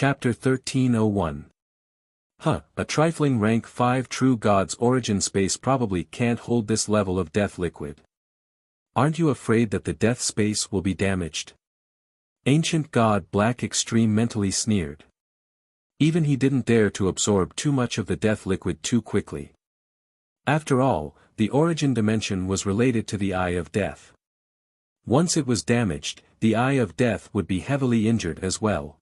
Chapter 1301. A trifling rank 5 true god's origin space probably can't hold this level of death liquid. Aren't you afraid that the death space will be damaged? Ancient god Black Extreme mentally sneered. Even he didn't dare to absorb too much of the death liquid too quickly. After all, the origin dimension was related to the Eye of Death. Once it was damaged, the Eye of Death would be heavily injured as well.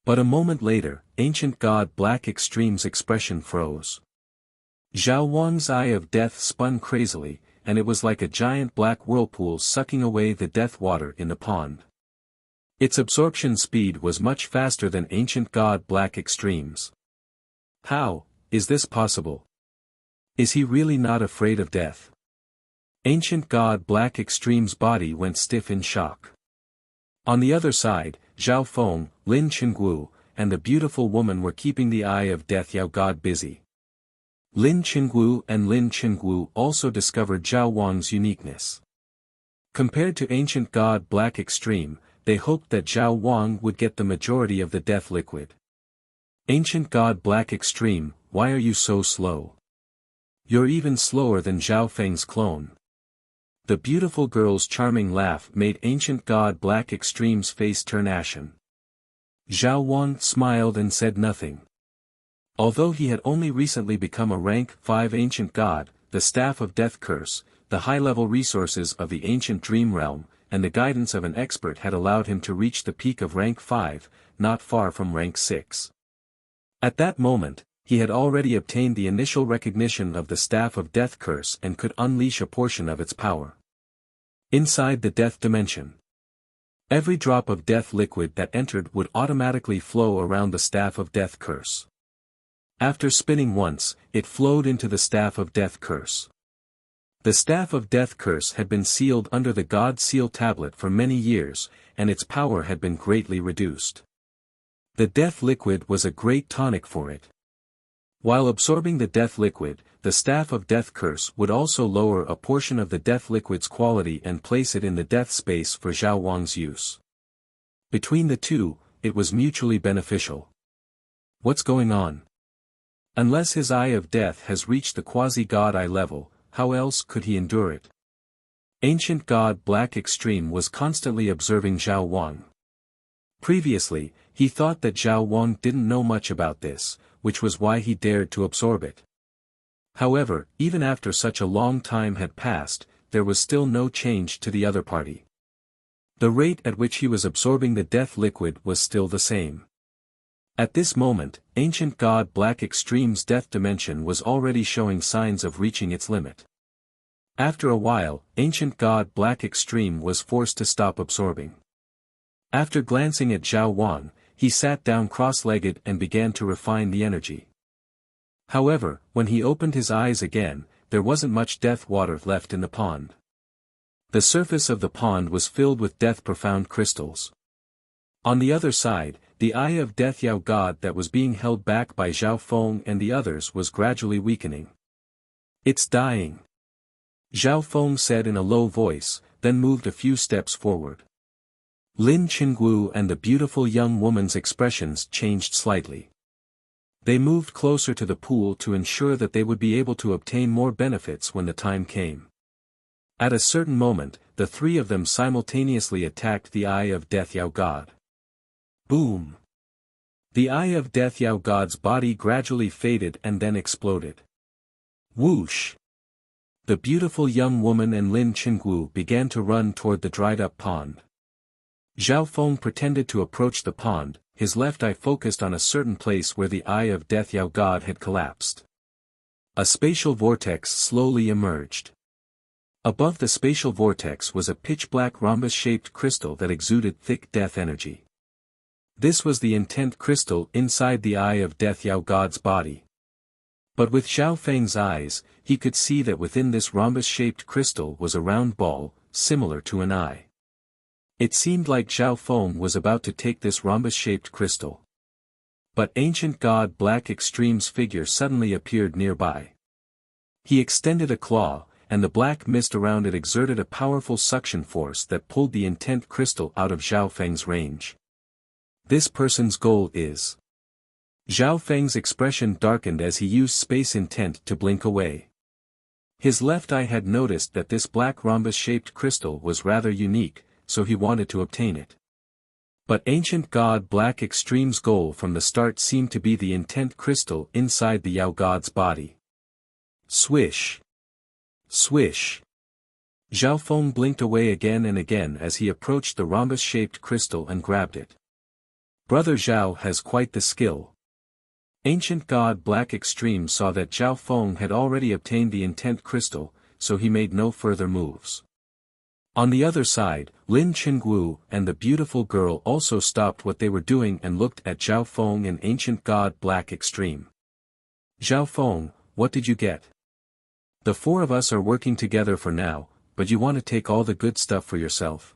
But a moment later, ancient god Black Extreme's expression froze. Zhao Wang's Eye of Death spun crazily, and it was like a giant black whirlpool sucking away the death water in the pond. Its absorption speed was much faster than ancient god Black Extreme's. How is this possible? Is he really not afraid of death? Ancient god Black Extreme's body went stiff in shock. On the other side, Zhao Feng, Lin Qingguo, and the beautiful woman were keeping the Eye of Death Yao God busy. Lin Qingguo and Lin Qingguo also discovered Zhao Wang's uniqueness. Compared to ancient god Black Extreme, they hoped that Zhao Wang would get the majority of the death liquid. Ancient god Black Extreme, why are you so slow? You're even slower than Zhao Feng's clone. The beautiful girl's charming laugh made ancient god Black Extreme's face turn ashen. Zhao Wang smiled and said nothing. Although he had only recently become a rank 5 ancient god, the Staff of Death Curse, the high-level resources of the ancient dream realm, and the guidance of an expert had allowed him to reach the peak of rank 5, not far from rank 6. At that moment, he had already obtained the initial recognition of the Staff of Death Curse and could unleash a portion of its power. Inside the death dimension, every drop of death liquid that entered would automatically flow around the Staff of Death Curse. After spinning once, it flowed into the Staff of Death Curse. The Staff of Death Curse had been sealed under the God Seal tablet for many years, and its power had been greatly reduced. The death liquid was a great tonic for it. While absorbing the death liquid, the Staff of Death Curse would also lower a portion of the death liquid's quality and place it in the death space for Zhao Wang's use. Between the two, it was mutually beneficial. What's going on? Unless his Eye of Death has reached the quasi-god eye level, how else could he endure it? Ancient god Black Extreme was constantly observing Zhao Wang. Previously, he thought that Zhao Wang didn't know much about this, which was why he dared to absorb it. However, even after such a long time had passed, there was still no change to the other party. The rate at which he was absorbing the death liquid was still the same. At this moment, ancient god Black Extreme's death dimension was already showing signs of reaching its limit. After a while, ancient god Black Extreme was forced to stop absorbing. After glancing at Zhao Wang, he sat down cross-legged and began to refine the energy. However, when he opened his eyes again, there wasn't much death water left in the pond. The surface of the pond was filled with death-profound crystals. On the other side, the Eye of Death Yao God that was being held back by Zhao Feng and the others was gradually weakening. It's dying, Zhao Feng said in a low voice, then moved a few steps forward. Lin Qingguo and the beautiful young woman's expressions changed slightly. They moved closer to the pool to ensure that they would be able to obtain more benefits when the time came. At a certain moment, the three of them simultaneously attacked the Eye of Death Yao God. Boom! The Eye of Death Yao God's body gradually faded and then exploded. Whoosh! The beautiful young woman and Lin Qingguo began to run toward the dried-up pond. Zhao Feng pretended to approach the pond, his left eye focused on a certain place where the Eye of Death Yao God had collapsed. A spatial vortex slowly emerged. Above the spatial vortex was a pitch-black rhombus-shaped crystal that exuded thick death energy. This was the intent crystal inside the Eye of Death Yao God's body. But with Zhao Feng's eyes, he could see that within this rhombus-shaped crystal was a round ball, similar to an eye. It seemed like Zhao Feng was about to take this rhombus-shaped crystal. But ancient god Black Extreme's figure suddenly appeared nearby. He extended a claw, and the black mist around it exerted a powerful suction force that pulled the intent crystal out of Zhao Feng's range. This person's goal is. Zhao Feng's expression darkened as he used space intent to blink away. His left eye had noticed that this black rhombus-shaped crystal was rather unique, so he wanted to obtain it. But Ancient God Black Extreme's goal from the start seemed to be the intent crystal inside the Yao God's body. Swish! Swish! Zhao Feng blinked away again and again as he approached the rhombus-shaped crystal and grabbed it. Brother Zhao has quite the skill. Ancient God Black Extreme saw that Zhao Feng had already obtained the intent crystal, so he made no further moves. On the other side, Lin Qingwu and the beautiful girl also stopped what they were doing and looked at Zhao Feng and Ancient God Black Extreme. Zhao Feng, what did you get? The four of us are working together for now, but you want to take all the good stuff for yourself.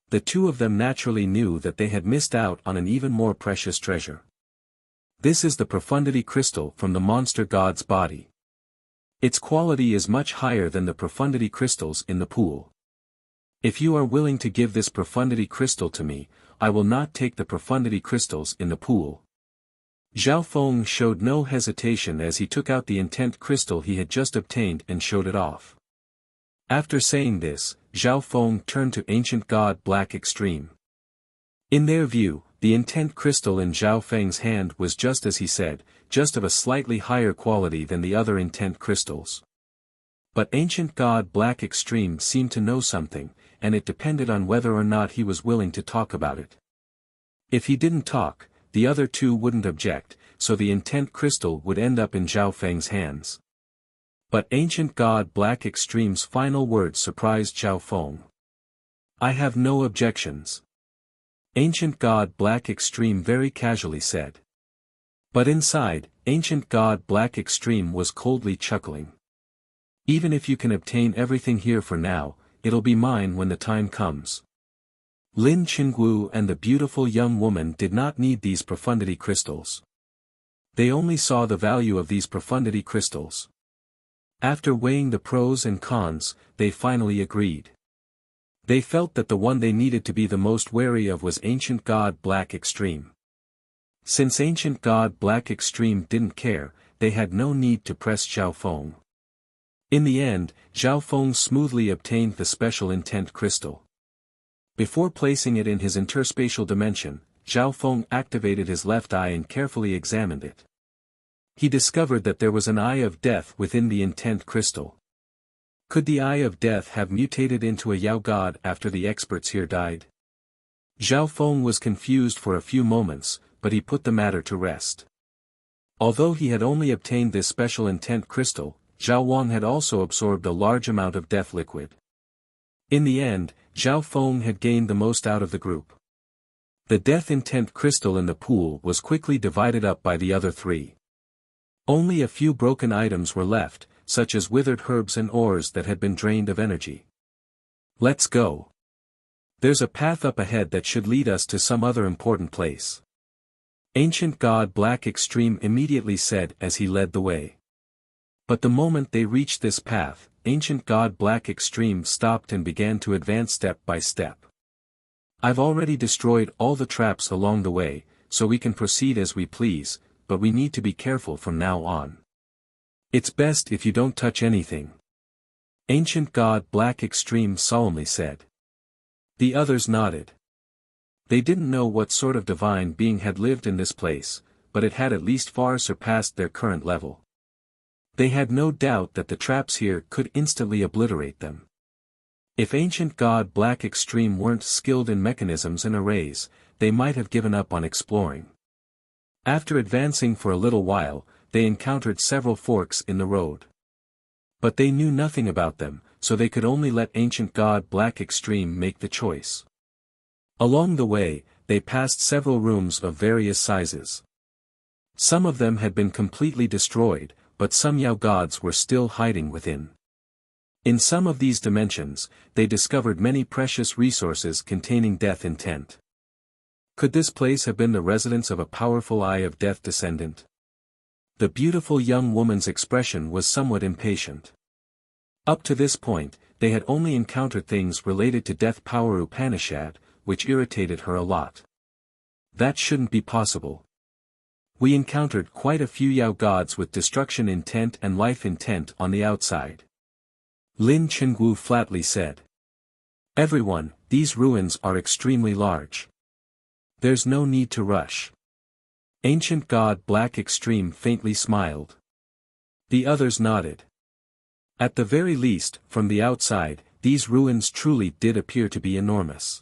The two of them naturally knew that they had missed out on an even more precious treasure. This is the profundity crystal from the monster god's body. Its quality is much higher than the profundity crystals in the pool. If you are willing to give this profundity crystal to me, I will not take the profundity crystals in the pool. Zhao Feng showed no hesitation as he took out the intent crystal he had just obtained and showed it off. After saying this, Zhao Feng turned to Ancient God Black Extreme. In their view, the intent crystal in Zhao Feng's hand was just as he said, just of a slightly higher quality than the other intent crystals. But Ancient God Black Extreme seemed to know something, and it depended on whether or not he was willing to talk about it. If he didn't talk, the other two wouldn't object, so the intent crystal would end up in Zhao Feng's hands. But Ancient God Black Extreme's final words surprised Zhao Feng. I have no objections. Ancient God Black Extreme very casually said. But inside, Ancient God Black Extreme was coldly chuckling. Even if you can obtain everything here for now, it'll be mine when the time comes. Lin Qingwu and the beautiful young woman did not need these profundity crystals. They only saw the value of these profundity crystals. After weighing the pros and cons, they finally agreed. They felt that the one they needed to be the most wary of was Ancient God Black Extreme. Since Ancient God Black Extreme didn't care, they had no need to press Zhao Feng. In the end, Zhao Feng smoothly obtained the special intent crystal. Before placing it in his interspatial dimension, Zhao Feng activated his left eye and carefully examined it. He discovered that there was an eye of death within the intent crystal. Could the eye of death have mutated into a Yao god after the experts here died? Zhao Feng was confused for a few moments, but he put the matter to rest. Although he had only obtained this special intent crystal, Zhao Wang had also absorbed a large amount of death liquid. In the end, Zhao Feng had gained the most out of the group. The death intent crystal in the pool was quickly divided up by the other three. Only a few broken items were left, such as withered herbs and ores that had been drained of energy. Let's go. There's a path up ahead that should lead us to some other important place. Ancient God Black Extreme immediately said as he led the way. But the moment they reached this path, Ancient God Black Extreme stopped and began to advance step by step. I've already destroyed all the traps along the way, so we can proceed as we please, but we need to be careful from now on. It's best if you don't touch anything. Ancient God Black Extreme solemnly said. The others nodded. They didn't know what sort of divine being had lived in this place, but it had at least far surpassed their current level. They had no doubt that the traps here could instantly obliterate them. If Ancient God Black Extreme weren't skilled in mechanisms and arrays, they might have given up on exploring. After advancing for a little while, they encountered several forks in the road. But they knew nothing about them, so they could only let Ancient God Black Extreme make the choice. Along the way, they passed several rooms of various sizes. Some of them had been completely destroyed, but some Yao gods were still hiding within. In some of these dimensions, they discovered many precious resources containing death intent. Could this place have been the residence of a powerful Eye of Death descendant? The beautiful young woman's expression was somewhat impatient. Up to this point, they had only encountered things related to Death Power Upanishad, which irritated her a lot. That shouldn't be possible. We encountered quite a few Yao gods with destruction intent and life intent on the outside. Lin Chengwu flatly said. Everyone, these ruins are extremely large. There's no need to rush. Ancient God Black Extreme faintly smiled. The others nodded. At the very least, from the outside, these ruins truly did appear to be enormous.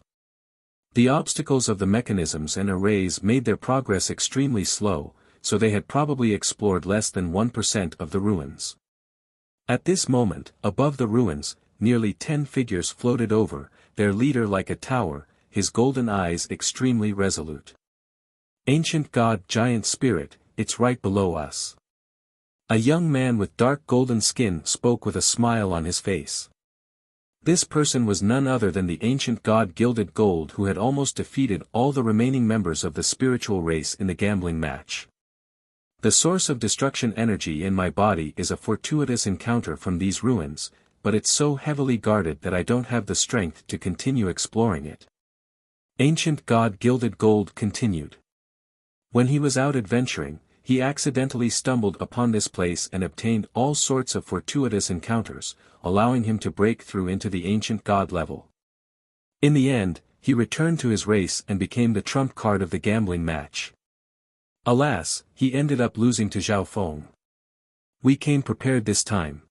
The obstacles of the mechanisms and arrays made their progress extremely slow, so they had probably explored less than 1% of the ruins. At this moment, above the ruins, nearly 10 figures floated over, their leader like a tower, his golden eyes extremely resolute. Ancient God Giant Spirit, it's right below us. A young man with dark golden skin spoke with a smile on his face. This person was none other than the ancient god Gilded Gold, who had almost defeated all the remaining members of the spiritual race in the gambling match. The source of destruction energy in my body is a fortuitous encounter from these ruins, but it's so heavily guarded that I don't have the strength to continue exploring it. Ancient god Gilded Gold continued. When he was out adventuring, he accidentally stumbled upon this place and obtained all sorts of fortuitous encounters, allowing him to break through into the ancient god level. In the end, he returned to his race and became the trump card of the gambling match. Alas, he ended up losing to Zhao Feng. We came prepared this time.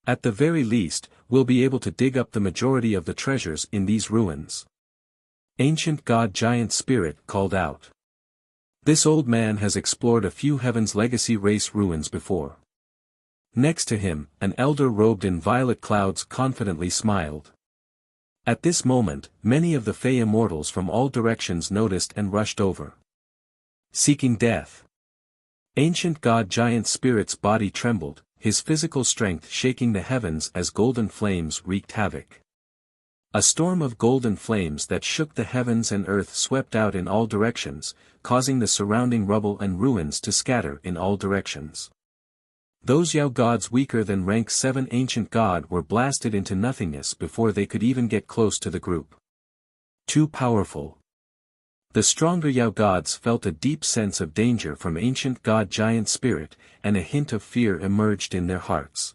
At the very least, we'll be able to dig up the majority of the treasures in these ruins. Ancient God Giant Spirit called out. This old man has explored a few Heaven's Legacy race ruins before. Next to him, an elder robed in violet clouds confidently smiled. At this moment, many of the Fey immortals from all directions noticed and rushed over. Seeking death. Ancient God Giant Spirit's body trembled, his physical strength shaking the heavens as golden flames wreaked havoc. A storm of golden flames that shook the heavens and earth swept out in all directions, causing the surrounding rubble and ruins to scatter in all directions. Those Yao gods weaker than rank 7 ancient god were blasted into nothingness before they could even get close to the group. Too powerful. The stronger Yao gods felt a deep sense of danger from ancient god Giant Spirit, and a hint of fear emerged in their hearts.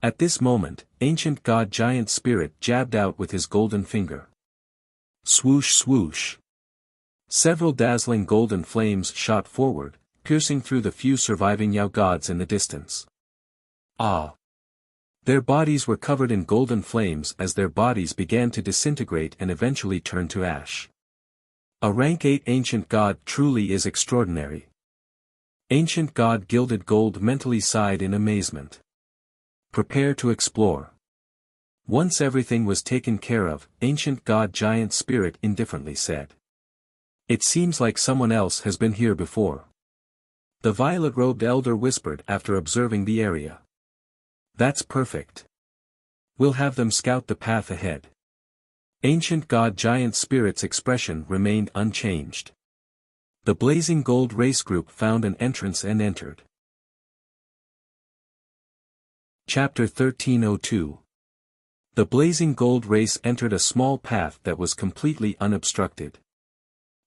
At this moment, ancient god Giant Spirit jabbed out with his golden finger. Swoosh swoosh. Several dazzling golden flames shot forward, piercing through the few surviving Yao gods in the distance. Ah! Their bodies were covered in golden flames as their bodies began to disintegrate and eventually turn to ash. A rank 8 ancient god truly is extraordinary. Ancient god Gilded Gold mentally sighed in amazement. Prepare to explore. Once everything was taken care of, ancient god Giant Spirit indifferently said. It seems like someone else has been here before. The violet-robed elder whispered after observing the area. That's perfect. We'll have them scout the path ahead. Ancient god Giant Spirit's expression remained unchanged. The Blazing Gold race group found an entrance and entered. Chapter 1302. The Blazing Gold race entered a small path that was completely unobstructed.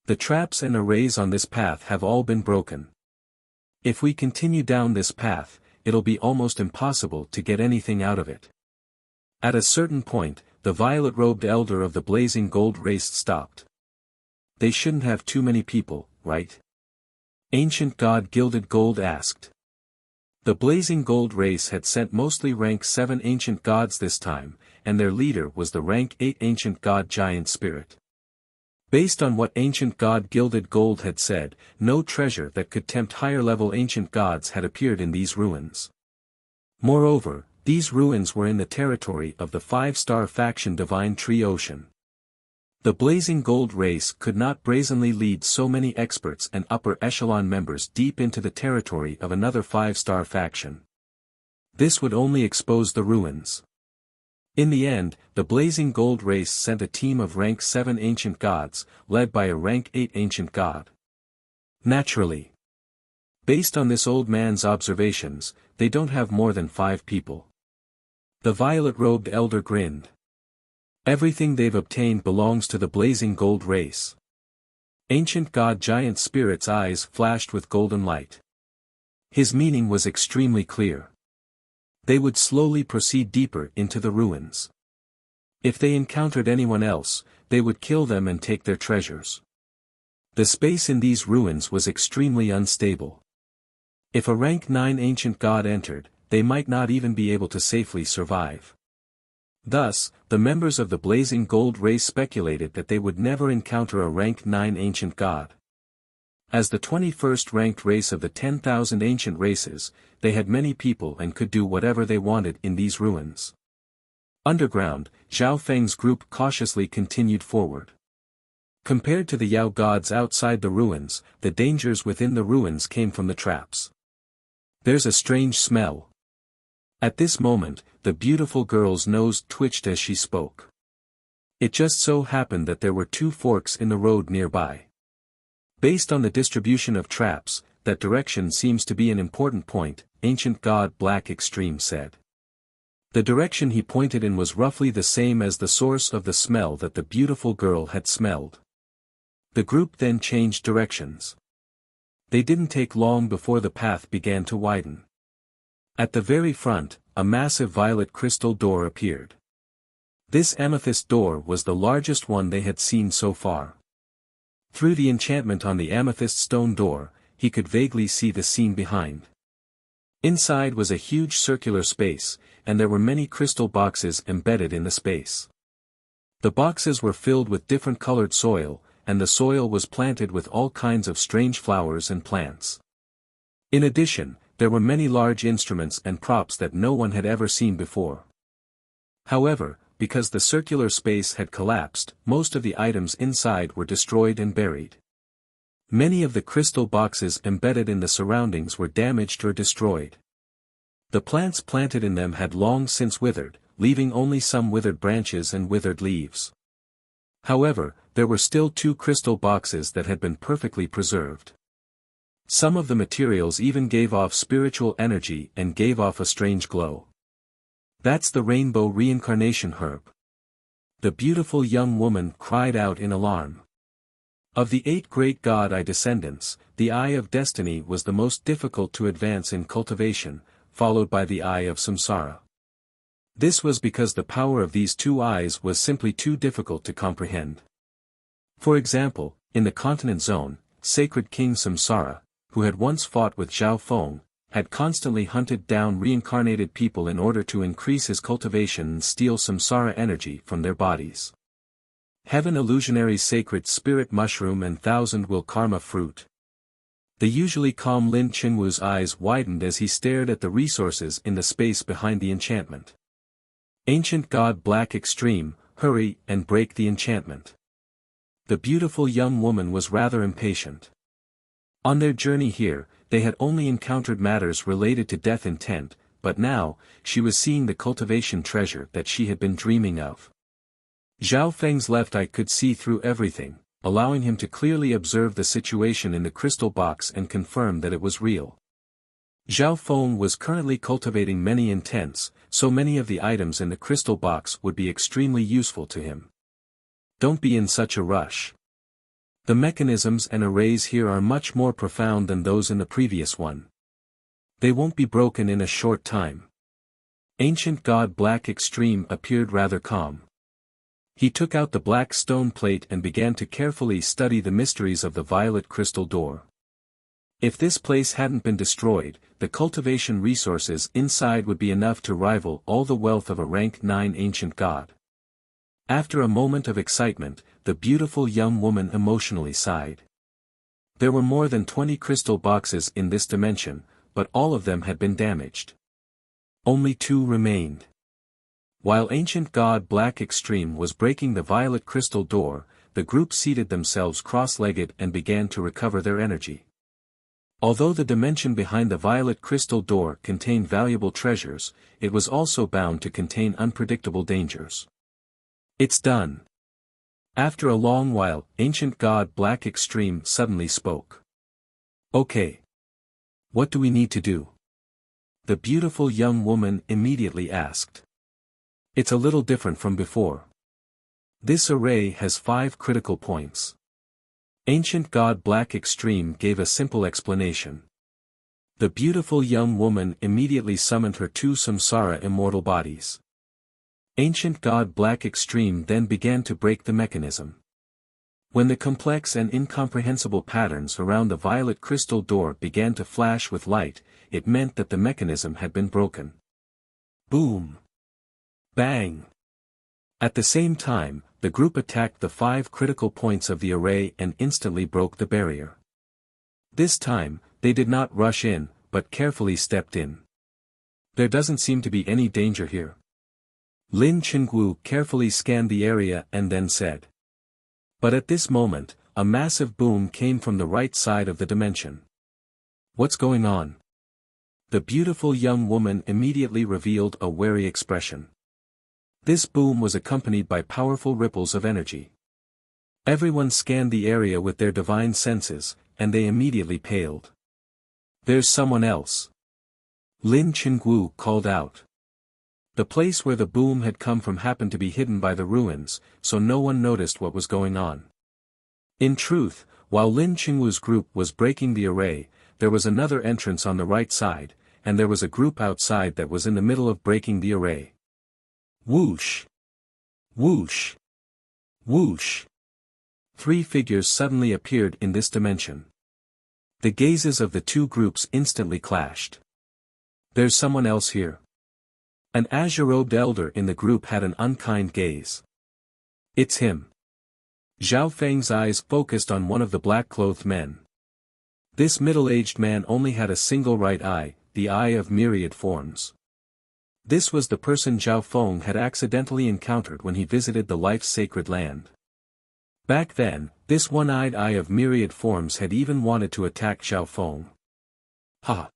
The traps and arrays on this path have all been broken. If we continue down this path, it'll be almost impossible to get anything out of it. At a certain point, the violet-robed elder of the Blazing Gold race stopped. They shouldn't have too many people, right? Ancient God Gilded Gold asked. The Blazing Gold race had sent mostly rank 7 ancient gods this time, and their leader was the rank 8 ancient god Giant Spirit. Based on what ancient god Gilded Gold had said, no treasure that could tempt higher-level ancient gods had appeared in these ruins. Moreover, these ruins were in the territory of the 5-star faction Divine Tree Ocean. The Blazing Gold race could not brazenly lead so many experts and upper echelon members deep into the territory of another 5-star faction. This would only expose the ruins. In the end, the Blazing Gold race sent a team of rank 7 ancient gods, led by a rank 8 ancient god. Naturally. Based on this old man's observations, they don't have more than 5 people. The violet-robed elder grinned. Everything they've obtained belongs to the Blazing Gold race. Ancient God Giant Spirit's eyes flashed with golden light. His meaning was extremely clear. They would slowly proceed deeper into the ruins. If they encountered anyone else, they would kill them and take their treasures. The space in these ruins was extremely unstable. If a rank 9 ancient god entered, they might not even be able to safely survive. Thus, the members of the Blazing Gold race speculated that they would never encounter a rank 9 ancient god. As the 21st ranked race of the 10,000 ancient races, they had many people and could do whatever they wanted in these ruins. Underground, Zhao Feng's group cautiously continued forward. Compared to the Yao gods outside the ruins, the dangers within the ruins came from the traps. There's a strange smell. At this moment, the beautiful girl's nose twitched as she spoke. It just so happened that there were 2 forks in the road nearby. Based on the distribution of traps, that direction seems to be an important point, Ancient God Black Extreme said. The direction he pointed in was roughly the same as the source of the smell that the beautiful girl had smelled. The group then changed directions. They didn't take long before the path began to widen. At the very front, a massive violet crystal door appeared. This amethyst door was the largest one they had seen so far. Through the enchantment on the amethyst stone door, he could vaguely see the scene behind. Inside was a huge circular space, and there were many crystal boxes embedded in the space. The boxes were filled with different colored soil, and the soil was planted with all kinds of strange flowers and plants. In addition, there were many large instruments and props that no one had ever seen before. However, because the circular space had collapsed, most of the items inside were destroyed and buried. Many of the crystal boxes embedded in the surroundings were damaged or destroyed. The plants planted in them had long since withered, leaving only some withered branches and withered leaves. However, there were still 2 crystal boxes that had been perfectly preserved. Some of the materials even gave off spiritual energy and gave off a strange glow. That's the rainbow reincarnation herb. The beautiful young woman cried out in alarm. Of the 8 great god-eye descendants, the Eye of Destiny was the most difficult to advance in cultivation, followed by the Eye of Samsara. This was because the power of these 2 eyes was simply too difficult to comprehend. For example, in the continent zone, Sacred King Samsara, who had once fought with Zhao Feng, had constantly hunted down reincarnated people in order to increase his cultivation and steal samsara energy from their bodies. Heaven Illusionary Sacred Spirit Mushroom and Thousand Will Karma Fruit. The usually calm Lin Qinwu's eyes widened as he stared at the resources in the space behind the enchantment. Ancient God Black Extreme, hurry and break the enchantment. The beautiful young woman was rather impatient. On their journey here, they had only encountered matters related to death intent, but now, she was seeing the cultivation treasure that she had been dreaming of. Zhao Feng's left eye could see through everything, allowing him to clearly observe the situation in the crystal box and confirm that it was real. Zhao Feng was currently cultivating many intents, so many of the items in the crystal box would be extremely useful to him. Don't be in such a rush. The mechanisms and arrays here are much more profound than those in the previous one. They won't be broken in a short time. Ancient God Black Extreme appeared rather calm. He took out the black stone plate and began to carefully study the mysteries of the violet crystal door. If this place hadn't been destroyed, the cultivation resources inside would be enough to rival all the wealth of a rank 9 ancient god. After a moment of excitement, the beautiful young woman emotionally sighed. There were more than 20 crystal boxes in this dimension, but all of them had been damaged. Only 2 remained. While Ancient God Black Extreme was breaking the violet crystal door, the group seated themselves cross-legged and began to recover their energy. Although the dimension behind the violet crystal door contained valuable treasures, it was also bound to contain unpredictable dangers. It's done. After a long while, Ancient God Black Extreme suddenly spoke. Okay. What do we need to do? The beautiful young woman immediately asked. It's a little different from before. This array has 5 critical points. Ancient God Black Extreme gave a simple explanation. The beautiful young woman immediately summoned her two samsara immortal bodies. Ancient God Black Extreme then began to break the mechanism. When the complex and incomprehensible patterns around the violet crystal door began to flash with light, it meant that the mechanism had been broken. Boom! Bang! At the same time, the group attacked the 5 critical points of the array and instantly broke the barrier. This time, they did not rush in, but carefully stepped in. There doesn't seem to be any danger here. Lin Chengwu carefully scanned the area and then said. But at this moment, a massive boom came from the right side of the dimension. What's going on? The beautiful young woman immediately revealed a wary expression. This boom was accompanied by powerful ripples of energy. Everyone scanned the area with their divine senses, and they immediately paled. There's someone else. Lin Chengwu called out. The place where the boom had come from happened to be hidden by the ruins, so no one noticed what was going on. In truth, while Lin Chengwu's group was breaking the array, there was another entrance on the right side, and there was a group outside that was in the middle of breaking the array. Whoosh! Whoosh! Whoosh! 3 figures suddenly appeared in this dimension. The gazes of the two groups instantly clashed. There's someone else here. An azure-robed elder in the group had an unkind gaze. It's him. Zhao Feng's eyes focused on one of the black-clothed men. This middle-aged man only had a single right eye, the eye of myriad forms. This was the person Zhao Feng had accidentally encountered when he visited the life's sacred land. Back then, this one-eyed eye of myriad forms had even wanted to attack Zhao Feng. Ha!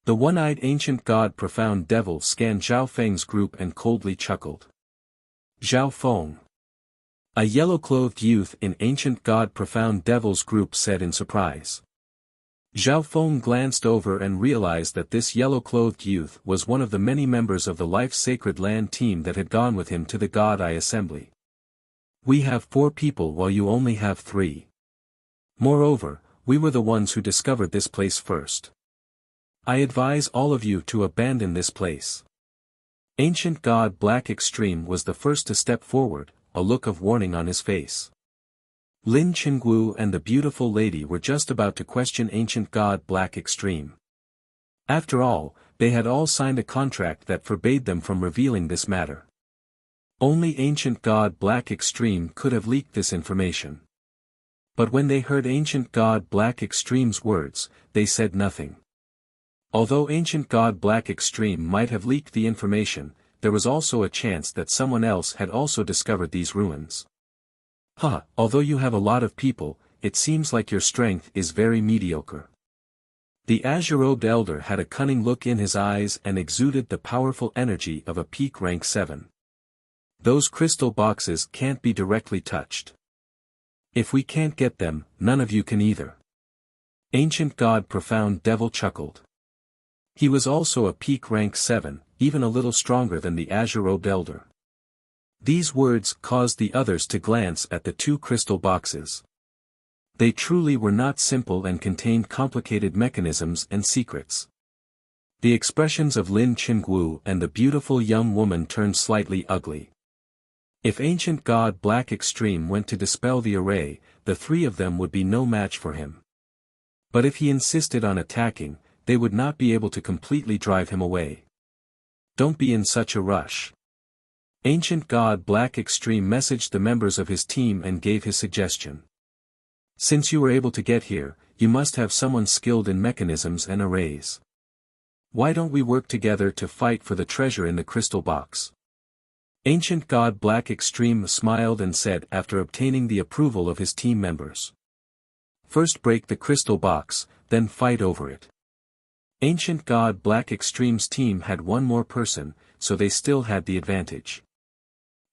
The one-eyed ancient god profound devil scanned Zhao Feng's group and coldly chuckled. Zhao Feng. A yellow-clothed youth in ancient god profound devil's group said in surprise. Zhao Feng glanced over and realized that this yellow-clothed youth was one of the many members of the Life's Sacred Land team that had gone with him to the God Eye Assembly. We have 4 people while you only have 3. Moreover, we were the ones who discovered this place first. I advise all of you to abandon this place. Ancient God Black Extreme was the first to step forward, a look of warning on his face. Lin Chengwu and the beautiful lady were just about to question Ancient God Black Extreme. After all, they had all signed a contract that forbade them from revealing this matter. Only Ancient God Black Extreme could have leaked this information. But when they heard Ancient God Black Extreme's words, they said nothing. Although Ancient God Black Extreme might have leaked the information, there was also a chance that someone else had also discovered these ruins. Although you have a lot of people, it seems like your strength is very mediocre. The azure-robed elder had a cunning look in his eyes and exuded the powerful energy of a peak rank 7. Those crystal boxes can't be directly touched. If we can't get them, none of you can either. Ancient God Profound Devil chuckled. He was also a peak rank 7, even a little stronger than the azure-robed elder. These words caused the others to glance at the 2 crystal boxes. They truly were not simple and contained complicated mechanisms and secrets. The expressions of Lin Chengwu and the beautiful young woman turned slightly ugly. If Ancient God Black Extreme went to dispel the array, the 3 of them would be no match for him. But if he insisted on attacking, they would not be able to completely drive him away. Don't be in such a rush. Ancient God Black Extreme messaged the members of his team and gave his suggestion. Since you were able to get here, you must have someone skilled in mechanisms and arrays. Why don't we work together to fight for the treasure in the crystal box? Ancient God Black Extreme smiled and said after obtaining the approval of his team members. First break the crystal box, then fight over it. Ancient God Black Extreme's team had one more person, so they still had the advantage.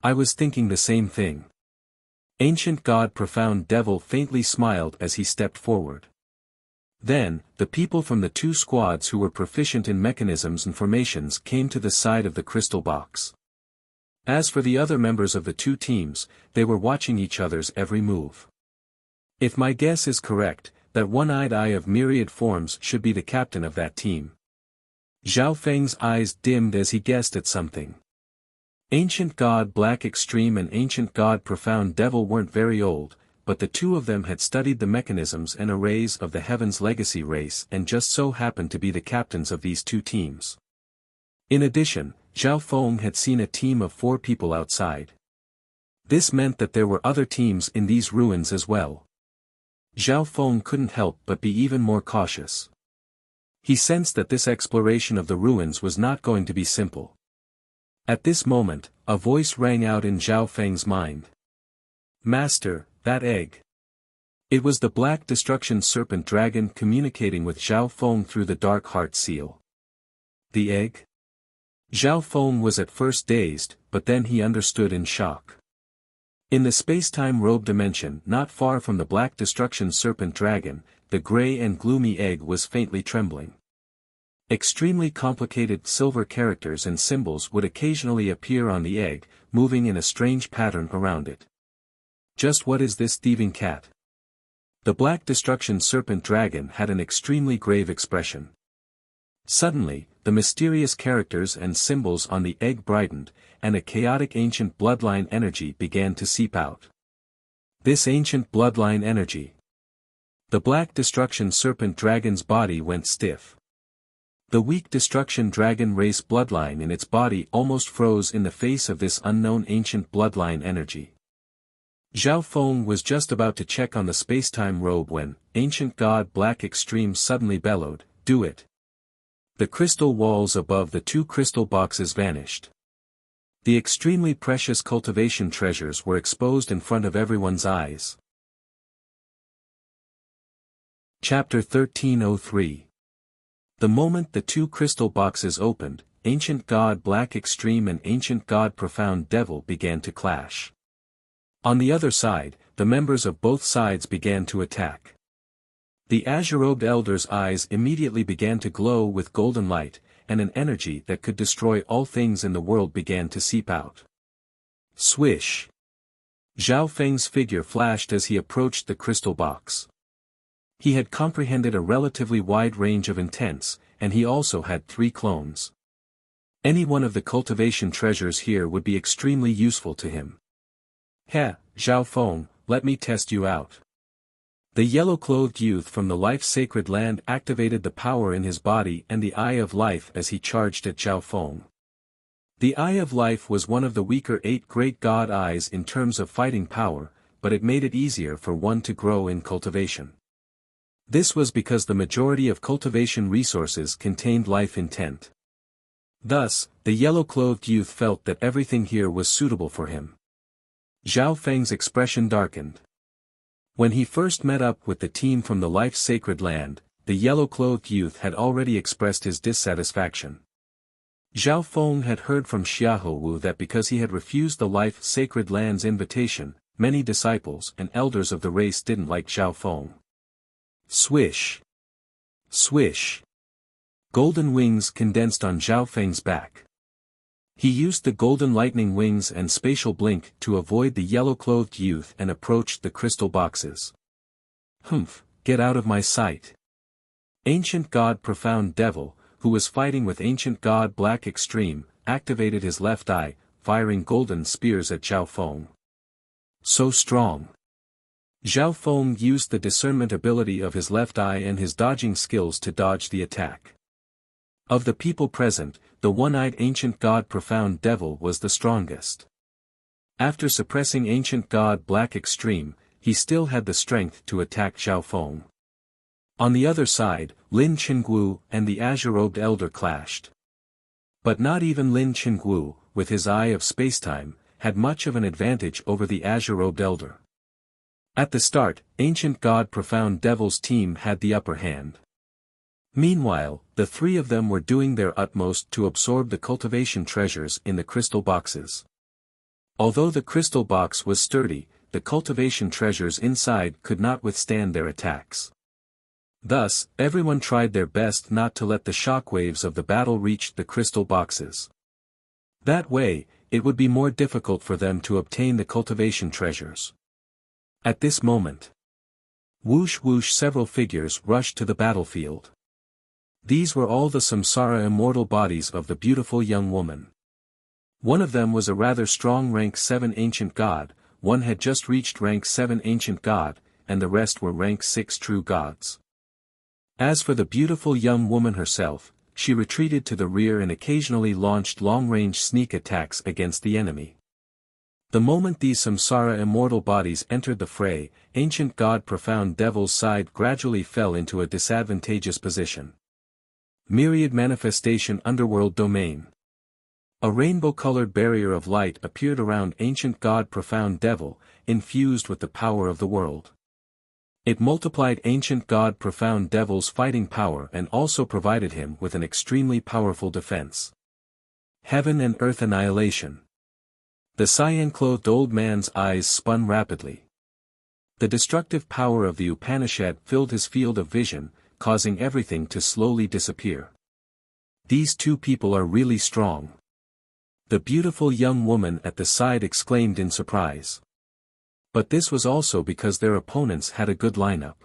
I was thinking the same thing. Ancient God Profound Devil faintly smiled as he stepped forward. Then, the people from the 2 squads who were proficient in mechanisms and formations came to the side of the crystal box. As for the other members of the 2 teams, they were watching each other's every move. If my guess is correct, that one-eyed eye of myriad forms should be the captain of that team. Zhao Feng's eyes dimmed as he guessed at something. Ancient God Black Extreme and Ancient God Profound Devil weren't very old, but the two of them had studied the mechanisms and arrays of the Heaven's Legacy race and just so happened to be the captains of these two teams. In addition, Zhao Feng had seen a team of 4 people outside. This meant that there were other teams in these ruins as well. Zhao Feng couldn't help but be even more cautious. He sensed that this exploration of the ruins was not going to be simple. At this moment, a voice rang out in Zhao Feng's mind. Master, that egg. It was the Black Destruction Serpent Dragon communicating with Zhao Feng through the Dark Heart Seal. The egg? Zhao Feng was at first dazed, but then he understood in shock. In the space-time robe dimension not far from the Black Destruction Serpent Dragon, the gray and gloomy egg was faintly trembling. Extremely complicated silver characters and symbols would occasionally appear on the egg, moving in a strange pattern around it. Just what is this thieving cat? The Black Destruction Serpent Dragon had an extremely grave expression. Suddenly, the mysterious characters and symbols on the egg brightened, and a chaotic ancient bloodline energy began to seep out. This ancient bloodline energy. The Black Destruction Serpent Dragon's body went stiff. The weak Destruction Dragon race bloodline in its body almost froze in the face of this unknown ancient bloodline energy. Zhao Feng was just about to check on the space-time robe when, Ancient God Black Extreme suddenly bellowed, "Do it!" The crystal walls above the 2 crystal boxes vanished. The extremely precious cultivation treasures were exposed in front of everyone's eyes. Chapter 1303. The moment the 2 crystal boxes opened, Ancient God Black Extreme and Ancient God Profound Devil began to clash. On the other side, the members of both sides began to attack. The azure-robed elder's eyes immediately began to glow with golden light, and an energy that could destroy all things in the world began to seep out. Swish! Zhao Feng's figure flashed as he approached the crystal box. He had comprehended a relatively wide range of intents, and he also had 3 clones. Any one of the cultivation treasures here would be extremely useful to him. "Heh, Zhao Feng, let me test you out." The yellow-clothed youth from the life-sacred land activated the power in his body and the Eye of Life as he charged at Zhao Feng. The Eye of Life was one of the weaker 8 great god eyes in terms of fighting power, but it made it easier for one to grow in cultivation. This was because the majority of cultivation resources contained life intent. Thus, the yellow-clothed youth felt that everything here was suitable for him. Zhao Feng's expression darkened. When he first met up with the team from the life-sacred land, the yellow-clothed youth had already expressed his dissatisfaction. Zhao Feng had heard from Xiaohu that because he had refused the life-sacred land's invitation, many disciples and elders of the race didn't like Zhao Feng. Swish! Swish! Golden wings condensed on Zhao Feng's back. He used the golden lightning wings and spatial blink to avoid the yellow-clothed youth and approached the crystal boxes. "Humph, get out of my sight." Ancient God Profound Devil, who was fighting with Ancient God Black Extreme, activated his left eye, firing golden spears at Zhao Feng. So strong. Zhao Feng used the discernment ability of his left eye and his dodging skills to dodge the attack. Of the people present, the one-eyed Ancient God Profound Devil was the strongest. After suppressing Ancient God Black Extreme, he still had the strength to attack Zhao Feng. On the other side, Lin Qingguo and the azure-robed elder clashed. But not even Lin Qingguo, with his eye of spacetime, had much of an advantage over the azure-robed elder. At the start, Ancient God Profound Devil's team had the upper hand. Meanwhile, the 3 of them were doing their utmost to absorb the cultivation treasures in the crystal boxes. Although the crystal box was sturdy, the cultivation treasures inside could not withstand their attacks. Thus, everyone tried their best not to let the shockwaves of the battle reach the crystal boxes. That way, it would be more difficult for them to obtain the cultivation treasures. At this moment, Whoosh whoosh, several figures rushed to the battlefield. These were all the samsara immortal bodies of the beautiful young woman. One of them was a rather strong rank 7 ancient god, one had just reached rank 7 ancient god, and the rest were rank 6 true gods. As for the beautiful young woman herself, she retreated to the rear and occasionally launched long-range sneak attacks against the enemy. The moment these samsara immortal bodies entered the fray, ancient god profound devil's side gradually fell into a disadvantageous position. Myriad manifestation underworld domain. A rainbow-colored barrier of light appeared around ancient god profound devil, infused with the power of the world. It multiplied ancient god profound devil's fighting power and also provided him with an extremely powerful defense. Heaven and earth annihilation. The cyan-clothed old man's eyes spun rapidly. The destructive power of the Upanishad filled his field of vision, causing everything to slowly disappear. These two people are really strong. The beautiful young woman at the side exclaimed in surprise. But this was also because their opponents had a good lineup.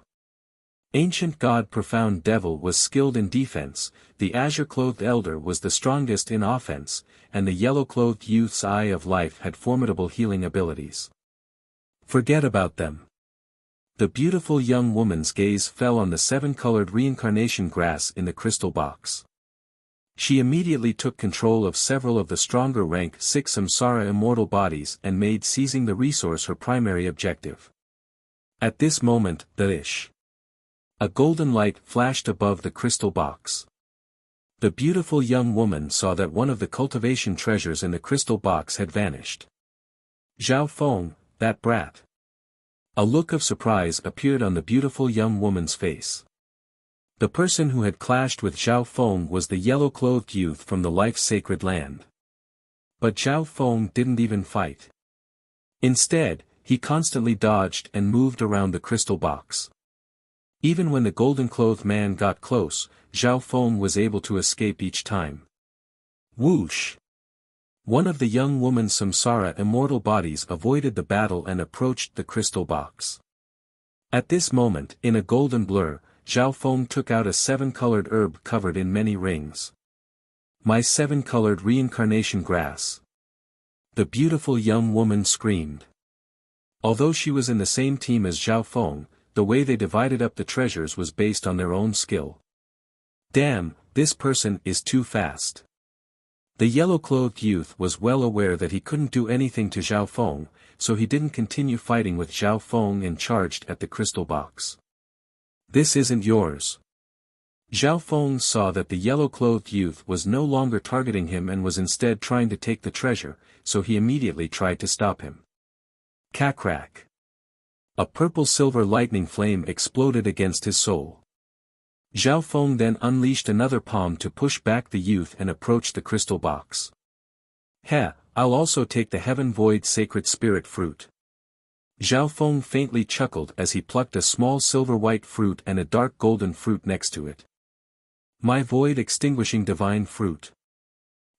Ancient god profound devil was skilled in defense, the azure-clothed elder was the strongest in offense, and the yellow-clothed youth's eye of life had formidable healing abilities. Forget about them. The beautiful young woman's gaze fell on the 7-colored reincarnation grass in the crystal box. She immediately took control of several of the stronger rank 6 samsara immortal bodies and made seizing the resource her primary objective. At this moment, a golden light flashed above the crystal box. The beautiful young woman saw that one of the cultivation treasures in the crystal box had vanished. Zhao Feng, that brat. A look of surprise appeared on the beautiful young woman's face. The person who had clashed with Zhao Feng was the yellow-clothed youth from the life-sacred land. But Zhao Feng didn't even fight. Instead, he constantly dodged and moved around the crystal box. Even when the golden-clothed man got close, Zhao Feng was able to escape each time. Whoosh! One of the young woman's samsara immortal bodies avoided the battle and approached the crystal box. At this moment, in a golden blur, Zhao Feng took out a 7-colored herb covered in many rings. My 7-colored reincarnation grass. The beautiful young woman screamed. Although she was in the same team as Zhao Feng, the way they divided up the treasures was based on their own skill. Damn, this person is too fast. The yellow-clothed youth was well aware that he couldn't do anything to Zhao Feng, so he didn't continue fighting with Zhao Feng and charged at the crystal box. This isn't yours. Zhao Feng saw that the yellow-clothed youth was no longer targeting him and was instead trying to take the treasure, so he immediately tried to stop him. Crack. A purple-silver lightning flame exploded against his soul. Zhao Feng then unleashed another palm to push back the youth and approach the crystal box. I'll also take the Heaven Void Sacred Spirit Fruit. Zhao Feng faintly chuckled as he plucked a small silver-white fruit and a dark golden fruit next to it. My void extinguishing divine fruit.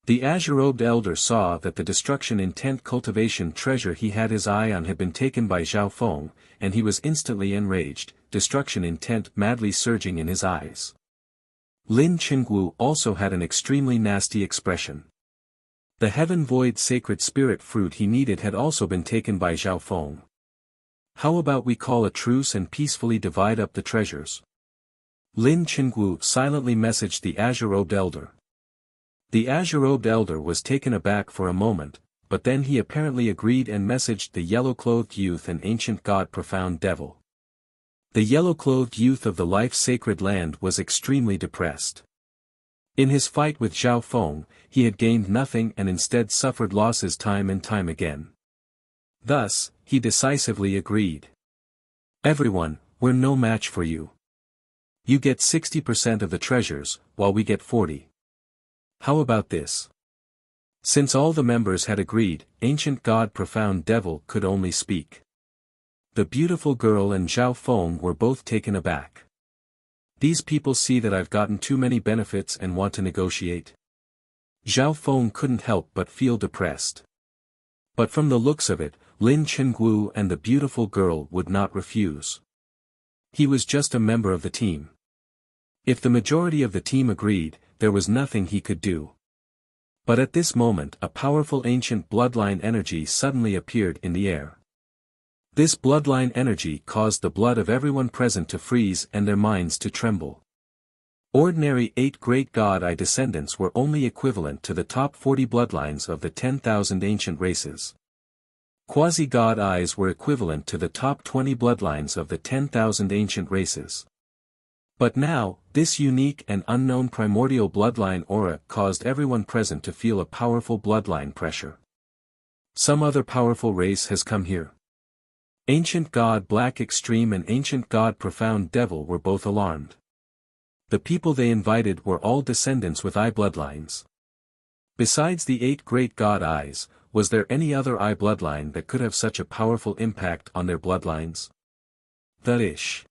The azure-robed elder saw that the destruction intent cultivation treasure he had his eye on had been taken by Zhao Feng, and he was instantly enraged, destruction intent madly surging in his eyes. Lin Qingwu also had an extremely nasty expression. The Heaven Void Sacred Spirit Fruit he needed had also been taken by Zhao Feng. How about we call a truce and peacefully divide up the treasures? Lin Qingwu silently messaged the azure-robed elder. The azure-robed elder was taken aback for a moment, but then he apparently agreed and messaged the yellow-clothed youth and ancient god profound devil. The yellow-clothed youth of the life-sacred land was extremely depressed. In his fight with Zhao Feng, he had gained nothing and instead suffered losses time and time again. Thus, he decisively agreed. Everyone, we're no match for you. You get 60% of the treasures, while we get 40. How about this? Since all the members had agreed, ancient god profound devil could only speak. The beautiful girl and Zhao Feng were both taken aback. These people see that I've gotten too many benefits and want to negotiate. Zhao Feng couldn't help but feel depressed. But from the looks of it, Lin Qingwu and the beautiful girl would not refuse. He was just a member of the team. If the majority of the team agreed, there was nothing he could do. But at this moment a powerful ancient bloodline energy suddenly appeared in the air. This bloodline energy caused the blood of everyone present to freeze and their minds to tremble. Ordinary 8 great god Eye descendants were only equivalent to the top 40 bloodlines of the 10,000 ancient races. Quasi-god eyes were equivalent to the top 20 bloodlines of the 10,000 ancient races. But now, this unique and unknown primordial bloodline aura caused everyone present to feel a powerful bloodline pressure. Some other powerful race has come here. Ancient God Black Extreme and Ancient God Profound Devil were both alarmed. The people they invited were all descendants with eye bloodlines. Besides the 8 great god eyes, was there any other eye bloodline that could have such a powerful impact on their bloodlines? That-ish.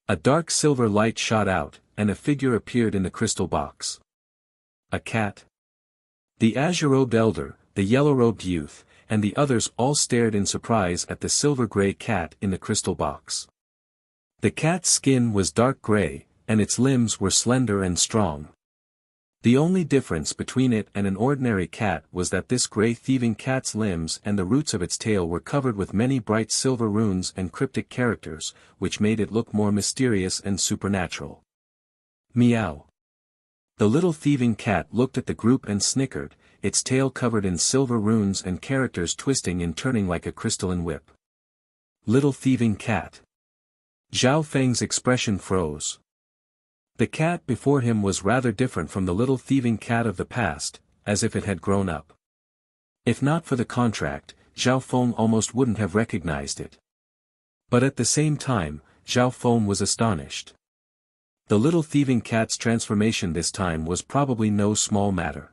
A dark silver light shot out, and a figure appeared in the crystal box. A cat. The azure-robed elder, the yellow-robed youth, and the others all stared in surprise at the silver-gray cat in the crystal box. The cat's skin was dark gray, and its limbs were slender and strong. The only difference between it and an ordinary cat was that this gray thieving cat's limbs and the roots of its tail were covered with many bright silver runes and cryptic characters, which made it look more mysterious and supernatural. Meow. The little thieving cat looked at the group and snickered, its tail covered in silver runes and characters twisting and turning like a crystalline whip. Little thieving cat. Zhao Feng's expression froze. The cat before him was rather different from the little thieving cat of the past, as if it had grown up. If not for the contract, Zhao Feng almost wouldn't have recognized it. But at the same time, Zhao Feng was astonished. The little thieving cat's transformation this time was probably no small matter.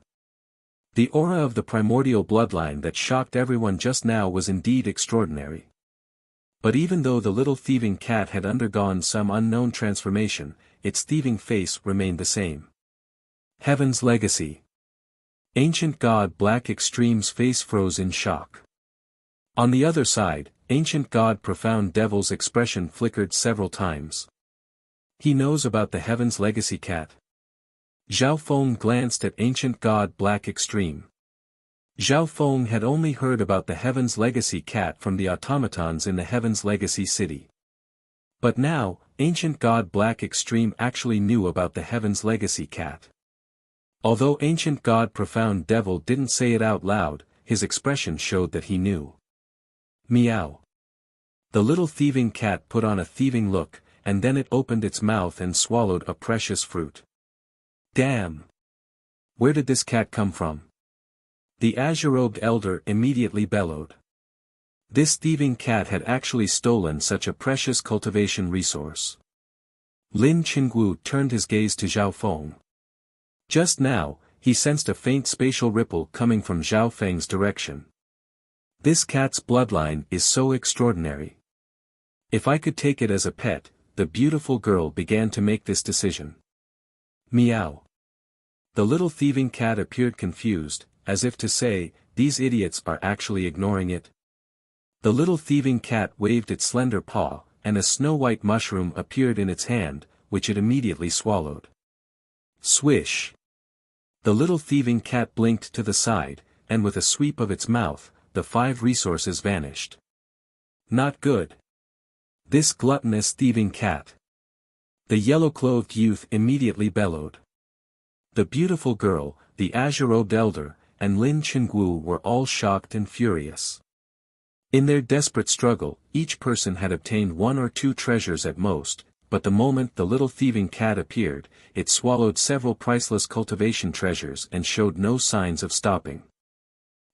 The aura of the primordial bloodline that shocked everyone just now was indeed extraordinary. But even though the little thieving cat had undergone some unknown transformation, its thieving face remained the same. Heaven's Legacy. Ancient God Black Extreme's face froze in shock. On the other side, Ancient God Profound Devil's expression flickered several times. He knows about the Heaven's Legacy cat. Zhao Feng glanced at Ancient God Black Extreme. Zhao Feng had only heard about the Heaven's Legacy cat from the automatons in the Heaven's Legacy city. But now, Ancient God Black Extreme actually knew about the Heaven's Legacy cat. Although Ancient God Profound Devil didn't say it out loud, his expression showed that he knew. Meow. The little thieving cat put on a thieving look, and then it opened its mouth and swallowed a precious fruit. Damn! Where did this cat come from? The azure-robed elder immediately bellowed. This thieving cat had actually stolen such a precious cultivation resource. Lin Qingwu turned his gaze to Zhao Feng. Just now, he sensed a faint spatial ripple coming from Zhao Feng's direction. This cat's bloodline is so extraordinary. If I could take it as a pet, the beautiful girl began to make this decision. Meow. The little thieving cat appeared confused, as if to say, these idiots are actually ignoring it. The little thieving cat waved its slender paw, and a snow-white mushroom appeared in its hand, which it immediately swallowed. Swish! The little thieving cat blinked to the side, and with a sweep of its mouth, the 5 resources vanished. Not good. This gluttonous thieving cat. The yellow-clothed youth immediately bellowed. The beautiful girl, the azure-robed elder, and Lin Qingwu were all shocked and furious. In their desperate struggle, each person had obtained 1 or 2 treasures at most, but the moment the little thieving cat appeared, it swallowed several priceless cultivation treasures and showed no signs of stopping.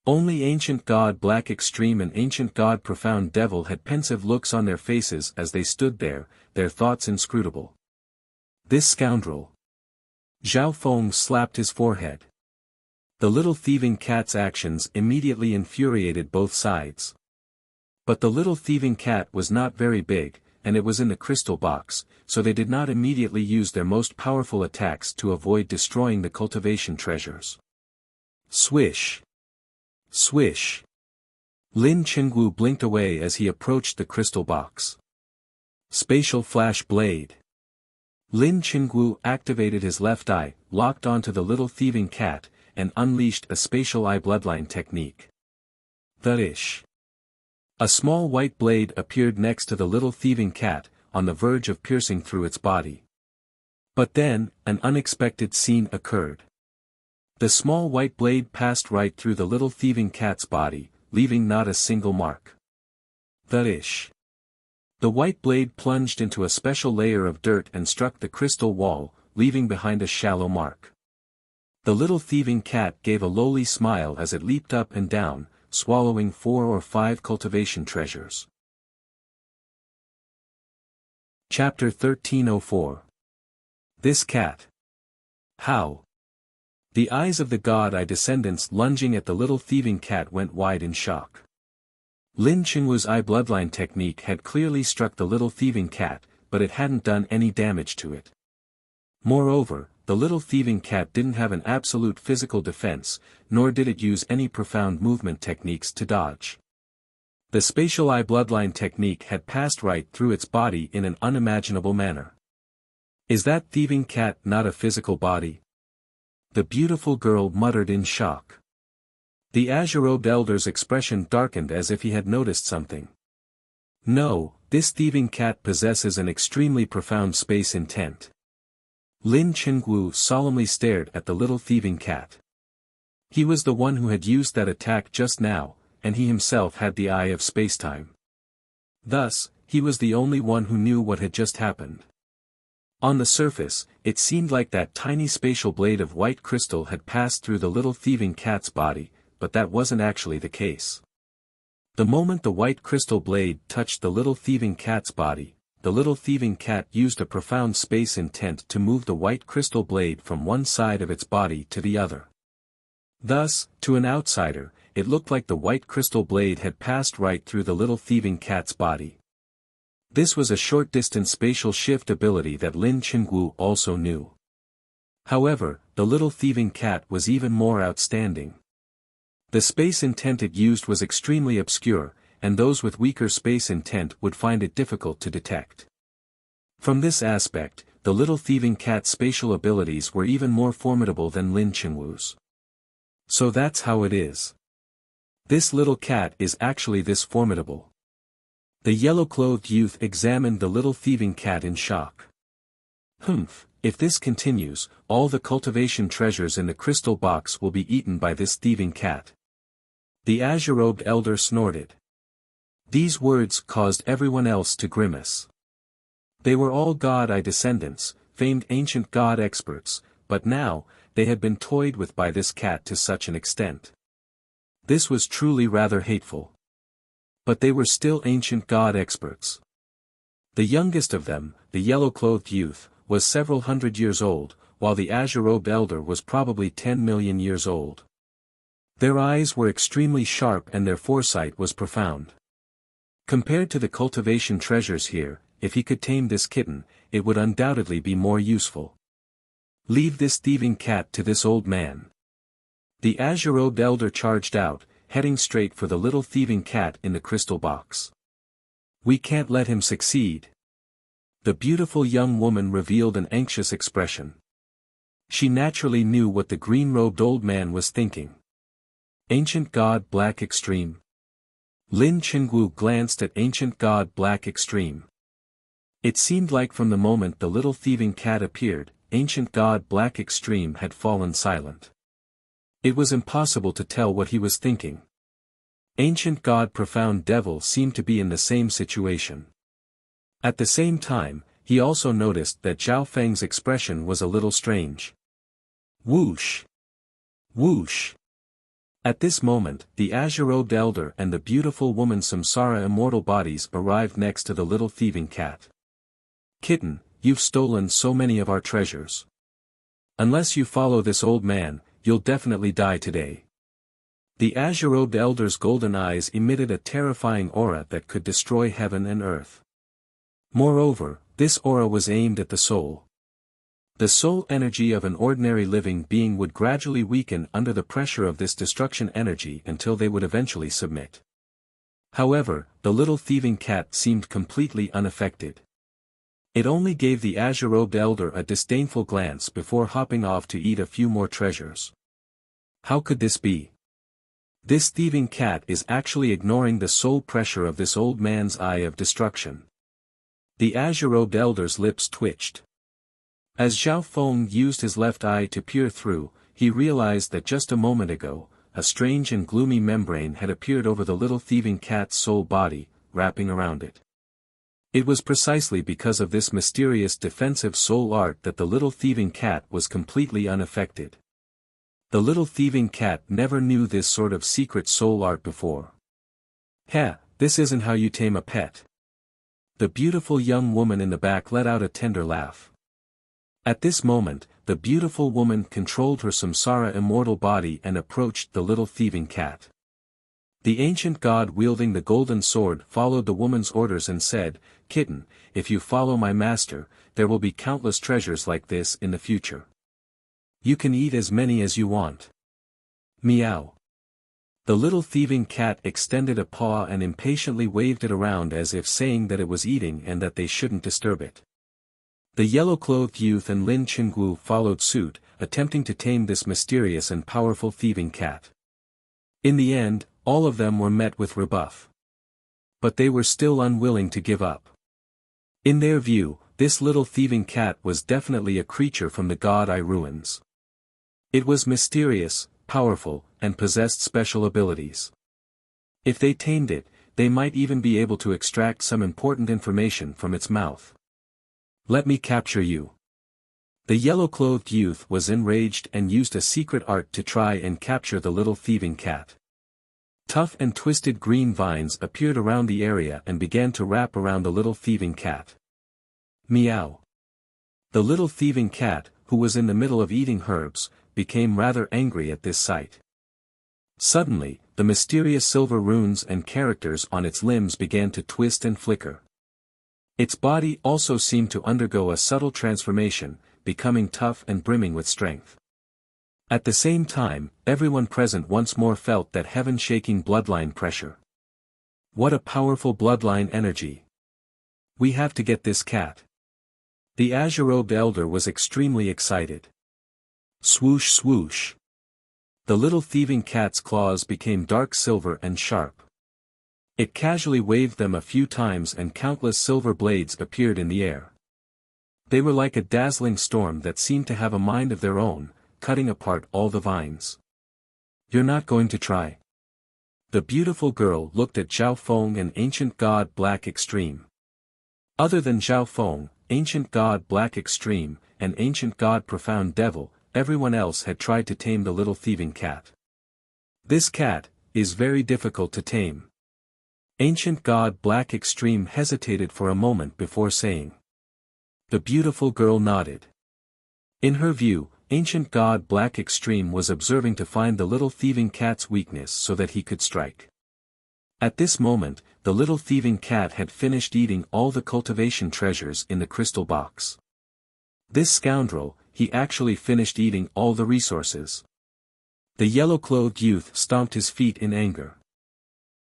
Only Ancient God Black Extreme and Ancient God Profound Devil had pensive looks on their faces as they stood there, their thoughts inscrutable. This scoundrel. Zhao Feng slapped his forehead. The little thieving cat's actions immediately infuriated both sides. But the little thieving cat was not very big, and it was in the crystal box, so they did not immediately use their most powerful attacks to avoid destroying the cultivation treasures. Swish! Swish! Lin Qingwu blinked away as he approached the crystal box. Spatial Flash Blade. Lin Qingwu activated his left eye, locked onto the little thieving cat, and unleashed a spatial eye bloodline technique. The-ish. A small white blade appeared next to the little thieving cat, on the verge of piercing through its body. But then, an unexpected scene occurred. The small white blade passed right through the little thieving cat's body, leaving not a single mark. The-ish. The white blade plunged into a special layer of dirt and struck the crystal wall, leaving behind a shallow mark. The little thieving cat gave a lowly smile as it leaped up and down, swallowing 4 or 5 cultivation treasures. Chapter 1304. This cat. How? The eyes of the god-eye descendants lunging at the little thieving cat went wide in shock. Lin Qingwu's eye bloodline technique had clearly struck the little thieving cat, but it hadn't done any damage to it. Moreover, the little thieving cat didn't have an absolute physical defense, nor did it use any profound movement techniques to dodge. The spatial eye bloodline technique had passed right through its body in an unimaginable manner. Is that thieving cat not a physical body? The beautiful girl muttered in shock. The azure-robed elder's expression darkened as if he had noticed something. No, this thieving cat possesses an extremely profound space intent. Lin Qingwu solemnly stared at the little thieving cat. He was the one who had used that attack just now, and he himself had the eye of spacetime. Thus, he was the only one who knew what had just happened. On the surface, it seemed like that tiny spatial blade of white crystal had passed through the little thieving cat's body, but that wasn't actually the case. The moment the white crystal blade touched the little thieving cat's body, the little thieving cat used a profound space intent to move the white crystal blade from one side of its body to the other. Thus, to an outsider, it looked like the white crystal blade had passed right through the little thieving cat's body. This was a short-distance spatial shift ability that Lin Qingwu also knew. However, the little thieving cat was even more outstanding. The space intent it used was extremely obscure, and those with weaker space intent would find it difficult to detect. From this aspect, the little thieving cat's spatial abilities were even more formidable than Lin Qingwu's. So that's how it is. This little cat is actually this formidable. The yellow-clothed youth examined the little thieving cat in shock. If this continues, all the cultivation treasures in the crystal box will be eaten by this thieving cat. The azure-robed elder snorted. These words caused everyone else to grimace. They were all god-eye descendants, famed ancient god experts, but now, they had been toyed with by this cat to such an extent. This was truly rather hateful. But they were still ancient god experts. The youngest of them, the yellow-clothed youth, was several hundred years old, while the azure-robed elder was probably 10 million years old. Their eyes were extremely sharp and their foresight was profound. Compared to the cultivation treasures here, if he could tame this kitten, it would undoubtedly be more useful. Leave this thieving cat to this old man. The azure-robed elder charged out, heading straight for the little thieving cat in the crystal box. We can't let him succeed. The beautiful young woman revealed an anxious expression. She naturally knew what the green-robed old man was thinking. Ancient God Black Extreme. Lin Qingwu glanced at Ancient God Black Extreme. It seemed like from the moment the little thieving cat appeared, Ancient God Black Extreme had fallen silent. It was impossible to tell what he was thinking. Ancient God Profound Devil seemed to be in the same situation. At the same time, he also noticed that Zhao Feng's expression was a little strange. Whoosh! Whoosh! At this moment, the azure-robed elder and the beautiful woman Samsara immortal bodies arrived next to the little thieving cat. Kitten, you've stolen so many of our treasures. Unless you follow this old man, you'll definitely die today. The azure-robed elder's golden eyes emitted a terrifying aura that could destroy heaven and earth. Moreover, this aura was aimed at the soul. The soul energy of an ordinary living being would gradually weaken under the pressure of this destruction energy until they would eventually submit. However, the little thieving cat seemed completely unaffected. It only gave the azure-robed elder a disdainful glance before hopping off to eat a few more treasures. How could this be? This thieving cat is actually ignoring the soul pressure of this old man's eye of destruction. The azure-robed elder's lips twitched. As Zhao Feng used his left eye to peer through, he realized that just a moment ago, a strange and gloomy membrane had appeared over the little thieving cat's soul body, wrapping around it. It was precisely because of this mysterious defensive soul art that the little thieving cat was completely unaffected. The little thieving cat never knew this sort of secret soul art before. "Heh, this isn't how you tame a pet." The beautiful young woman in the back let out a tender laugh. At this moment, the beautiful woman controlled her samsara immortal body and approached the little thieving cat. The ancient god wielding the golden sword followed the woman's orders and said, "Kitten, if you follow my master, there will be countless treasures like this in the future. You can eat as many as you want." Meow. The little thieving cat extended a paw and impatiently waved it around as if saying that it was eating and that they shouldn't disturb it. The yellow-clothed youth and Lin Qinggu followed suit, attempting to tame this mysterious and powerful thieving cat. In the end, all of them were met with rebuff. But they were still unwilling to give up. In their view, this little thieving cat was definitely a creature from the God Eye ruins. It was mysterious, powerful, and possessed special abilities. If they tamed it, they might even be able to extract some important information from its mouth. "Let me capture you." The yellow-clothed youth was enraged and used a secret art to try and capture the little thieving cat. Tough and twisted green vines appeared around the area and began to wrap around the little thieving cat. Meow. The little thieving cat, who was in the middle of eating herbs, became rather angry at this sight. Suddenly, the mysterious silver runes and characters on its limbs began to twist and flicker. Its body also seemed to undergo a subtle transformation, becoming tough and brimming with strength. At the same time, everyone present once more felt that heaven-shaking bloodline pressure. What a powerful bloodline energy! We have to get this cat. The azure-robed elder was extremely excited. Swoosh swoosh. The little thieving cat's claws became dark silver and sharp. It casually waved them a few times and countless silver blades appeared in the air. They were like a dazzling storm that seemed to have a mind of their own, cutting apart all the vines. "You're not going to try?" The beautiful girl looked at Zhao Feng and Ancient God Black Extreme. Other than Zhao Feng, Ancient God Black Extreme, and Ancient God Profound Devil, everyone else had tried to tame the little thieving cat. "This cat is very difficult to tame." Ancient God Black Extreme hesitated for a moment before saying. The beautiful girl nodded. In her view, Ancient God Black Extreme was observing to find the little thieving cat's weakness so that he could strike. At this moment, the little thieving cat had finished eating all the cultivation treasures in the crystal box. This scoundrel, he actually finished eating all the resources. The yellow-clothed youth stomped his feet in anger.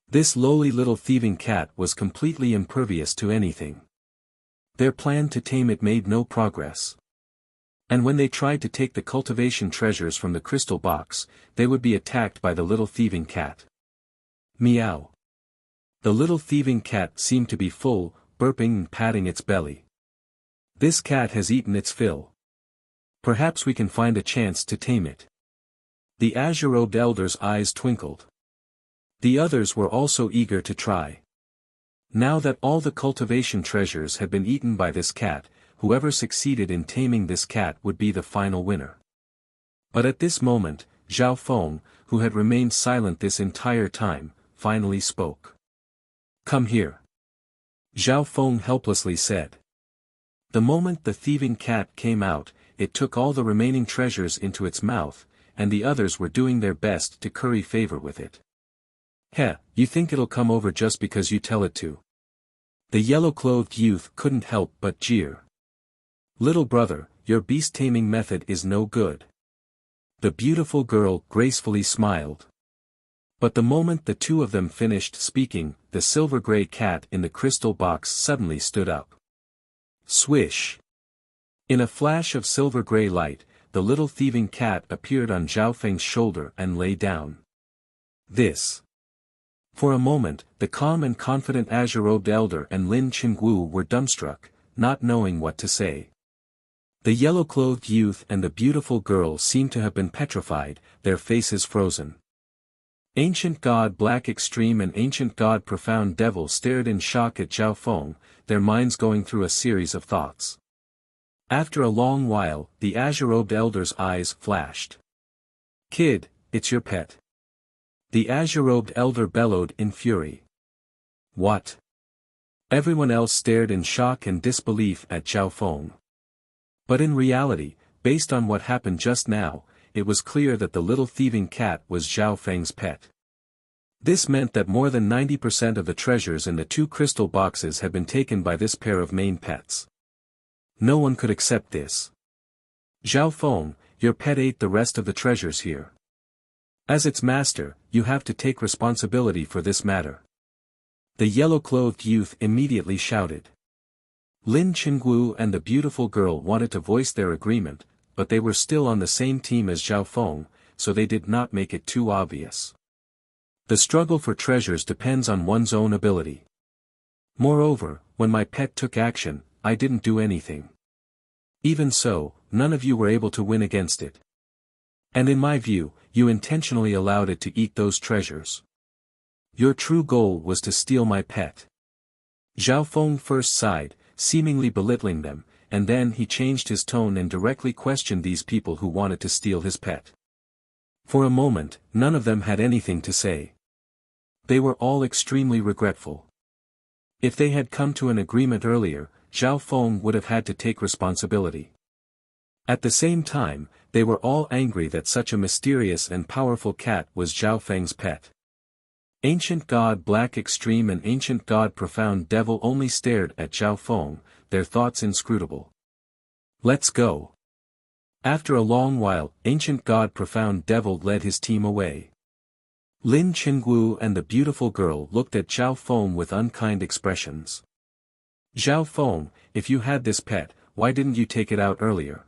This lowly little thieving cat was completely impervious to anything. Their plan to tame it made no progress. And when they tried to take the cultivation treasures from the crystal box, they would be attacked by the little thieving cat. Meow. The little thieving cat seemed to be full, burping and patting its belly. This cat has eaten its fill. Perhaps we can find a chance to tame it. The azure-robed elder's eyes twinkled. The others were also eager to try. Now that all the cultivation treasures had been eaten by this cat, whoever succeeded in taming this cat would be the final winner. But at this moment, Zhao Feng, who had remained silent this entire time, finally spoke. "Come here." Zhao Feng helplessly said. The moment the thieving cat came out, it took all the remaining treasures into its mouth, and the others were doing their best to curry favor with it. "Heh, you think it'll come over just because you tell it to?" The yellow-clothed youth couldn't help but jeer. "Little brother, your beast-taming method is no good." The beautiful girl gracefully smiled. But the moment the two of them finished speaking, the silver-gray cat in the crystal box suddenly stood up. Swish! In a flash of silver-gray light, the little thieving cat appeared on Zhao Feng's shoulder and lay down. This. For a moment, the calm and confident azure-robed elder and Lin Qingwu were dumbstruck, not knowing what to say. The yellow-clothed youth and the beautiful girl seemed to have been petrified, their faces frozen. Ancient God Black Extreme and Ancient God Profound Devil stared in shock at Zhao Feng, their minds going through a series of thoughts. After a long while, the azure-robed elder's eyes flashed. "Kid, it's your pet." The azure-robed elder bellowed in fury. "What?" Everyone else stared in shock and disbelief at Zhao Feng. But in reality, based on what happened just now, it was clear that the little thieving cat was Zhao Feng's pet. This meant that more than 90% of the treasures in the 2 crystal boxes had been taken by this pair of main pets. No one could accept this. "Zhao Feng, your pet ate the rest of the treasures here. As its master, you have to take responsibility for this matter." The yellow-clothed youth immediately shouted. Lin Qingwu and the beautiful girl wanted to voice their agreement, but they were still on the same team as Zhao Feng, so they did not make it too obvious. The struggle for treasures depends on one's own ability. Moreover, when my pet took action, I didn't do anything. Even so, none of you were able to win against it. And in my view, you intentionally allowed it to eat those treasures. Your true goal was to steal my pet. Zhao Feng first sighed, seemingly belittling them, and then he changed his tone and directly questioned these people who wanted to steal his pet. For a moment, none of them had anything to say. They were all extremely regretful. If they had come to an agreement earlier, Zhao Feng would have had to take responsibility. At the same time, they were all angry that such a mysterious and powerful cat was Zhao Feng's pet. Ancient God Black Extreme and Ancient God Profound Devil only stared at Zhao Feng, their thoughts inscrutable. "Let's go." After a long while, Ancient God Profound Devil led his team away. Lin Qingwu and the beautiful girl looked at Zhao Feng with unkind expressions. "Zhao Feng, if you had this pet, why didn't you take it out earlier?"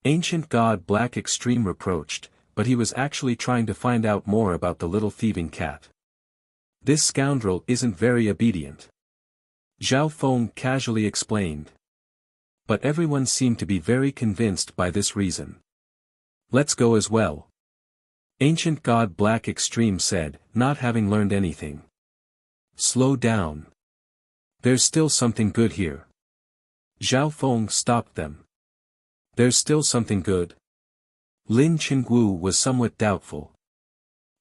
Ancient God Black Extreme reproached, but he was actually trying to find out more about the little thieving cat. "This scoundrel isn't very obedient," Zhao Feng casually explained. But everyone seemed to be very convinced by this reason. "Let's go as well," Ancient God Black Extreme said, not having learned anything. "Slow down. There's still something good here." Zhao Feng stopped them. "There's still something good?" Lin Qingwu was somewhat doubtful.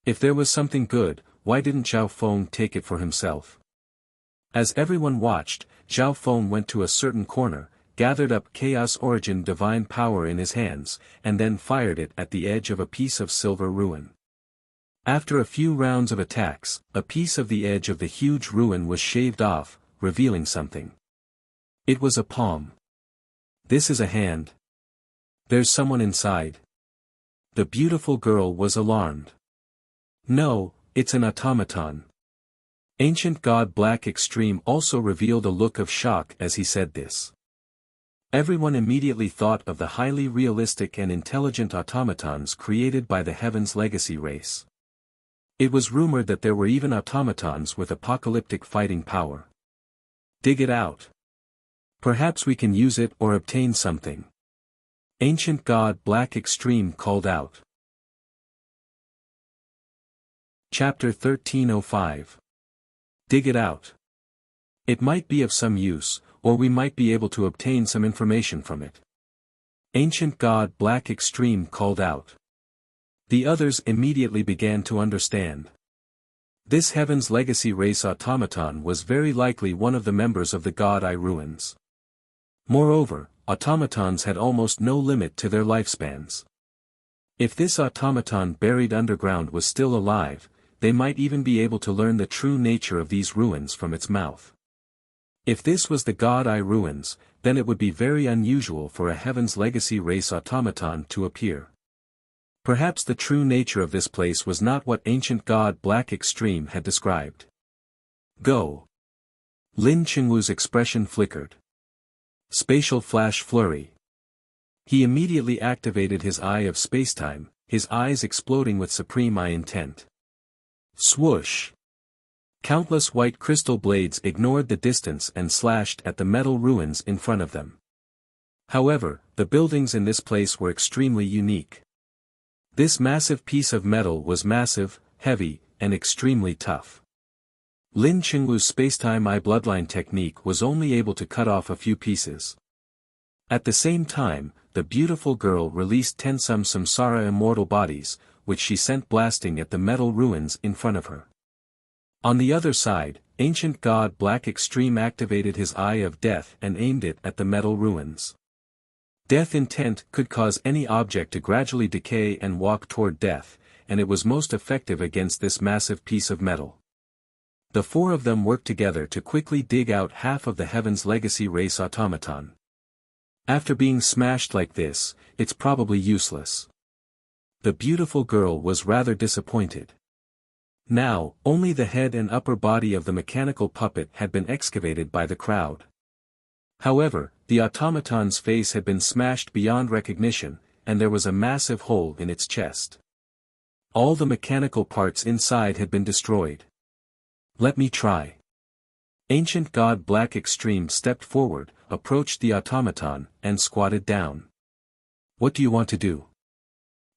If there was something good, why didn't Zhao Feng take it for himself? As everyone watched, Zhao Feng went to a certain corner, gathered up Chaos Origin Divine Power in his hands, and then fired it at the edge of a piece of silver ruin. After a few rounds of attacks, a piece of the edge of the huge ruin was shaved off, revealing something. It was a palm. "This is a hand. There's someone inside." The beautiful girl was alarmed. "No, it's an automaton." Ancient God Black Extreme also revealed a look of shock as he said this. Everyone immediately thought of the highly realistic and intelligent automatons created by the Heaven's Legacy race. It was rumored that there were even automatons with apocalyptic fighting power. "Dig it out. Perhaps we can use it or obtain something," Ancient God Black Extreme called out. Chapter 1305. Dig it out. It might be of some use, or we might be able to obtain some information from it, Ancient God Black Extreme called out. The others immediately began to understand. This Heaven's Legacy race automaton was very likely one of the members of the God Eye Ruins. Moreover, automatons had almost no limit to their lifespans. If this automaton buried underground was still alive, they might even be able to learn the true nature of these ruins from its mouth. If this was the God Eye Ruins, then it would be very unusual for a Heaven's Legacy race automaton to appear. Perhaps the true nature of this place was not what Ancient God Black Extreme had described. "Go." Lin Qingwu's expression flickered. Spatial flash flurry. He immediately activated his eye of spacetime, his eyes exploding with supreme eye intent. Swoosh! Countless white crystal blades ignored the distance and slashed at the metal ruins in front of them. However, the buildings in this place were extremely unique. This massive piece of metal was massive, heavy, and extremely tough. Lin Chenglu's spacetime eye bloodline technique was only able to cut off a few pieces. At the same time, the beautiful girl released 10 samsara immortal bodies, which she sent blasting at the metal ruins in front of her. On the other side, ancient god Black Extreme activated his Eye of Death and aimed it at the metal ruins. Death intent could cause any object to gradually decay and walk toward death, and it was most effective against this massive piece of metal. The four of them worked together to quickly dig out half of the Heaven's Legacy race automaton. After being smashed like this, it's probably useless. The beautiful girl was rather disappointed. Now, only the head and upper body of the mechanical puppet had been excavated by the crowd. However, the automaton's face had been smashed beyond recognition, and there was a massive hole in its chest. All the mechanical parts inside had been destroyed. Let me try. Ancient God Black Extreme stepped forward, approached the automaton, and squatted down. What do you want to do?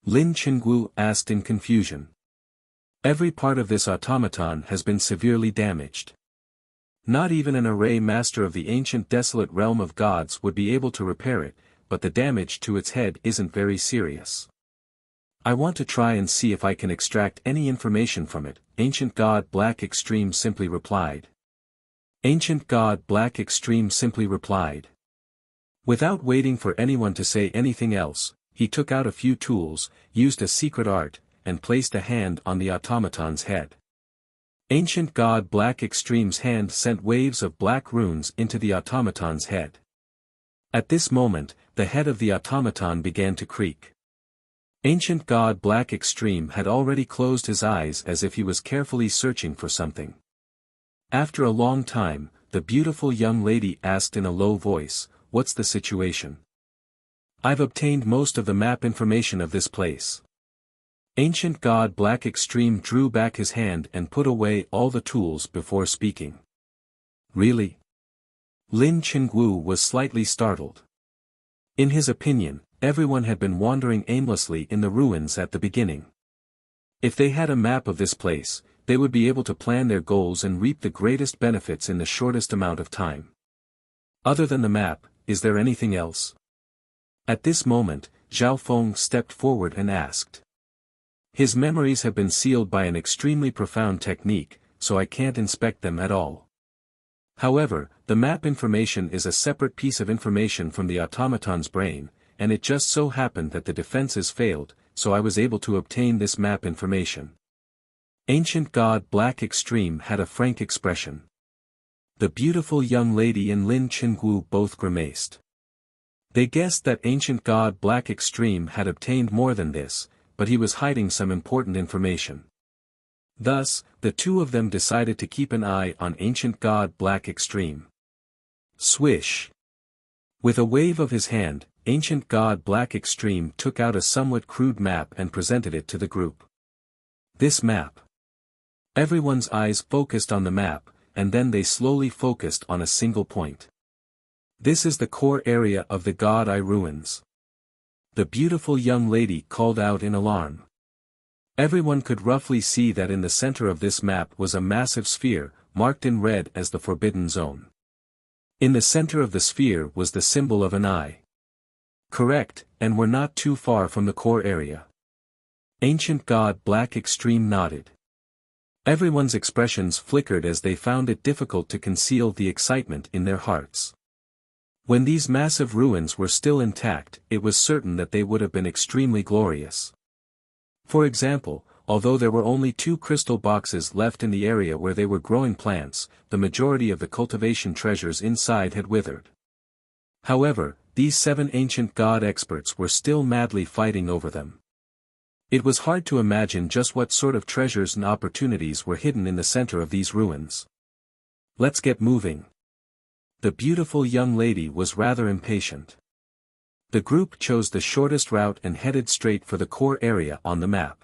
Lin Chenglu asked in confusion. Every part of this automaton has been severely damaged. Not even an array master of the ancient desolate realm of gods would be able to repair it, but the damage to its head isn't very serious. I want to try and see if I can extract any information from it, Ancient God Black Extreme simply replied. Ancient God Black Extreme simply replied. Without waiting for anyone to say anything else, he took out a few tools, used a secret art, and placed a hand on the automaton's head. Ancient God Black Extreme's hand sent waves of black runes into the automaton's head. At this moment, the head of the automaton began to creak. Ancient God Black Extreme had already closed his eyes as if he was carefully searching for something. After a long time, the beautiful young lady asked in a low voice, "What's the situation?" "I've obtained most of the map information of this place." Ancient God Black Extreme drew back his hand and put away all the tools before speaking. Really? Lin Chenglu was slightly startled. In his opinion, everyone had been wandering aimlessly in the ruins at the beginning. If they had a map of this place, they would be able to plan their goals and reap the greatest benefits in the shortest amount of time. Other than the map, is there anything else? At this moment, Zhao Feng stepped forward and asked. His memories have been sealed by an extremely profound technique, so I can't inspect them at all. However, the map information is a separate piece of information from the automaton's brain, and it just so happened that the defenses failed, so I was able to obtain this map information. Ancient God Black Extreme had a frank expression. The beautiful young lady and Lin Chenglu both grimaced. They guessed that Ancient God Black Extreme had obtained more than this, but he was hiding some important information. Thus, the two of them decided to keep an eye on Ancient God Black Extreme. Swish! With a wave of his hand, Ancient God Black Extreme took out a somewhat crude map and presented it to the group. This map. Everyone's eyes focused on the map, and then they slowly focused on a single point. This is the core area of the God Eye ruins. The beautiful young lady called out in alarm. Everyone could roughly see that in the center of this map was a massive sphere, marked in red as the Forbidden Zone. In the center of the sphere was the symbol of an eye. Correct, and we're not too far from the core area. Ancient God Black Extreme nodded. Everyone's expressions flickered as they found it difficult to conceal the excitement in their hearts. When these massive ruins were still intact, it was certain that they would have been extremely glorious. For example, although there were only 2 crystal boxes left in the area where they were growing plants, the majority of the cultivation treasures inside had withered. However, these 7 ancient god experts were still madly fighting over them. It was hard to imagine just what sort of treasures and opportunities were hidden in the center of these ruins. Let's get moving. The beautiful young lady was rather impatient. The group chose the shortest route and headed straight for the core area on the map.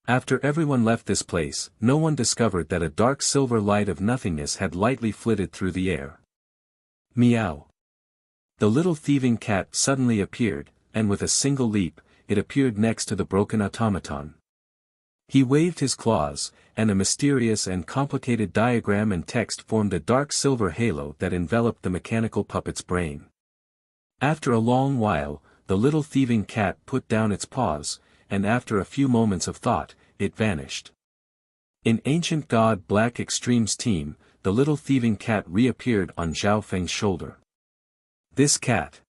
After everyone left this place, no one discovered that a dark silver light of nothingness had lightly flitted through the air. Meow. The little thieving cat suddenly appeared, and with a single leap, it appeared next to the broken automaton. He waved his claws, and a mysterious and complicated diagram and text formed a dark silver halo that enveloped the mechanical puppet's brain. After a long while, the little thieving cat put down its paws, and after a few moments of thought, it vanished. In Ancient God Black Extreme's team, the little thieving cat reappeared on Zhao Feng's shoulder. This cat.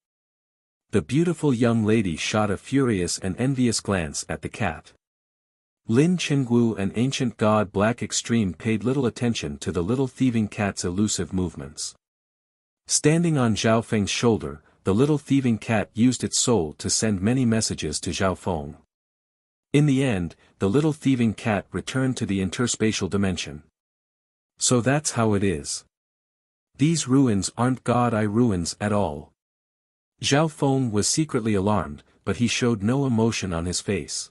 The beautiful young lady shot a furious and envious glance at the cat. Lin Qingwu and Ancient God Black Extreme paid little attention to the little thieving cat's elusive movements. Standing on Zhao Feng's shoulder, the little thieving cat used its soul to send many messages to Zhao Feng. In the end, the little thieving cat returned to the interspatial dimension. So that's how it is. These ruins aren't God-eye ruins at all. Zhao Feng was secretly alarmed, but he showed no emotion on his face.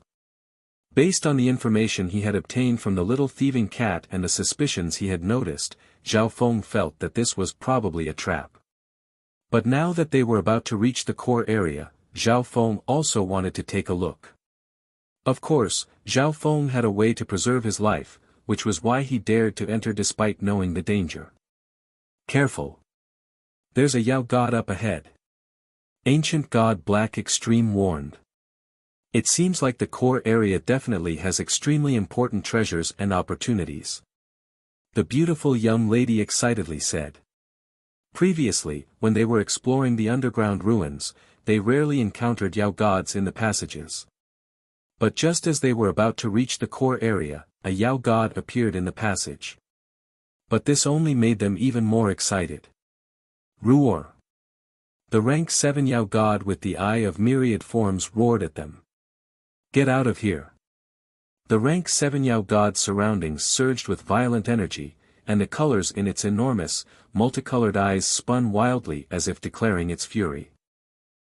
Based on the information he had obtained from the little thieving cat and the suspicions he had noticed, Zhao Feng felt that this was probably a trap. But now that they were about to reach the core area, Zhao Feng also wanted to take a look. Of course, Zhao Feng had a way to preserve his life, which was why he dared to enter despite knowing the danger. Careful! There's a Yao God up ahead. Ancient God Black Extreme warned. It seems like the core area definitely has extremely important treasures and opportunities. The beautiful young lady excitedly said. Previously, when they were exploring the underground ruins, they rarely encountered Yao gods in the passages. But just as they were about to reach the core area, a Yao god appeared in the passage. But this only made them even more excited. Roar! The rank 7 Yao god with the eye of myriad forms roared at them. Get out of here! The rank 7 Yao god's surroundings surged with violent energy, and the colors in its enormous, multicolored eyes spun wildly as if declaring its fury.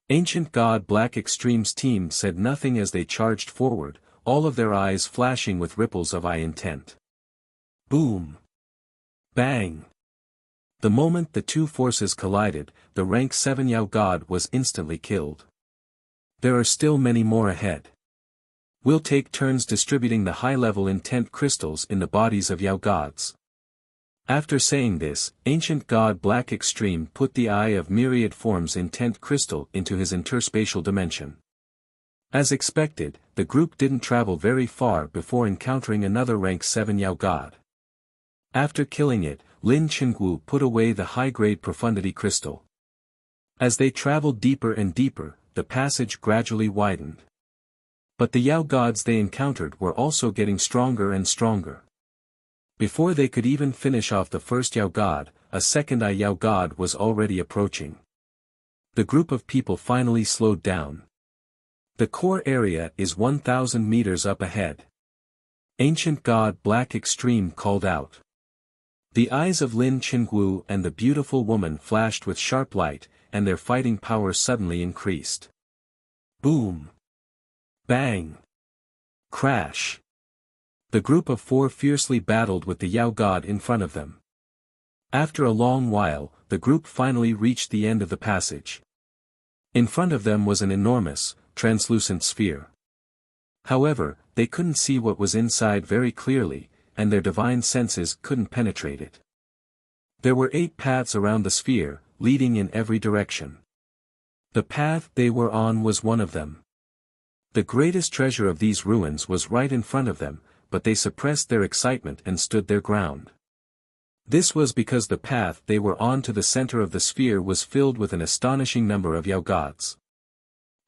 Ancient God Black Extreme's team said nothing as they charged forward, all of their eyes flashing with ripples of eye intent. Boom! Bang! The moment the two forces collided, the rank 7 Yao god was instantly killed. There are still many more ahead. We'll take turns distributing the high-level intent crystals in the bodies of Yao gods. After saying this, Ancient God Black Extreme put the Eye of Myriad Forms intent crystal into his interspatial dimension. As expected, the group didn't travel very far before encountering another rank 7 Yao god. After killing it, Lin Qingwu put away the high-grade profundity crystal. As they traveled deeper and deeper, the passage gradually widened. But the Yao gods they encountered were also getting stronger and stronger. Before they could even finish off the first Yao god, a second Yao god was already approaching. The group of people finally slowed down. The core area is 1,000 meters up ahead. Ancient God Black Extreme called out. The eyes of Lin Qingwu and the beautiful woman flashed with sharp light, and their fighting power suddenly increased. Boom! Bang! Crash! The group of four fiercely battled with the Yao god in front of them. After a long while, the group finally reached the end of the passage. In front of them was an enormous, translucent sphere. However, they couldn't see what was inside very clearly, and their divine senses couldn't penetrate it. There were 8 paths around the sphere, leading in every direction. The path they were on was one of them. The greatest treasure of these ruins was right in front of them, but they suppressed their excitement and stood their ground. This was because the path they were on to the center of the sphere was filled with an astonishing number of Yao gods.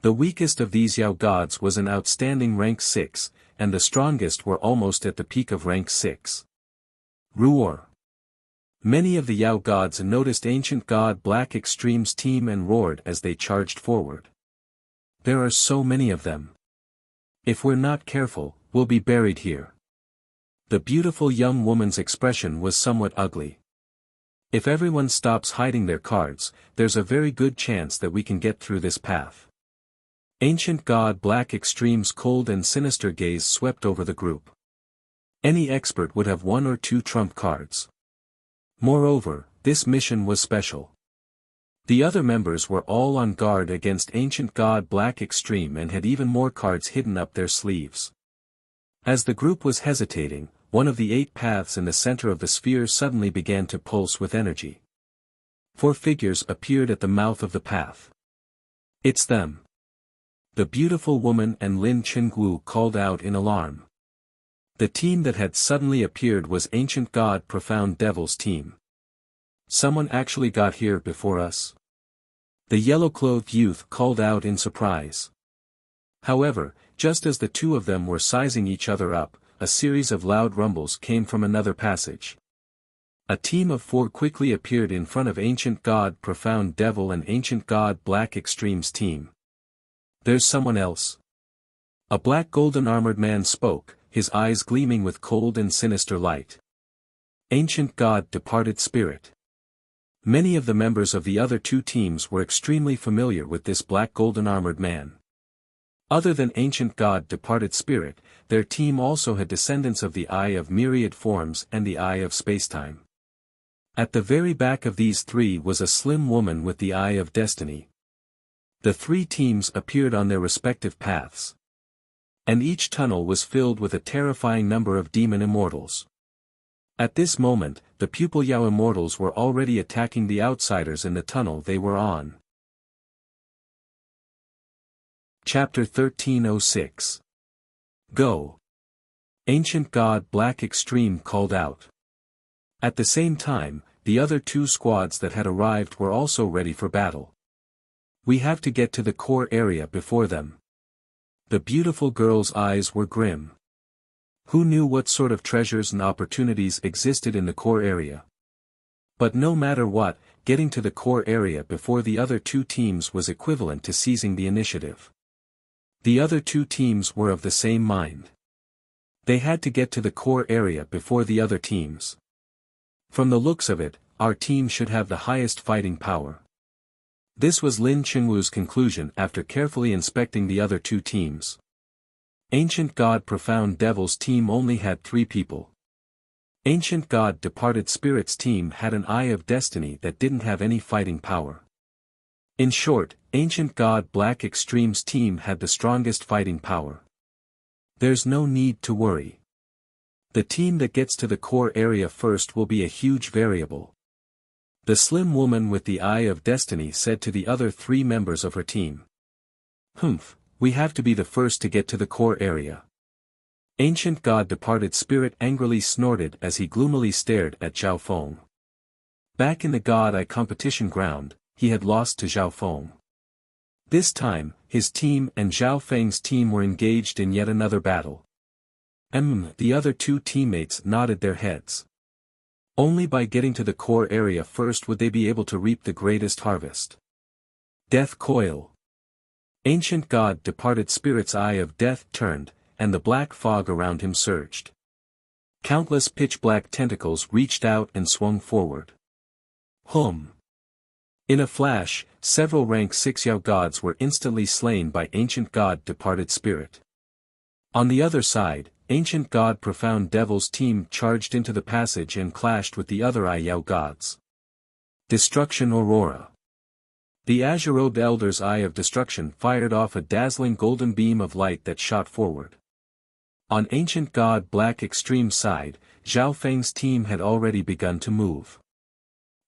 The weakest of these Yao gods was an outstanding rank 6, and the strongest were almost at the peak of rank 6. Roar! Many of the Yao gods noticed Ancient God Black Extreme's team and roared as they charged forward. There are so many of them. If we're not careful, we'll be buried here. The beautiful young woman's expression was somewhat ugly. If everyone stops hiding their cards, there's a very good chance that we can get through this path. Ancient God Black Extreme's cold and sinister gaze swept over the group. Any expert would have one or two trump cards. Moreover, this mission was special. The other members were all on guard against Ancient God Black Extreme and had even more cards hidden up their sleeves. As the group was hesitating, one of the 8 paths in the center of the sphere suddenly began to pulse with energy. 4 figures appeared at the mouth of the path. "It's them." The beautiful woman and Lin Qingwu called out in alarm. The team that had suddenly appeared was Ancient God Profound Devil's team. "Someone actually got here before us?" The yellow-clothed youth called out in surprise. However, just as the two of them were sizing each other up, a series of loud rumbles came from another passage. A team of 4 quickly appeared in front of Ancient God Profound Devil and Ancient God Black Extreme's team. "There's someone else." A black golden armored man spoke, his eyes gleaming with cold and sinister light. "Ancient God Departed Spirit." Many of the members of the other 2 teams were extremely familiar with this black golden armored man. Other than Ancient God Departed Spirit, their team also had descendants of the Eye of Myriad Forms and the Eye of Spacetime. At the very back of these 3 was a slim woman with the Eye of Destiny. The 3 teams appeared on their respective paths. And each tunnel was filled with a terrifying number of demon immortals. At this moment, the Pupil Yao immortals were already attacking the outsiders in the tunnel they were on. Chapter 1306. Go! Ancient God Black Extreme called out. At the same time, the other 2 squads that had arrived were also ready for battle. "We have to get to the core area before them." The beautiful girl's eyes were grim. Who knew what sort of treasures and opportunities existed in the core area? But no matter what, getting to the core area before the other 2 teams was equivalent to seizing the initiative. The other 2 teams were of the same mind. They had to get to the core area before the other teams. From the looks of it, our team should have the highest fighting power. This was Lin Qingwu's conclusion after carefully inspecting the other 2 teams. Ancient God Profound Devil's team only had 3 people. Ancient God Departed Spirit's team had an Eye of Destiny that didn't have any fighting power. In short, Ancient God Black Extreme's team had the strongest fighting power. There's no need to worry. The team that gets to the core area first will be a huge variable. The slim woman with the Eye of Destiny said to the other 3 members of her team. "Humph, we have to be the first to get to the core area." Ancient God Departed Spirit angrily snorted as he gloomily stared at Zhao Feng. Back in the God Eye competition ground, he had lost to Zhao Feng. This time, his team and Zhao Feng's team were engaged in yet another battle. The other 2 teammates nodded their heads. Only by getting to the core area first would they be able to reap the greatest harvest. Death Coil. Ancient God Departed Spirit's Eye of Death turned, and the black fog around him surged. Countless pitch-black tentacles reached out and swung forward. Hum! In a flash, several rank 6 Yao gods were instantly slain by Ancient God Departed Spirit. On the other side, Ancient God Profound Devil's team charged into the passage and clashed with the other Eye Yao gods. Destruction Aurora. The azure-robed Elder's Eye of Destruction fired off a dazzling golden beam of light that shot forward. On Ancient God Black Extreme's side, Zhao Feng's team had already begun to move.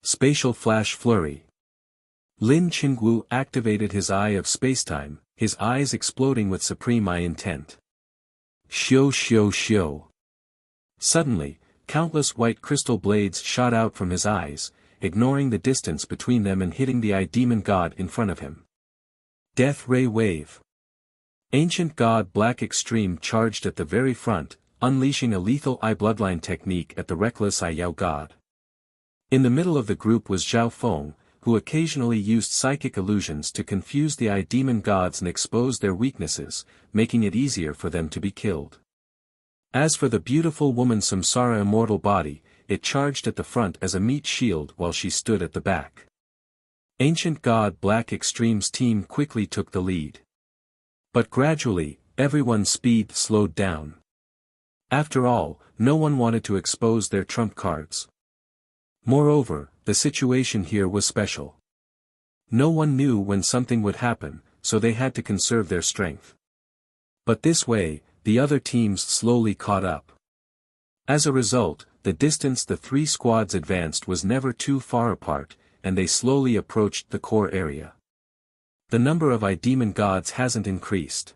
Spatial Flash Flurry. Lin Qingwu activated his Eye of Spacetime, his eyes exploding with supreme eye intent. Xiu xiu xiu. Suddenly, countless white crystal blades shot out from his eyes, ignoring the distance between them and hitting the Eye Demon God in front of him. Death Ray Wave. Ancient God Black Extreme charged at the very front, unleashing a lethal Eye Bloodline technique at the reckless Eye Yao God. In the middle of the group was Zhao Feng, who occasionally used psychic illusions to confuse the Eye Demon gods and expose their weaknesses, making it easier for them to be killed. As for the beautiful woman Samsara immortal body, it charged at the front as a meat shield while she stood at the back. Ancient God Black Extreme's team quickly took the lead. But gradually, everyone's speed slowed down. After all, no one wanted to expose their trump cards. Moreover, the situation here was special. No one knew when something would happen, so they had to conserve their strength. But this way, the other teams slowly caught up. As a result, the distance the three squads advanced was never too far apart, and they slowly approached the core area. The number of demon gods hasn't increased.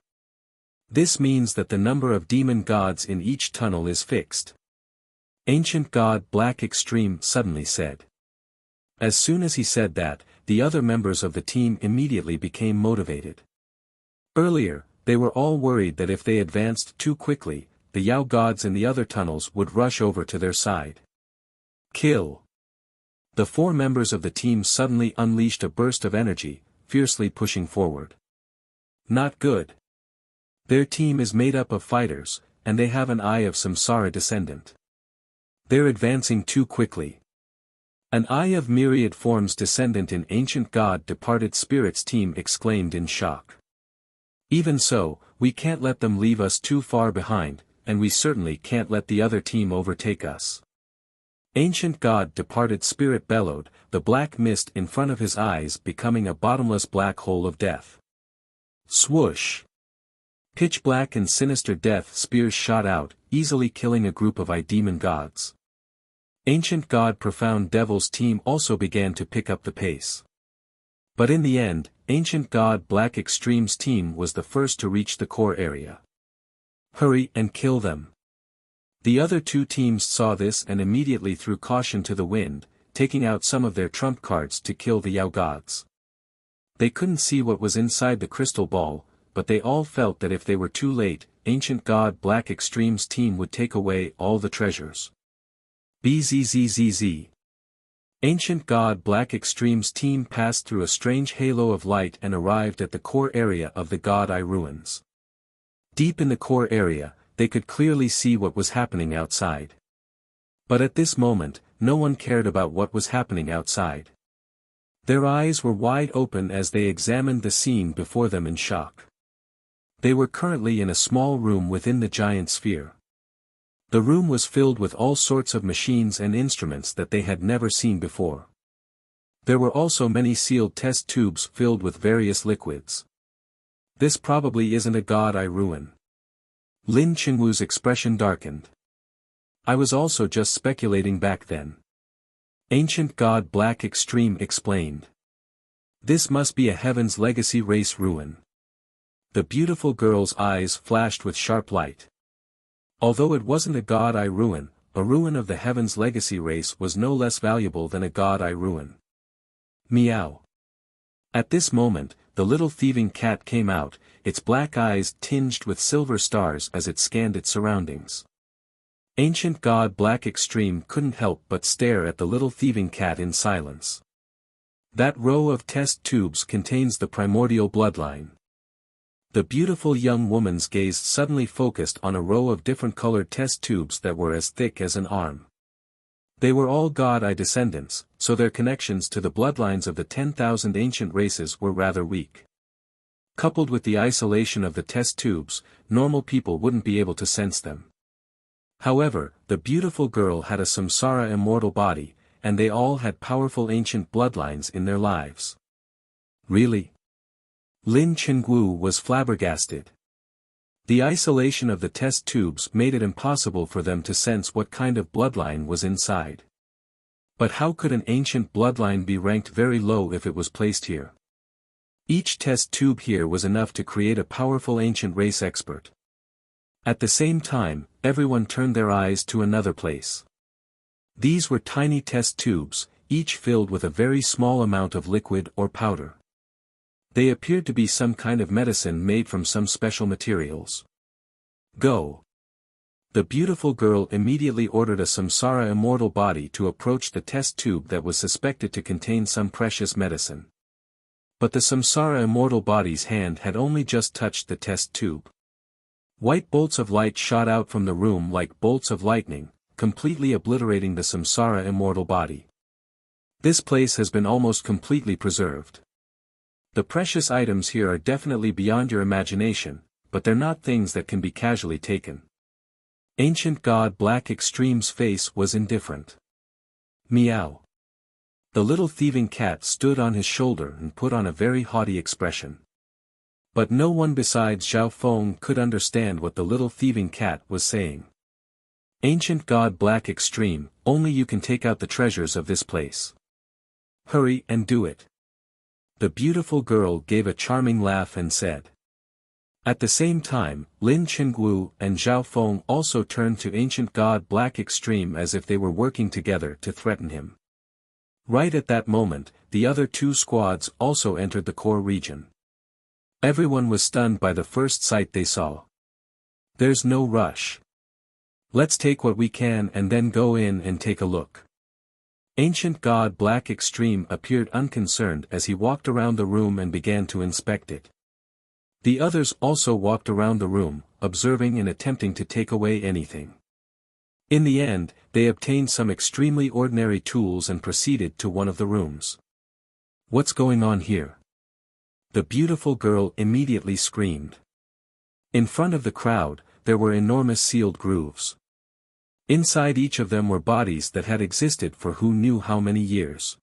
This means that the number of demon gods in each tunnel is fixed. Ancient God Black Extreme suddenly said. As soon as he said that, the other members of the team immediately became motivated. Earlier, they were all worried that if they advanced too quickly, the Yao gods in the other tunnels would rush over to their side. Kill! The four members of the team suddenly unleashed a burst of energy, fiercely pushing forward. Not good. Their team is made up of fighters, and they have an eye of Samsara descendant. They're advancing too quickly. An eye of myriad forms descendant in ancient god departed spirits team exclaimed in shock. Even so, we can't let them leave us too far behind, and we certainly can't let the other team overtake us. Ancient god departed spirit bellowed, the black mist in front of his eyes becoming a bottomless black hole of death. Swoosh! Pitch black and sinister death spears shot out, easily killing a group of demon gods. Ancient God Profound Devil's team also began to pick up the pace. But in the end, Ancient God Black Extreme's team was the first to reach the core area. Hurry and kill them. The other two teams saw this and immediately threw caution to the wind, taking out some of their trump cards to kill the Yao gods. They couldn't see what was inside the crystal ball, but they all felt that if they were too late, Ancient God Black Extreme's team would take away all the treasures. Bzzzzz. Ancient God Black Extreme's team passed through a strange halo of light and arrived at the core area of the God Eye ruins. Deep in the core area, they could clearly see what was happening outside. But at this moment, no one cared about what was happening outside. Their eyes were wide open as they examined the scene before them in shock. They were currently in a small room within the giant sphere. The room was filled with all sorts of machines and instruments that they had never seen before. There were also many sealed test tubes filled with various liquids. This probably isn't a God Eye ruin. Lin Qingwu's expression darkened. I was also just speculating back then. Ancient God Black Extreme explained. This must be a Heaven's Legacy race ruin. The beautiful girl's eyes flashed with sharp light. Although it wasn't a God Eye ruin, a ruin of the Heaven's Legacy race was no less valuable than a God Eye ruin. Meow. At this moment, the little thieving cat came out, its black eyes tinged with silver stars as it scanned its surroundings. Ancient God Black Extreme couldn't help but stare at the little thieving cat in silence. That row of test tubes contains the primordial bloodline. The beautiful young woman's gaze suddenly focused on a row of different colored test tubes that were as thick as an arm. They were all God Eye descendants, so their connections to the bloodlines of the 10,000 ancient races were rather weak. Coupled with the isolation of the test tubes, normal people wouldn't be able to sense them. However, the beautiful girl had a samsara immortal body, and they all had powerful ancient bloodlines in their lives. Really? Lin Qingwu was flabbergasted. The isolation of the test tubes made it impossible for them to sense what kind of bloodline was inside. But how could an ancient bloodline be ranked very low if it was placed here? Each test tube here was enough to create a powerful ancient race expert. At the same time, everyone turned their eyes to another place. These were tiny test tubes, each filled with a very small amount of liquid or powder. They appeared to be some kind of medicine made from some special materials. Go! The beautiful girl immediately ordered a samsara immortal body to approach the test tube that was suspected to contain some precious medicine. But the samsara immortal body's hand had only just touched the test tube. White bolts of light shot out from the room like bolts of lightning, completely obliterating the samsara immortal body. This place has been almost completely preserved. The precious items here are definitely beyond your imagination, but they're not things that can be casually taken. Ancient God Black Extreme's face was indifferent. Meow. The little thieving cat stood on his shoulder and put on a very haughty expression. But no one besides Zhao Feng could understand what the little thieving cat was saying. Ancient God Black Extreme, only you can take out the treasures of this place. Hurry and do it. The beautiful girl gave a charming laugh and said. At the same time, Lin Qingwu and Zhao Feng also turned to Ancient God Black Extreme as if they were working together to threaten him. Right at that moment, the other two squads also entered the core region. Everyone was stunned by the first sight they saw. There's no rush. Let's take what we can and then go in and take a look. Ancient God Black Extreme appeared unconcerned as he walked around the room and began to inspect it. The others also walked around the room, observing and attempting to take away anything. In the end, they obtained some extremely ordinary tools and proceeded to one of the rooms. What's going on here? The beautiful girl immediately screamed. In front of the crowd, there were enormous sealed grooves. Inside each of them were bodies that had existed for who knew how many years.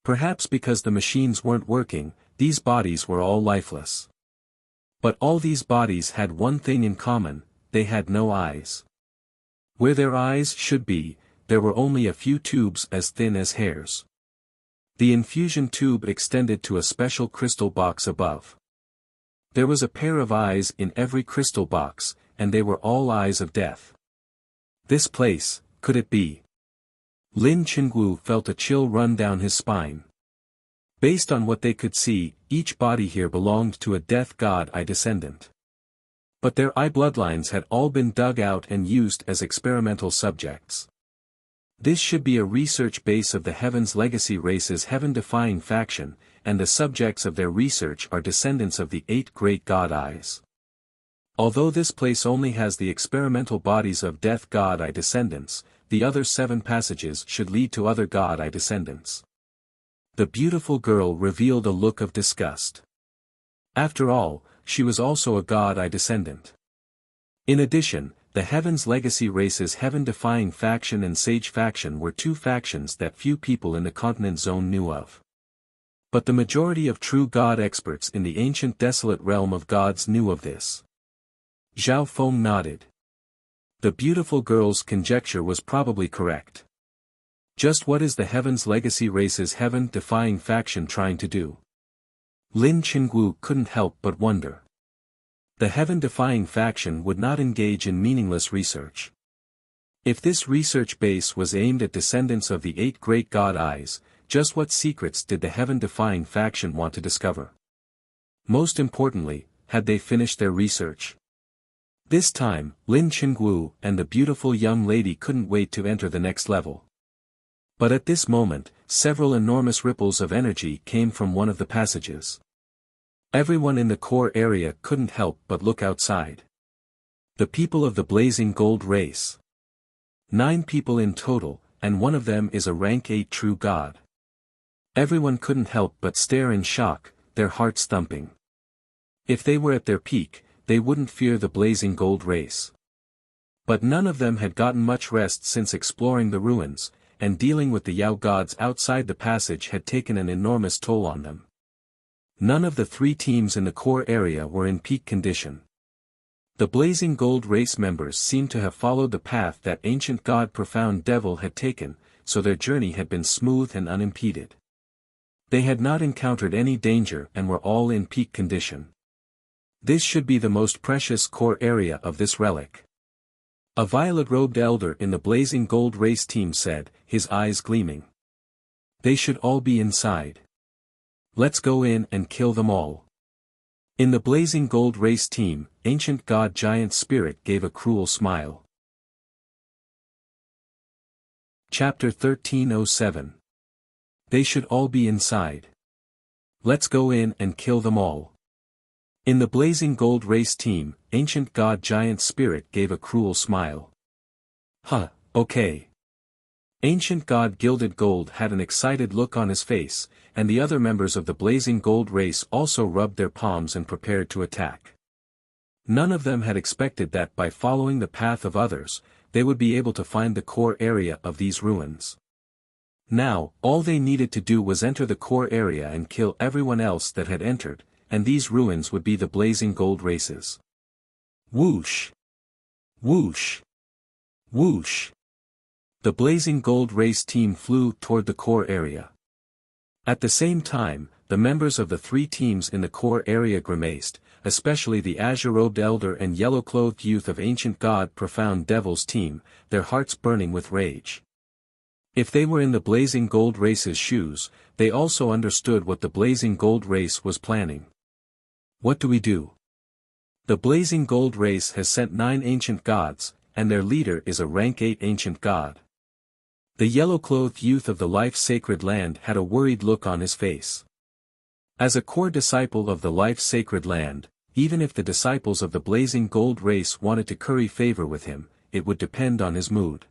Perhaps because the machines weren't working, these bodies were all lifeless. But all these bodies had one thing in common, they had no eyes. Where their eyes should be, there were only a few tubes as thin as hairs. The infusion tube extended to a special crystal box above. There was a pair of eyes in every crystal box, and they were all eyes of death. This place, could it be? Lin Qingwu felt a chill run down his spine. Based on what they could see, each body here belonged to a death god eye descendant. But their eye bloodlines had all been dug out and used as experimental subjects. This should be a research base of the Heaven's Legacy race's heaven-defying faction, and the subjects of their research are descendants of the 8 great god eyes. Although this place only has the experimental bodies of death god eye descendants, the other 7 passages should lead to other god eye descendants. The beautiful girl revealed a look of disgust. After all, she was also a god eye descendant. In addition, the Heaven's Legacy race's heaven-defying faction and sage faction were 2 factions that few people in the continent zone knew of. But the majority of true god experts in the ancient desolate realm of gods knew of this. Zhao Feng nodded. The beautiful girl's conjecture was probably correct. Just what is the Heaven's Legacy race's heaven-defying faction trying to do? Lin Qingwu couldn't help but wonder. The heaven-defying faction would not engage in meaningless research. If this research base was aimed at descendants of the 8 great god eyes, just what secrets did the heaven-defying faction want to discover? Most importantly, had they finished their research? This time, Lin Qingwu and the beautiful young lady couldn't wait to enter the next level. But at this moment, several enormous ripples of energy came from one of the passages. Everyone in the core area couldn't help but look outside. The people of the blazing gold race. 9 people in total, and one of them is a rank 8 true god. Everyone couldn't help but stare in shock, their hearts thumping. If they were at their peak, they wouldn't fear the blazing gold race. But none of them had gotten much rest since exploring the ruins, and dealing with the Yao gods outside the passage had taken an enormous toll on them. None of the 3 teams in the core area were in peak condition. The blazing gold race members seemed to have followed the path that ancient god Profound Devil had taken, so their journey had been smooth and unimpeded. They had not encountered any danger and were all in peak condition. This should be the most precious core area of this relic. A violet-robed elder in the blazing gold race team said, his eyes gleaming. They should all be inside. Let's go in and kill them all. In the blazing gold race team, ancient god Giant Spirit gave a cruel smile. Chapter 1307. They should all be inside. Let's go in and kill them all. In the blazing gold race team, ancient god Giant Spirit gave a cruel smile. Huh, Okay. Ancient God Gilded Gold had an excited look on his face, and the other members of the Blazing Gold race also rubbed their palms and prepared to attack. None of them had expected that by following the path of others, they would be able to find the core area of these ruins. Now, all they needed to do was enter the core area and kill everyone else that had entered, and these ruins would be the Blazing Gold races. Whoosh! Whoosh! Whoosh! The Blazing Gold race team flew toward the core area. At the same time, the members of the three teams in the core area grimaced, especially the azure-robed elder and yellow-clothed youth of Ancient God Profound Devil's team, their hearts burning with rage. If they were in the Blazing Gold race's shoes, they also understood what the Blazing Gold race was planning. What do we do? The Blazing Gold race has sent 9 ancient gods, and their leader is a rank 8 ancient god. The yellow-clothed youth of the life-sacred land had a worried look on his face. As a core disciple of the life-sacred land, even if the disciples of the Blazing Gold race wanted to curry favor with him, it would depend on his mood.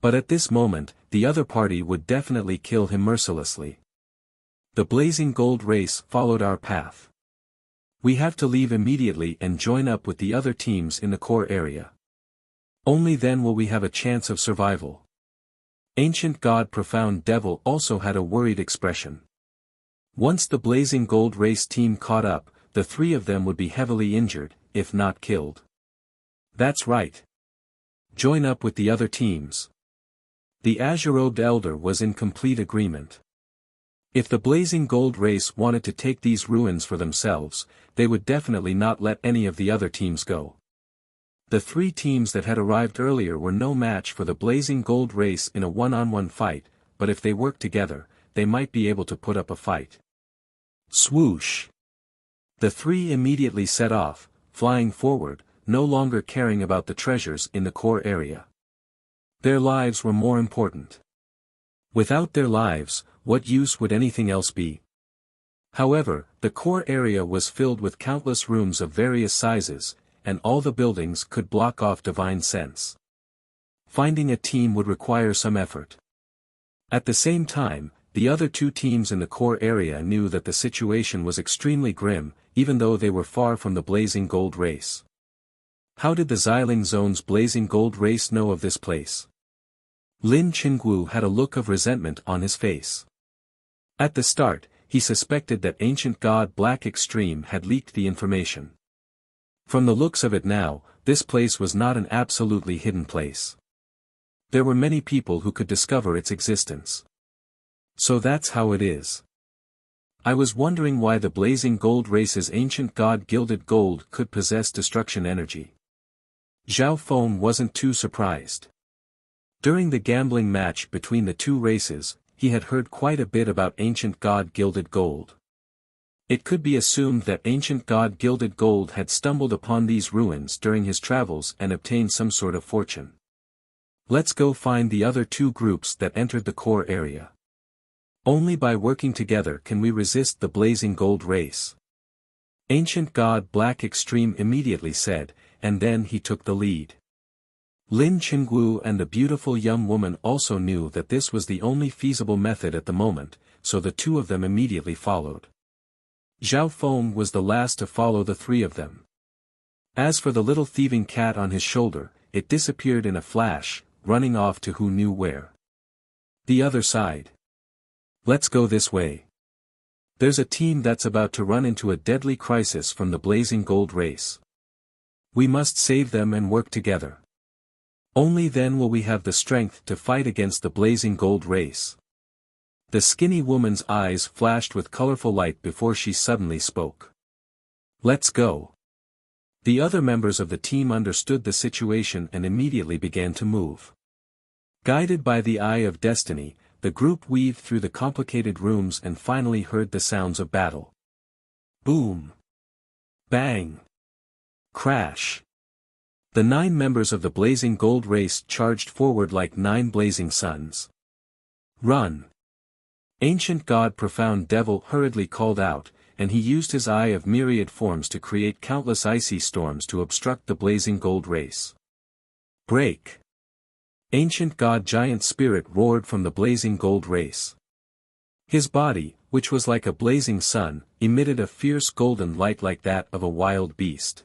But at this moment, the other party would definitely kill him mercilessly. The Blazing Gold race followed our path. We have to leave immediately and join up with the other teams in the core area. Only then will we have a chance of survival. Ancient God Profound Devil also had a worried expression. Once the Blazing Gold race team caught up, the 3 of them would be heavily injured, if not killed. That's right. Join up with the other teams. The azure-robed elder was in complete agreement. If the Blazing Gold race wanted to take these ruins for themselves, they would definitely not let any of the other teams go. The 3 teams that had arrived earlier were no match for the Blazing Gold race in a one-on-one fight, but if they worked together, they might be able to put up a fight. Swoosh! The 3 immediately set off, flying forward, no longer caring about the treasures in the core area. Their lives were more important. Without their lives, what use would anything else be? However, the core area was filled with countless rooms of various sizes, and all the buildings could block off divine sense. Finding a team would require some effort. At the same time, the other 2 teams in the core area knew that the situation was extremely grim, even though they were far from the Blazing Gold race. How did the Xiling Zone's Blazing Gold race know of this place? Lin Qinggu had a look of resentment on his face. At the start, he suspected that Ancient God Black Extreme had leaked the information. From the looks of it now, this place was not an absolutely hidden place. There were many people who could discover its existence. So that's how it is. I was wondering why the Blazing Gold race's Ancient God Gilded Gold could possess destruction energy. Zhao Feng wasn't too surprised. During the gambling match between the 2 races, he had heard quite a bit about Ancient God Gilded Gold. It could be assumed that Ancient God Gilded Gold had stumbled upon these ruins during his travels and obtained some sort of fortune. Let's go find the other 2 groups that entered the core area. Only by working together can we resist the Blazing Gold race. Ancient God Black Extreme immediately said, and then he took the lead. Lin Qinggu and the beautiful young woman also knew that this was the only feasible method at the moment, so the 2 of them immediately followed. Zhao Feng was the last to follow the 3 of them. As for the little thieving cat on his shoulder, it disappeared in a flash, running off to who knew where. The other side. Let's go this way. There's a team that's about to run into a deadly crisis from the Blazing Gold race. We must save them and work together. Only then will we have the strength to fight against the Blazing Gold race. The skinny woman's eyes flashed with colorful light before she suddenly spoke. Let's go. The other members of the team understood the situation and immediately began to move. Guided by the Eye of Destiny, the group weaved through the complicated rooms and finally heard the sounds of battle. Boom! Bang! Crash! The 9 members of the Blazing Gold race charged forward like 9 blazing suns. Run! Ancient God Profound Devil hurriedly called out, and he used his eye of myriad forms to create countless icy storms to obstruct the Blazing Gold race. Break! Ancient God Giant Spirit roared from the blazing gold race. His body, which was like a blazing sun, emitted a fierce golden light like that of a wild beast.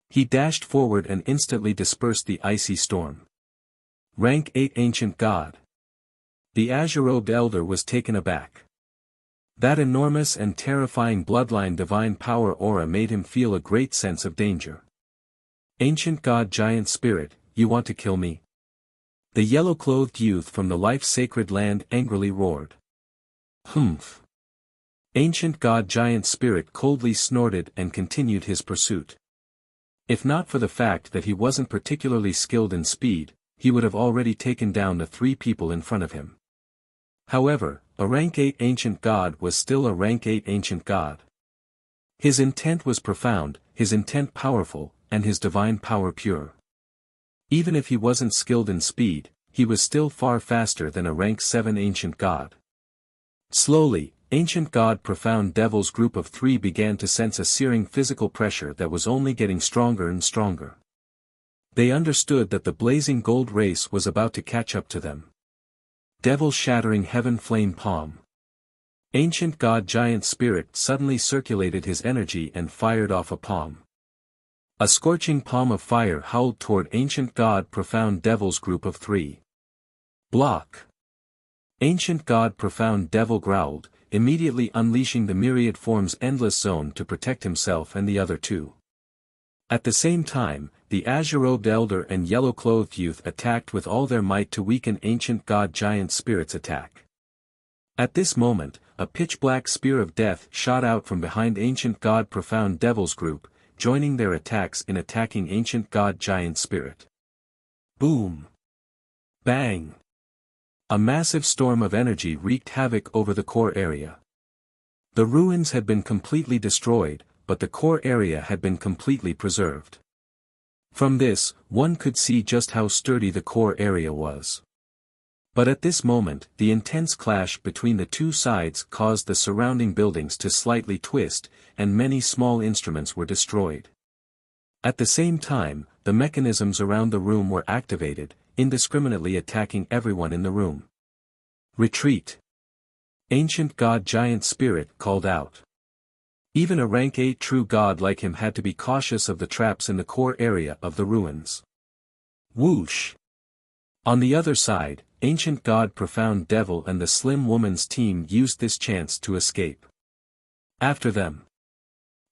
He dashed forward and instantly dispersed the icy storm. Rank 8 Ancient God. The azure-robed elder was taken aback. That enormous and terrifying bloodline divine power aura made him feel a great sense of danger. Ancient God Giant Spirit, you want to kill me? The yellow-clothed youth from the life-sacred land angrily roared. Humph. Ancient God Giant Spirit coldly snorted and continued his pursuit. If not for the fact that he wasn't particularly skilled in speed, he would have already taken down the 3 people in front of him. However, a rank 8 Ancient God was still a rank 8 Ancient God. His intent was profound, his intent powerful, and his divine power pure. Even if he wasn't skilled in speed, he was still far faster than a rank 7 Ancient God. Slowly, Ancient God Profound Devil's group of 3 began to sense a searing physical pressure that was only getting stronger and stronger. They understood that the blazing gold race was about to catch up to them. Devil shattering heaven flame palm. Ancient God Giant Spirit suddenly circulated his energy and fired off a palm. A scorching palm of fire howled toward Ancient God Profound Devil's group of 3. Block. Ancient God Profound Devil growled, immediately unleashing the myriad form's endless zone to protect himself and the other 2. At the same time, the azure-robed elder and yellow-clothed youth attacked with all their might to weaken Ancient God Giant Spirit's attack. At this moment, a pitch-black spear of death shot out from behind Ancient God Profound Devil's group, joining their attacks in attacking Ancient God Giant Spirit. Boom! Bang! A massive storm of energy wreaked havoc over the core area. The ruins had been completely destroyed, but the core area had been completely preserved. From this, one could see just how sturdy the core area was. But at this moment, the intense clash between the 2 sides caused the surrounding buildings to slightly twist, and many small instruments were destroyed. At the same time, the mechanisms around the room were activated, indiscriminately attacking everyone in the room. Retreat! Ancient God Giant Spirit called out. Even a rank 8 true god like him had to be cautious of the traps in the core area of the ruins. Whoosh! On the other side, Ancient God Profound Devil and the Slim Woman's team used this chance to escape. After them.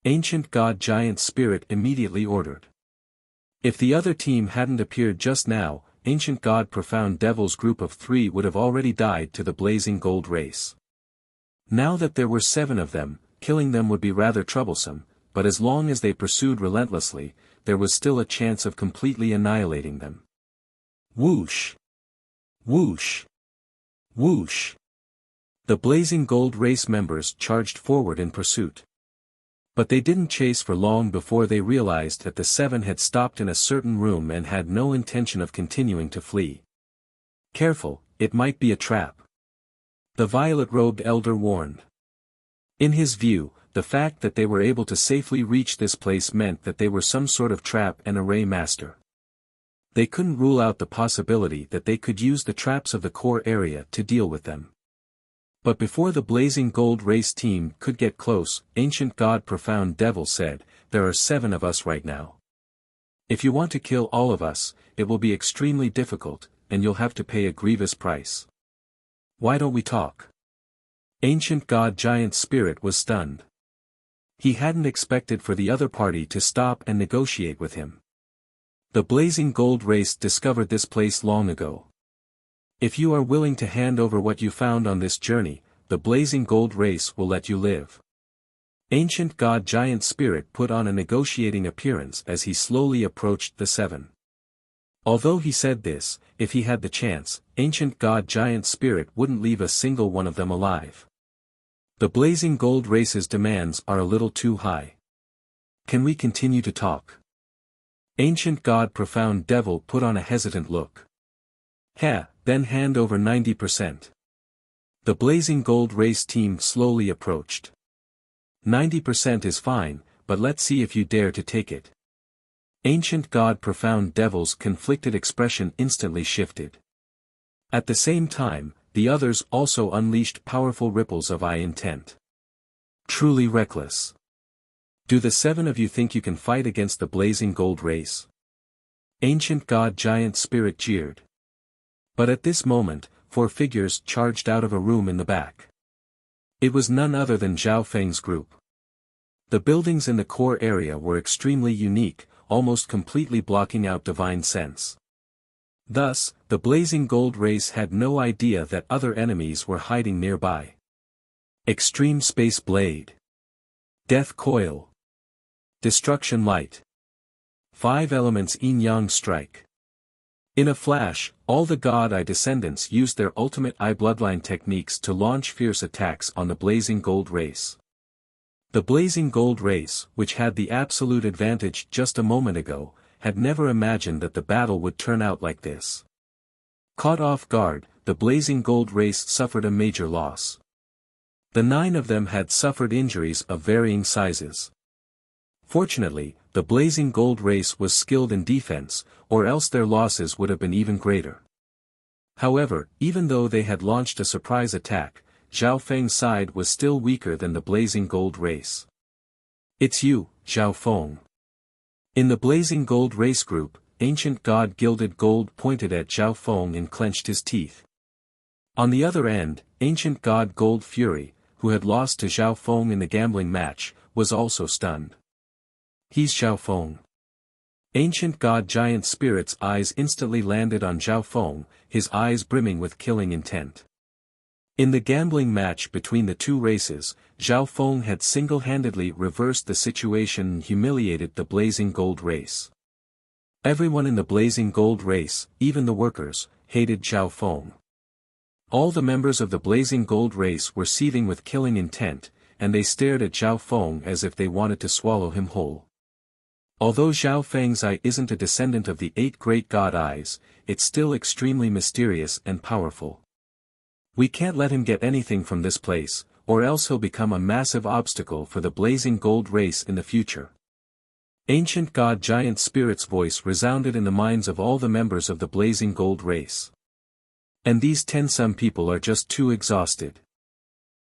Ancient God Giant Spirit immediately ordered. If the other team hadn't appeared just now, Ancient God Profound Devil's group of 3 would have already died to the blazing gold race. Now that there were 7 of them, killing them would be rather troublesome, but as long as they pursued relentlessly, there was still a chance of completely annihilating them. Whoosh! Whoosh! Whoosh! The blazing gold race members charged forward in pursuit. But they didn't chase for long before they realized that the 7 had stopped in a certain room and had no intention of continuing to flee. Careful, it might be a trap. The violet-robed elder warned. In his view, the fact that they were able to safely reach this place meant that they were some sort of trap and array master. They couldn't rule out the possibility that they could use the traps of the core area to deal with them. But before the blazing gold race team could get close, Ancient God Profound Devil said, "There are 7 of us right now. If you want to kill all of us, it will be extremely difficult, and you'll have to pay a grievous price. Why don't we talk?" Ancient God Giant Spirit was stunned. He hadn't expected for the other party to stop and negotiate with him. The blazing gold race discovered this place long ago. If you are willing to hand over what you found on this journey, the blazing gold race will let you live. Ancient God Giant Spirit put on a negotiating appearance as he slowly approached the 7. Although he said this, if he had the chance, Ancient God Giant Spirit wouldn't leave a single one of them alive. The blazing gold race's demands are a little too high. Can we continue to talk? Ancient God Profound Devil put on a hesitant look. Then hand over 90%. The blazing gold race team slowly approached. 90% is fine, but let's see if you dare to take it. Ancient God Profound Devil's conflicted expression instantly shifted. At the same time, the others also unleashed powerful ripples of eye intent. Truly reckless. Do the 7 of you think you can fight against the blazing gold race? Ancient God Giant Spirit jeered. But at this moment, 4 figures charged out of a room in the back. It was none other than Zhao Feng's group. The buildings in the core area were extremely unique, almost completely blocking out divine sense. Thus, the blazing gold race had no idea that other enemies were hiding nearby. Extreme Space Blade. Death Coil. Destruction Light. 5 Elements Yin-Yang Strike. In a flash, all the God Eye descendants used their ultimate Eye bloodline techniques to launch fierce attacks on the blazing gold race. The blazing gold race, which had the absolute advantage just a moment ago, had never imagined that the battle would turn out like this. Caught off guard, the blazing gold race suffered a major loss. The 9 of them had suffered injuries of varying sizes. Fortunately, the blazing gold race was skilled in defense, or else their losses would have been even greater. However, even though they had launched a surprise attack, Zhao Feng's side was still weaker than the blazing gold race. It's you, Zhao Feng. In the blazing gold race group, ancient god Gilded Gold pointed at Zhao Feng and clenched his teeth. On the other end, ancient god Gold Fury, who had lost to Zhao Feng in the gambling match, was also stunned. He's Zhao Feng. Ancient god Giant Spirit's eyes instantly landed on Zhao Feng, his eyes brimming with killing intent. In the gambling match between the 2 races, Zhao Feng had single-handedly reversed the situation and humiliated the blazing gold race. Everyone in the blazing gold race, even the workers, hated Zhao Feng. All the members of the blazing gold race were seething with killing intent, and they stared at Zhao Feng as if they wanted to swallow him whole. Although Zhao Feng's eye isn't a descendant of the 8 great god eyes, it's still extremely mysterious and powerful. We can't let him get anything from this place, or else he'll become a massive obstacle for the blazing gold race in the future. Ancient god Giant Spirit's voice resounded in the minds of all the members of the blazing gold race. And these 10-some people are just too exhausted.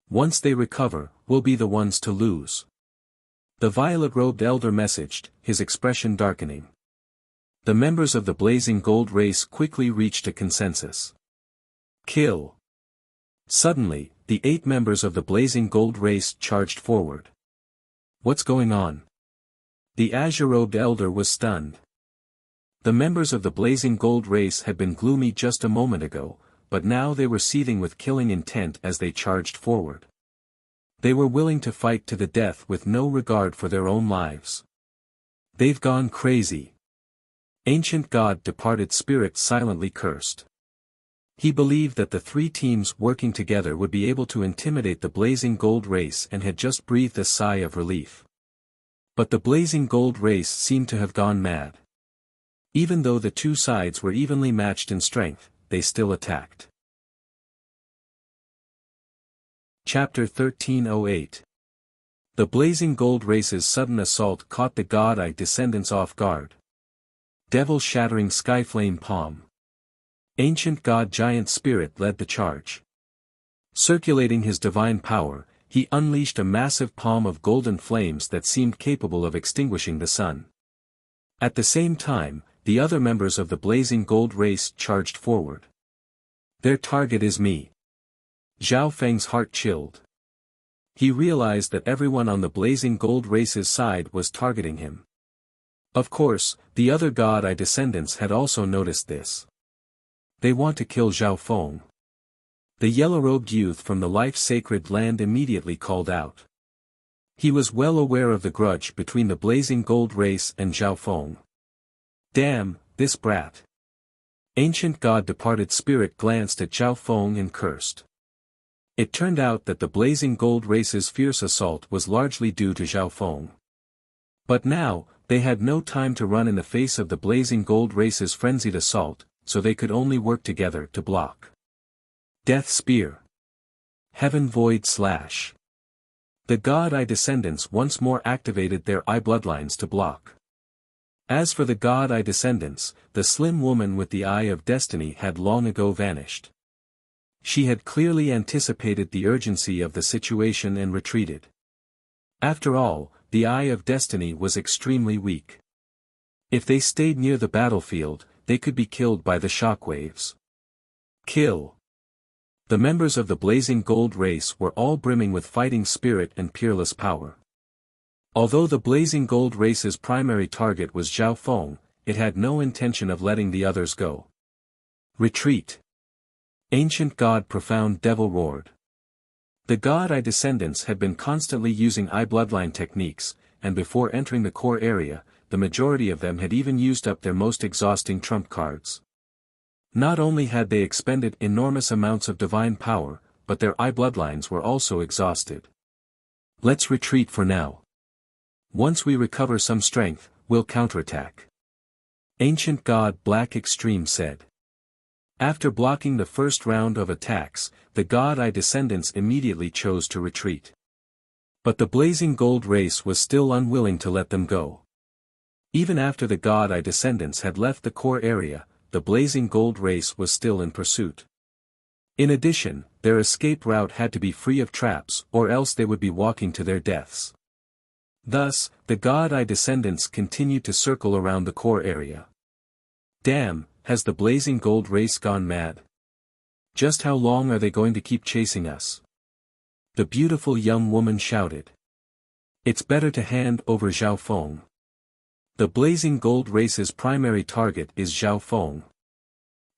Once they recover, we'll be the ones to lose. The violet-robed elder messaged, his expression darkening. The members of the blazing gold race quickly reached a consensus. Kill. Suddenly, the 8 members of the blazing gold race charged forward. What's going on? The azure-robed elder was stunned. The members of the blazing gold race had been gloomy just a moment ago, but now they were seething with killing intent as they charged forward. They were willing to fight to the death with no regard for their own lives. They've gone crazy. Ancient God Departed Spirit silently cursed. He believed that the 3 teams working together would be able to intimidate the blazing gold race and had just breathed a sigh of relief. But the blazing gold race seemed to have gone mad. Even though the 2 sides were evenly matched in strength, they still attacked. Chapter 1308. The blazing gold race's sudden assault caught the god Eye descendants off guard. Devil-shattering skyflame palm. Ancient god Giant Spirit led the charge. Circulating his divine power, he unleashed a massive palm of golden flames that seemed capable of extinguishing the sun. At the same time, the other members of the blazing gold race charged forward. Their target is me. Zhao Feng's heart chilled. He realized that everyone on the blazing gold race's side was targeting him. Of course, the other god Eye descendants had also noticed this. They want to kill Zhao Feng. The yellow-robed youth from the life-sacred land immediately called out. He was well aware of the grudge between the blazing gold race and Zhao Feng. Damn, this brat. Ancient God Departed Spirit glanced at Zhao Feng and cursed. It turned out that the blazing gold race's fierce assault was largely due to Zhao Feng. But now, they had no time to run in the face of the blazing gold race's frenzied assault, so they could only work together to block. Death Spear. Heaven Void Slash. The god Eye descendants once more activated their eye bloodlines to block. As for the God Eye descendants, the slim woman with the Eye of Destiny had long ago vanished. She had clearly anticipated the urgency of the situation and retreated. After all, the Eye of Destiny was extremely weak. If they stayed near the battlefield, they could be killed by the shockwaves. Kill. The members of the Blazing Gold race were all brimming with fighting spirit and peerless power. Although the Blazing Gold race's primary target was Zhao Feng, it had no intention of letting the others go. Retreat. Ancient God Profound Devil roared. The God Eye descendants had been constantly using Eye bloodline techniques, and before entering the core area, the majority of them had even used up their most exhausting trump cards. Not only had they expended enormous amounts of divine power, but their Eye bloodlines were also exhausted. Let's retreat for now. Once we recover some strength, we'll counterattack. Ancient God Black Extreme said. After blocking the first round of attacks, the God Eye descendants immediately chose to retreat. But the Blazing Gold race was still unwilling to let them go. Even after the God Eye descendants had left the core area, the Blazing Gold race was still in pursuit. In addition, their escape route had to be free of traps, or else they would be walking to their deaths. Thus, the God Eye descendants continued to circle around the core area. Damn, has the Blazing Gold race gone mad? Just how long are they going to keep chasing us? The beautiful young woman shouted. It's better to hand over Zhao Feng. The Blazing Gold race's primary target is Zhao Feng.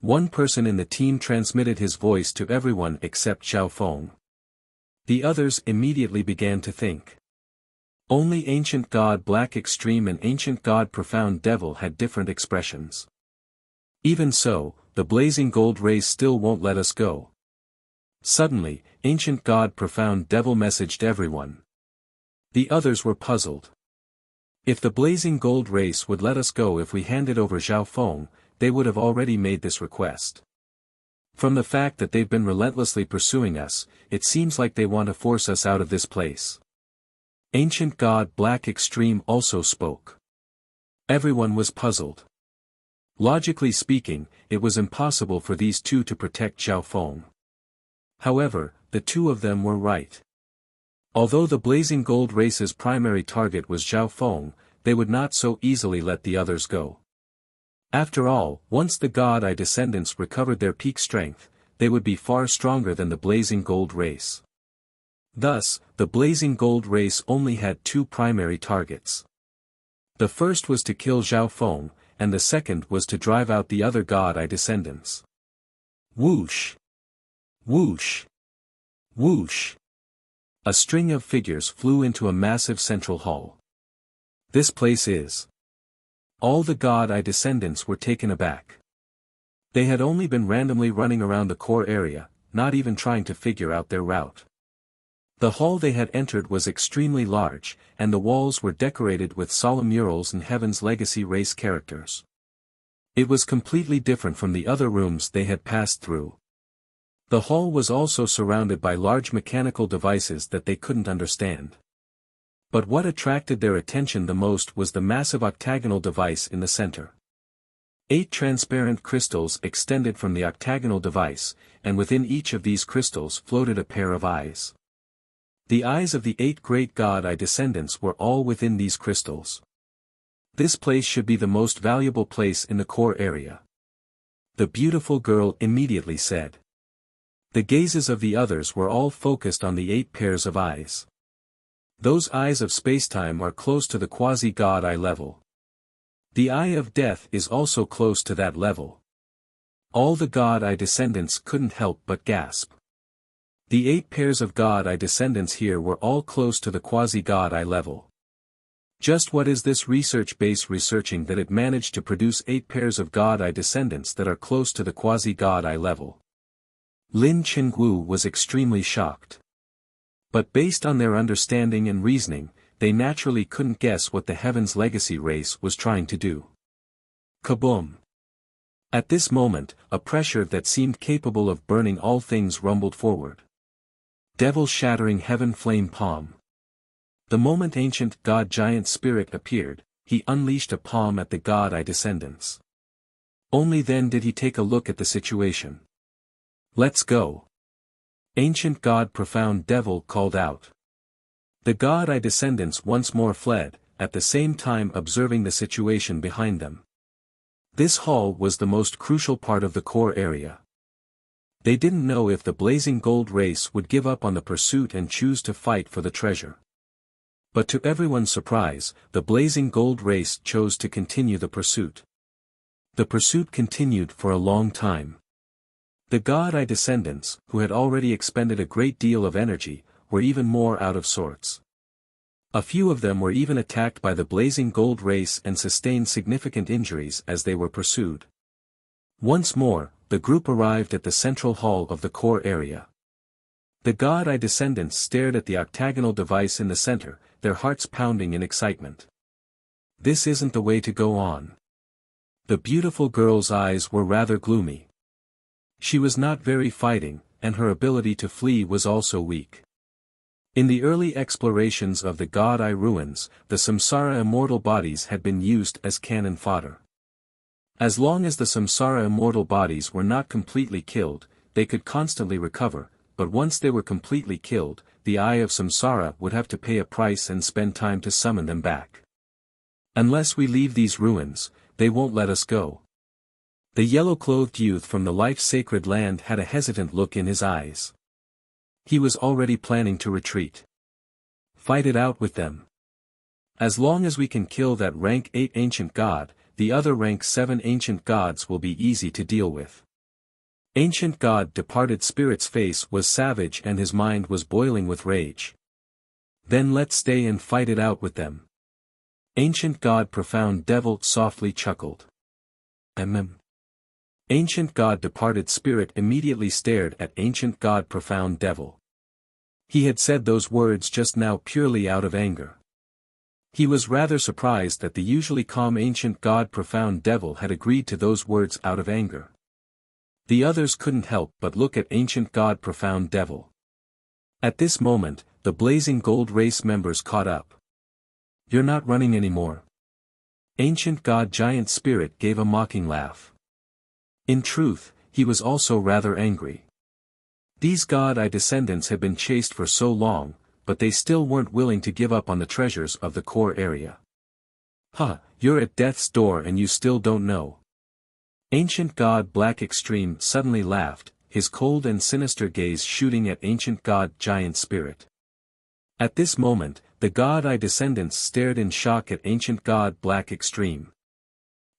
One person in the team transmitted his voice to everyone except Zhao Feng. The others immediately began to think. Only Ancient God Black Extreme and Ancient God Profound Devil had different expressions. Even so, the Blazing Gold race still won't let us go. Suddenly, Ancient God Profound Devil messaged everyone. The others were puzzled. If the Blazing Gold race would let us go if we handed over Zhao Feng, they would have already made this request. From the fact that they've been relentlessly pursuing us, it seems like they want to force us out of this place. Ancient God Black Extreme also spoke. Everyone was puzzled. Logically speaking, it was impossible for these two to protect Zhao Feng. However, the two of them were right. Although the Blazing Gold race's primary target was Zhao Feng, they would not so easily let the others go. After all, once the God Eye descendants recovered their peak strength, they would be far stronger than the Blazing Gold race. Thus, the Blazing Gold race only had two primary targets. The first was to kill Zhao Feng, and the second was to drive out the other God Eye descendants. Whoosh! Whoosh! Whoosh! A string of figures flew into a massive central hall. This place is. All the God Eye descendants were taken aback. They had only been randomly running around the core area, not even trying to figure out their route. The hall they had entered was extremely large, and the walls were decorated with solemn murals and Heaven's Legacy race characters. It was completely different from the other rooms they had passed through. The hall was also surrounded by large mechanical devices that they couldn't understand. But what attracted their attention the most was the massive octagonal device in the center. 8 transparent crystals extended from the octagonal device, and within each of these crystals floated a pair of eyes. The eyes of the 8 great God Eye descendants were all within these crystals. This place should be the most valuable place in the core area. The beautiful girl immediately said. The gazes of the others were all focused on the 8 pairs of eyes. Those eyes of spacetime are close to the quasi-God Eye level. The Eye of Death is also close to that level. All the God Eye descendants couldn't help but gasp. The 8 pairs of God Eye descendants here were all close to the quasi-God Eye level. Just what is this research base researching that it managed to produce 8 pairs of God Eye descendants that are close to the quasi-God Eye level? Lin Qingwu was extremely shocked. But based on their understanding and reasoning, they naturally couldn't guess what the Heaven's Legacy race was trying to do. Kaboom! At this moment, a pressure that seemed capable of burning all things rumbled forward. Devil-shattering heaven flame palm. The moment Ancient God Giant Spirit appeared, he unleashed a palm at the god I descendants. Only then did he take a look at the situation. "Let's go." Ancient God Profound Devil called out. The god I descendants once more fled, at the same time observing the situation behind them. This hall was the most crucial part of the core area. They didn't know if the blazing gold race would give up on the pursuit and choose to fight for the treasure. But to everyone's surprise, the blazing gold race chose to continue the pursuit. The pursuit continued for a long time. The god I descendants, who had already expended a great deal of energy, were even more out of sorts. A few of them were even attacked by the blazing gold race and sustained significant injuries as they were pursued. Once more, the group arrived at the central hall of the core area. The god I descendants stared at the octagonal device in the center, their hearts pounding in excitement. This isn't the way to go on. The beautiful girl's eyes were rather gloomy. She was not very fighting, and her ability to flee was also weak. In the early explorations of the God Eye ruins, the Samsara immortal bodies had been used as cannon fodder. As long as the Samsara immortal bodies were not completely killed, they could constantly recover, but once they were completely killed, the Eye of Samsara would have to pay a price and spend time to summon them back. "Unless we leave these ruins, they won't let us go." The yellow-clothed youth from the life-sacred land had a hesitant look in his eyes. He was already planning to retreat. "Fight it out with them. As long as we can kill that rank 8 ancient god, the other rank 7 ancient gods will be easy to deal with." Ancient God Departed Spirit's face was savage and his mind was boiling with rage. "Then let's stay and fight it out with them." Ancient God Profound Devil softly chuckled. Ancient God Departed Spirit immediately stared at Ancient God Profound Devil. He had said those words just now purely out of anger. He was rather surprised that the usually calm Ancient God Profound Devil had agreed to those words out of anger. The others couldn't help but look at Ancient God Profound Devil. At this moment, the Blazing Gold Race members caught up. "You're not running anymore." Ancient God Giant Spirit gave a mocking laugh. In truth, he was also rather angry. These God Eye descendants had been chased for so long, but they still weren't willing to give up on the treasures of the core area. You're at death's door and you still don't know." Ancient God Black Extreme suddenly laughed, his cold and sinister gaze shooting at Ancient God Giant Spirit. At this moment, the God Eye descendants stared in shock at Ancient God Black Extreme.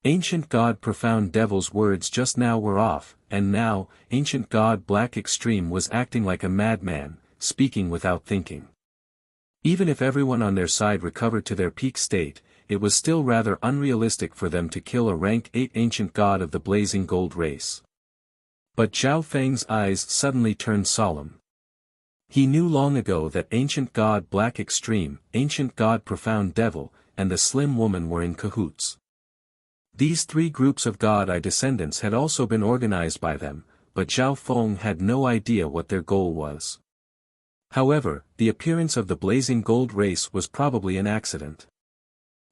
Ancient God Profound Devil's words just now were off, and now, Ancient God Black Extreme was acting like a madman, speaking without thinking. Even if everyone on their side recovered to their peak state, it was still rather unrealistic for them to kill a rank 8 ancient god of the blazing gold race. But Zhao Feng's eyes suddenly turned solemn. He knew long ago that Ancient God Black Extreme, Ancient God Profound Devil, and the Slim Woman were in cahoots. These three groups of God Eye descendants had also been organized by them, but Zhao Feng had no idea what their goal was. However, the appearance of the blazing gold race was probably an accident.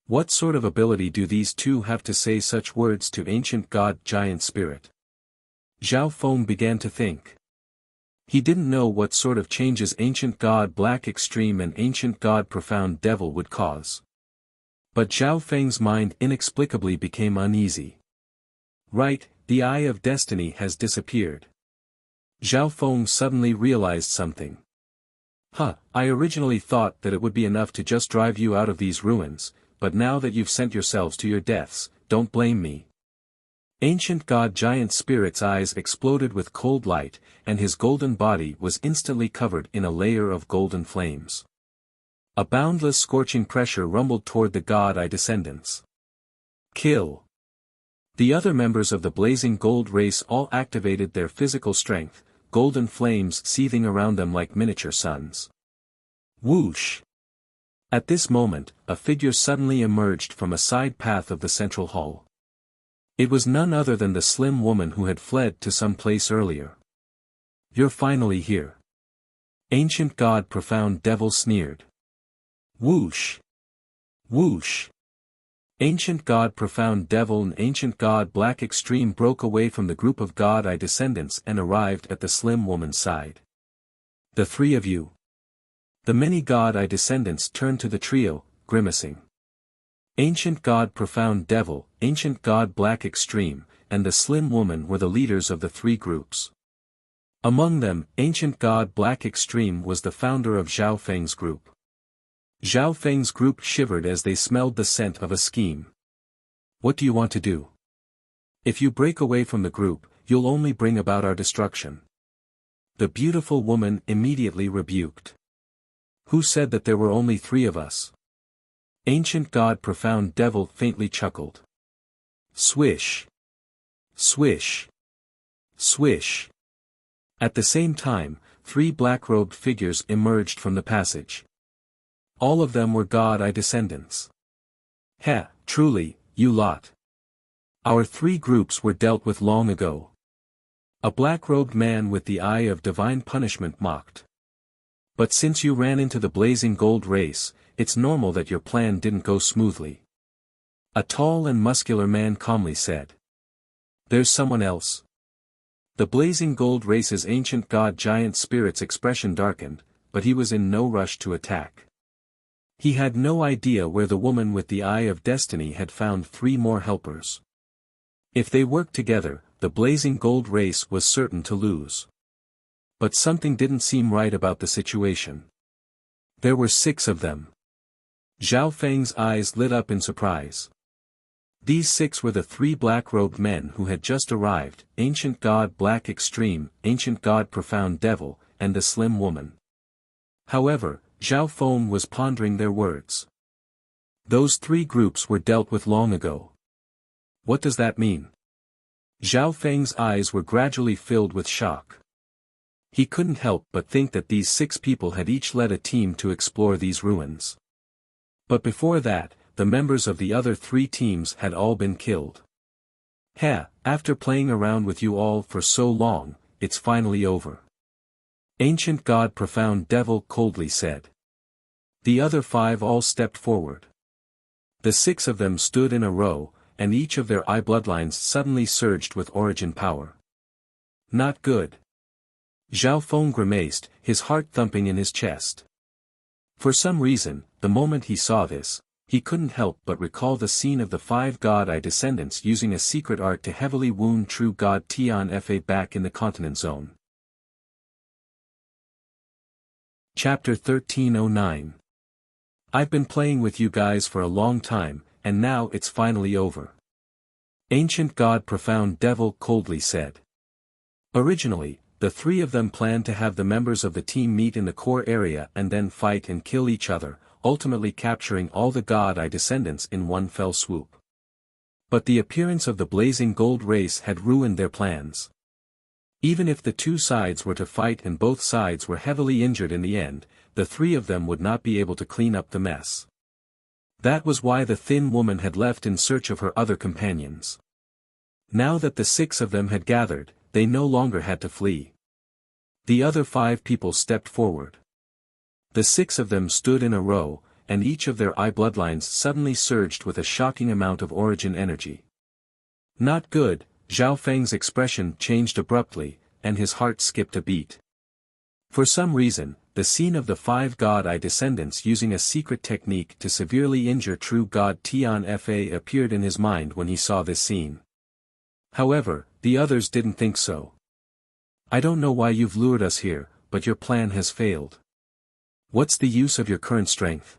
What sort of ability do these two have to say such words to Ancient God Giant Spirit? Zhao Feng began to think. He didn't know what sort of changes Ancient God Black Extreme and Ancient God Profound Devil would cause. But Zhao Feng's mind inexplicably became uneasy. Right, the Eye of Destiny has disappeared. Zhao Feng suddenly realized something. I originally thought that it would be enough to just drive you out of these ruins, but now that you've sent yourselves to your deaths, don't blame me. Ancient God Giant Spirit's eyes exploded with cold light, and his golden body was instantly covered in a layer of golden flames. A boundless scorching pressure rumbled toward the God Eye descendants. Kill! The other members of the blazing gold race all activated their physical strength, golden flames seething around them like miniature suns. Whoosh! At this moment, a figure suddenly emerged from a side path of the central hall. It was none other than the slim woman who had fled to some place earlier. You're finally here. Ancient God Profound Devil sneered. Whoosh! Whoosh! Ancient God Profound Devil and Ancient God Black Extreme broke away from the group of God Eye descendants and arrived at the slim woman's side. The three of you. The many God Eye descendants turned to the trio, grimacing. Ancient God Profound Devil, Ancient God Black Extreme, and the slim woman were the leaders of the three groups. Among them, Ancient God Black Extreme was the founder of Zhao Feng's group. Zhao Feng's group shivered as they smelled the scent of a scheme. What do you want to do? If you break away from the group, you'll only bring about our destruction. The beautiful woman immediately rebuked. Who said that there were only three of us? Ancient God Profound Devil faintly chuckled. Swish. Swish. Swish. At the same time, three black-robed figures emerged from the passage. All of them were God Eye descendants. Heh, truly, you lot. Our three groups were dealt with long ago. A black-robed man with the eye of divine punishment mocked. But since you ran into the blazing gold race, it's normal that your plan didn't go smoothly. A tall and muscular man calmly said. There's someone else. The blazing gold race's ancient god giant spirit's expression darkened, but he was in no rush to attack. He had no idea where the woman with the eye of destiny had found three more helpers. If they worked together, the blazing gold race was certain to lose. But something didn't seem right about the situation. There were 6 of them. Zhao Feng's eyes lit up in surprise. These 6 were the 3 black-robed men who had just arrived, Ancient God Black Extreme, Ancient God Profound Devil, and the Slim Woman. However, Zhao Feng was pondering their words. Those 3 groups were dealt with long ago. What does that mean? Zhao Feng's eyes were gradually filled with shock. He couldn't help but think that these 6 people had each led a team to explore these ruins. But before that, the members of the other 3 teams had all been killed. After playing around with you all for so long, it's finally over. Ancient God Profound Devil coldly said. The other 5 all stepped forward. The 6 of them stood in a row, and each of their eye bloodlines suddenly surged with origin power. Not good. Zhao Feng grimaced, his heart thumping in his chest. For some reason, the moment he saw this, he couldn't help but recall the scene of the 5 God Eye descendants using a secret art to heavily wound true God Tian Fa back in the continent zone. Chapter 1309. I've been playing with you guys for a long time, and now it's finally over. Ancient God Profound Devil coldly said. Originally, the 3 of them planned to have the members of the team meet in the core area and then fight and kill each other, ultimately capturing all the God Eye descendants in one fell swoop. But the appearance of the blazing gold race had ruined their plans. Even if the 2 sides were to fight and both sides were heavily injured in the end, the 3 of them would not be able to clean up the mess. That was why the thin woman had left in search of her other companions. Now that the 6 of them had gathered, they no longer had to flee. The other 5 people stepped forward. The 6 of them stood in a row, and each of their eye bloodlines suddenly surged with a shocking amount of origin energy. Not good. Zhao Feng's expression changed abruptly, and his heart skipped a beat. For some reason, the scene of the 5 God Eye descendants using a secret technique to severely injure true God Tian Fa appeared in his mind when he saw this scene. However, the others didn't think so. I don't know why you've lured us here, but your plan has failed. What's the use of your current strength?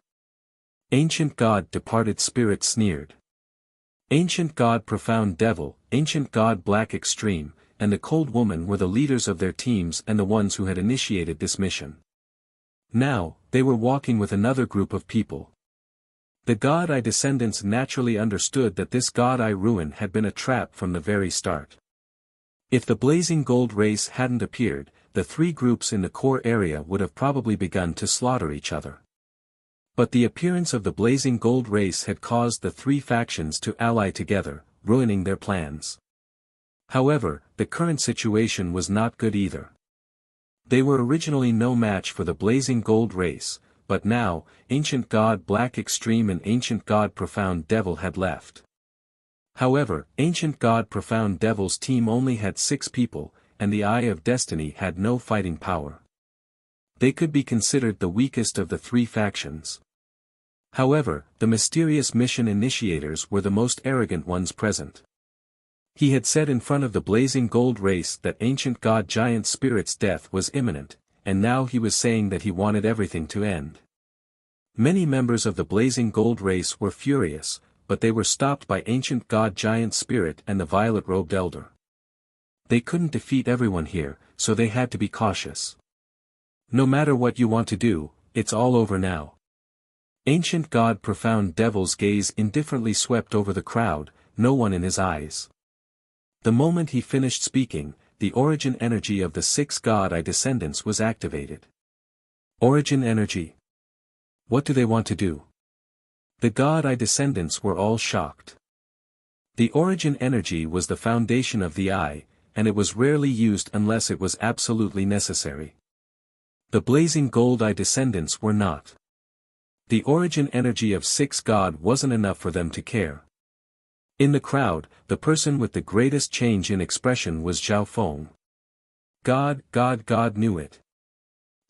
Ancient God Departed Spirit sneered. Ancient God Profound Devil, Ancient God Black Extreme, and the Cold Woman were the leaders of their teams and the ones who had initiated this mission. Now, they were walking with another group of people. The God Eye descendants naturally understood that this God Eye ruin had been a trap from the very start. If the blazing gold race hadn't appeared, the 3 groups in the core area would have probably begun to slaughter each other. But the appearance of the blazing gold race had caused the 3 factions to ally together, ruining their plans. However, the current situation was not good either. They were originally no match for the blazing gold race, but now, Ancient God Black Extreme and Ancient God Profound Devil had left. However, Ancient God Profound Devil's team only had 6 people, and the Eye of Destiny had no fighting power. They could be considered the weakest of the 3 factions. However, the mysterious mission initiators were the most arrogant ones present. He had said in front of the Blazing Gold race that Ancient God Giant Spirit's death was imminent, and now he was saying that he wanted everything to end. Many members of the Blazing Gold race were furious, but they were stopped by Ancient God Giant Spirit and the Violet-Robed Elder. They couldn't defeat everyone here, so they had to be cautious. No matter what you want to do, it's all over now. Ancient God Profound Devil's gaze indifferently swept over the crowd, no one in his eyes. The moment he finished speaking, the origin energy of the 6 God Eye descendants was activated. Origin energy? What do they want to do? The God Eye descendants were all shocked. The origin energy was the foundation of the Eye, and it was rarely used unless it was absolutely necessary. The Blazing Gold Eye descendants were not. The origin energy of 6 God wasn't enough for them to care. In the crowd, the person with the greatest change in expression was Zhao Feng. God knew it.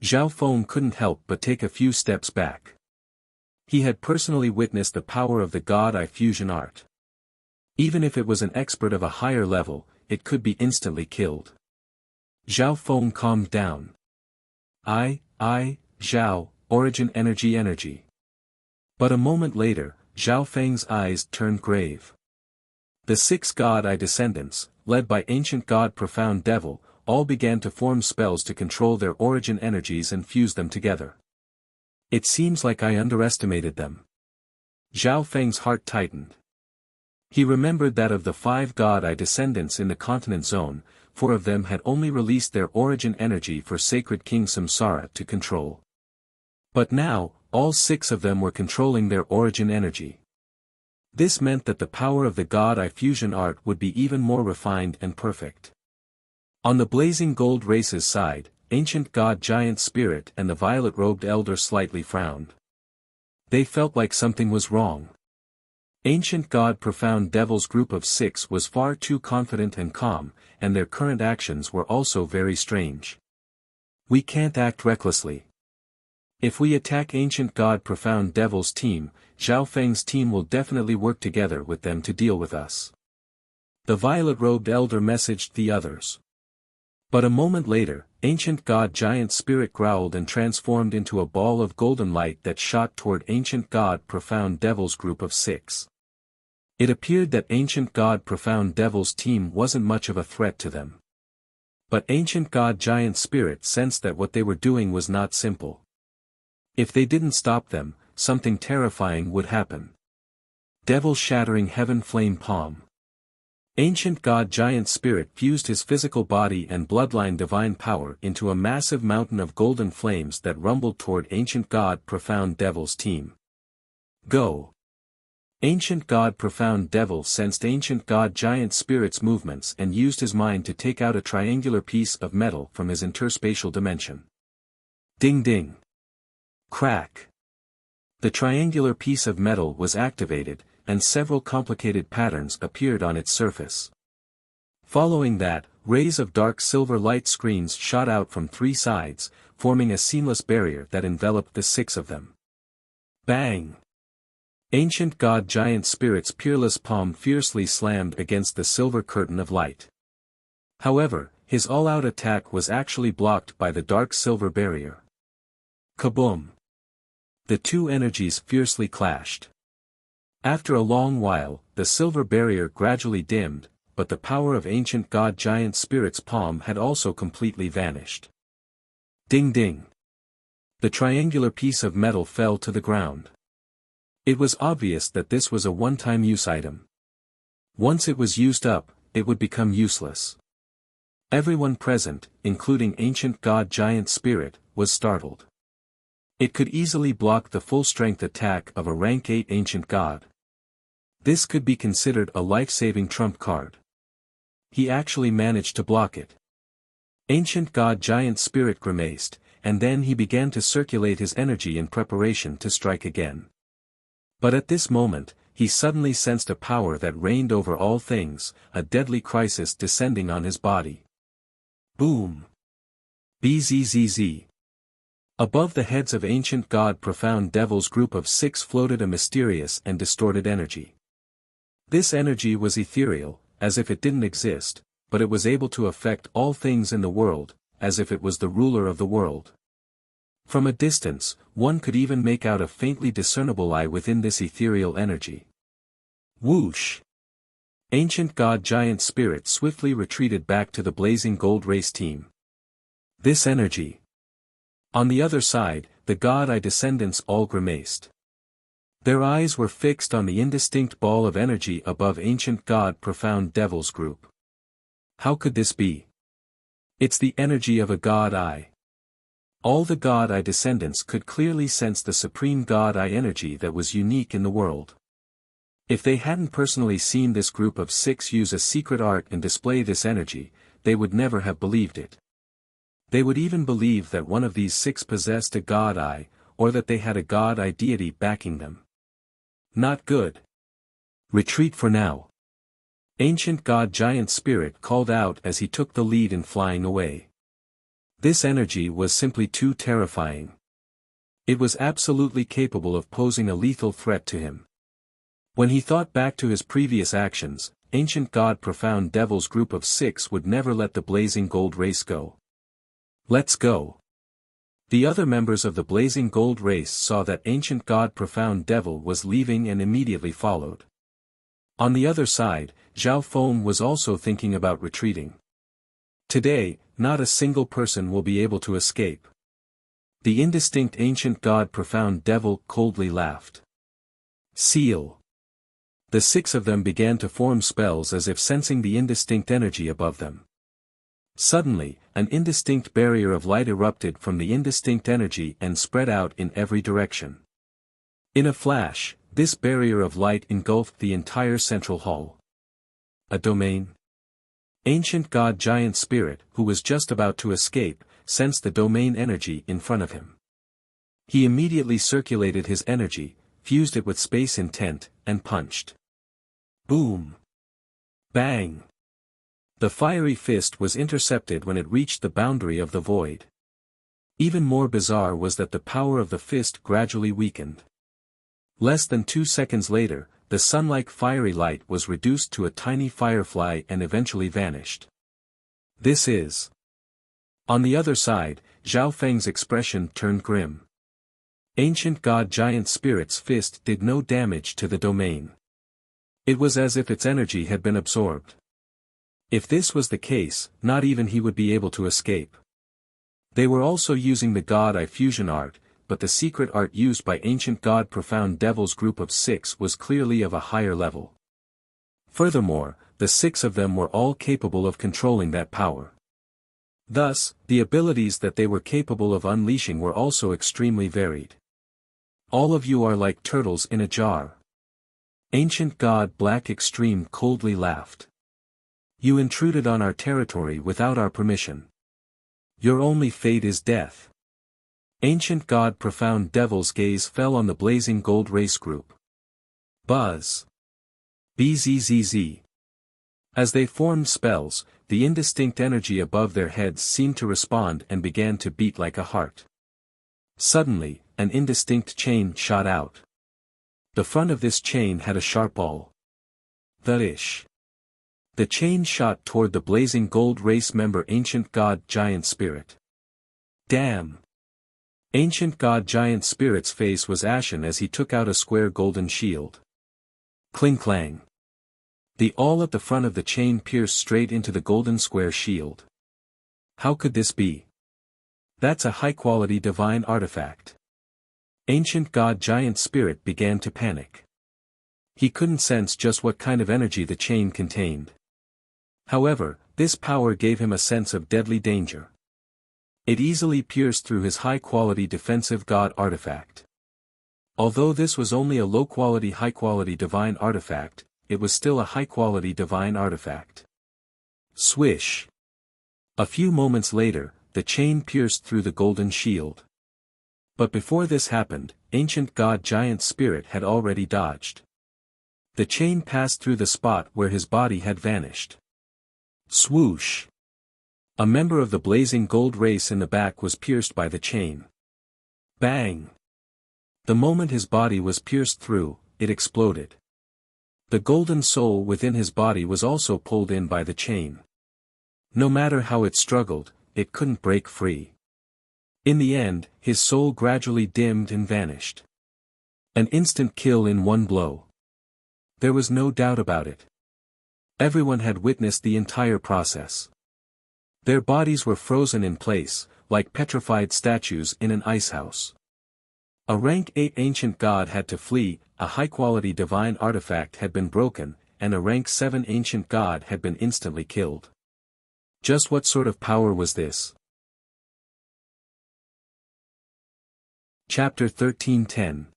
Zhao Feng couldn't help but take a few steps back. He had personally witnessed the power of the God Eye fusion art. Even if it was an expert of a higher level, it could be instantly killed. Zhao Feng calmed down. Zhao, origin energy. But a moment later, Zhao Feng's eyes turned grave. The 6 God Eye descendants, led by Ancient God Profound Devil, all began to form spells to control their origin energies and fuse them together. It seems like I underestimated them. Zhao Feng's heart tightened. He remembered that of the 5 God Eye descendants in the continent zone, 4 of them had only released their origin energy for Sacred King Samsara to control. But now, all 6 of them were controlling their origin energy. This meant that the power of the God Eye fusion art would be even more refined and perfect. On the Blazing Gold race's side, Ancient God Giant Spirit and the Violet-Robed Elder slightly frowned. They felt like something was wrong. Ancient God Profound Devil's group of 6 was far too confident and calm, and their current actions were also very strange. We can't act recklessly. If we attack Ancient God Profound Devil's team, Zhao Feng's team will definitely work together with them to deal with us. The Violet-Robed Elder messaged the others. But a moment later, Ancient God Giant Spirit growled and transformed into a ball of golden light that shot toward Ancient God Profound Devil's group of 6. It appeared that Ancient God Profound Devil's team wasn't much of a threat to them. But Ancient God Giant Spirit sensed that what they were doing was not simple. If they didn't stop them, something terrifying would happen. Devil Shattering Heaven Flame Palm. Ancient God Giant Spirit fused his physical body and bloodline divine power into a massive mountain of golden flames that rumbled toward Ancient God Profound Devil's team. Go! Ancient God Profound Devil sensed Ancient God Giant Spirit's movements and used his mind to take out a triangular piece of metal from his interspatial dimension. Ding ding! Crack! The triangular piece of metal was activated, and several complicated patterns appeared on its surface. Following that, rays of dark silver light screens shot out from 3 sides, forming a seamless barrier that enveloped the 6 of them. Bang! Ancient God Giant Spirit's peerless palm fiercely slammed against the silver curtain of light. However, his all-out attack was actually blocked by the dark silver barrier. Kaboom! The 2 energies fiercely clashed. After a long while, the silver barrier gradually dimmed, but the power of Ancient God Giant Spirit's palm had also completely vanished. Ding ding! The triangular piece of metal fell to the ground. It was obvious that this was a one-time use item. Once it was used up, it would become useless. Everyone present, including Ancient God Giant Spirit, was startled. It could easily block the full-strength attack of a rank 8 Ancient God. This could be considered a life-saving trump card. He actually managed to block it. Ancient God Giant Spirit grimaced, and then he began to circulate his energy in preparation to strike again. But at this moment, he suddenly sensed a power that reigned over all things, a deadly crisis descending on his body. Boom! Bzzz. Above the heads of ancient god profound devils group of 6 floated a mysterious and distorted energy. This energy was ethereal, as if it didn't exist, but it was able to affect all things in the world, as if it was the ruler of the world. From a distance, one could even make out a faintly discernible eye within this ethereal energy. Whoosh! Ancient god giant spirit swiftly retreated back to the blazing gold race team. This energy. On the other side, the god eye descendants all grimaced. Their eyes were fixed on the indistinct ball of energy above ancient god profound devils group. How could this be? It's the energy of a god eye. All the god eye descendants could clearly sense the supreme god eye energy that was unique in the world. If they hadn't personally seen this group of 6 use a secret art and display this energy, they would never have believed it. They would even believe that one of these 6 possessed a god eye, or that they had a god eye deity backing them. Not good. Retreat for now. Ancient god giant spirit called out as he took the lead in flying away. This energy was simply too terrifying. It was absolutely capable of posing a lethal threat to him. When he thought back to his previous actions, ancient god profound devils group of 6 would never let the blazing gold race go. Let's go. The other members of the blazing gold race saw that ancient god profound devil was leaving and immediately followed. On the other side, Zhao Feng was also thinking about retreating. Today, not a single person will be able to escape. The indistinct ancient god profound devil coldly laughed. Seal. The 6 of them began to form spells as if sensing the indistinct energy above them. Suddenly, an indistinct barrier of light erupted from the indistinct energy and spread out in every direction. In a flash, this barrier of light engulfed the entire central hall. A domain? Ancient god giant spirit, who was just about to escape, sensed the domain energy in front of him. He immediately circulated his energy, fused it with space intent, and punched. Boom! Bang! The fiery fist was intercepted when it reached the boundary of the void. Even more bizarre was that the power of the fist gradually weakened. Less than 2 seconds later, the sun-like fiery light was reduced to a tiny firefly and eventually vanished. This is. On the other side, Zhao Feng's expression turned grim. Ancient god giant spirit's fist did no damage to the domain. It was as if its energy had been absorbed. If this was the case, not even he would be able to escape. They were also using the god eye fusion art, but the secret art used by ancient god profound devils group of 6 was clearly of a higher level. Furthermore, the 6 of them were all capable of controlling that power. Thus, the abilities that they were capable of unleashing were also extremely varied. All of you are like turtles in a jar. Ancient god Black Extreme coldly laughed. You intruded on our territory without our permission. Your only fate is death. Ancient god profound devil's gaze fell on the blazing gold race group. Buzz. Bzzz. As they formed spells, the indistinct energy above their heads seemed to respond and began to beat like a heart. Suddenly, an indistinct chain shot out. The front of this chain had a sharp awl. The chain shot toward the blazing gold race member ancient god giant spirit. Damn! Ancient god giant spirit's face was ashen as he took out a square golden shield. Cling clang. The awl at the front of the chain pierced straight into the golden square shield. How could this be? That's a high-quality divine artifact. Ancient god giant spirit began to panic. He couldn't sense just what kind of energy the chain contained. However, this power gave him a sense of deadly danger. It easily pierced through his high-quality defensive god artifact. Although this was only a low-quality high-quality divine artifact, it was still a high-quality divine artifact. Swish! A few moments later, the chain pierced through the golden shield. But before this happened, ancient god giant spirit had already dodged. The chain passed through the spot where his body had vanished. Swoosh! A member of the blazing gold race in the back was pierced by the chain. Bang! The moment his body was pierced through, it exploded. The golden soul within his body was also pulled in by the chain. No matter how it struggled, it couldn't break free. In the end, his soul gradually dimmed and vanished. An instant kill in one blow. There was no doubt about it. Everyone had witnessed the entire process. Their bodies were frozen in place, like petrified statues in an icehouse. A rank 8 ancient god had to flee, a high-quality divine artifact had been broken, and a rank 7 ancient god had been instantly killed. Just what sort of power was this? Chapter 13:10.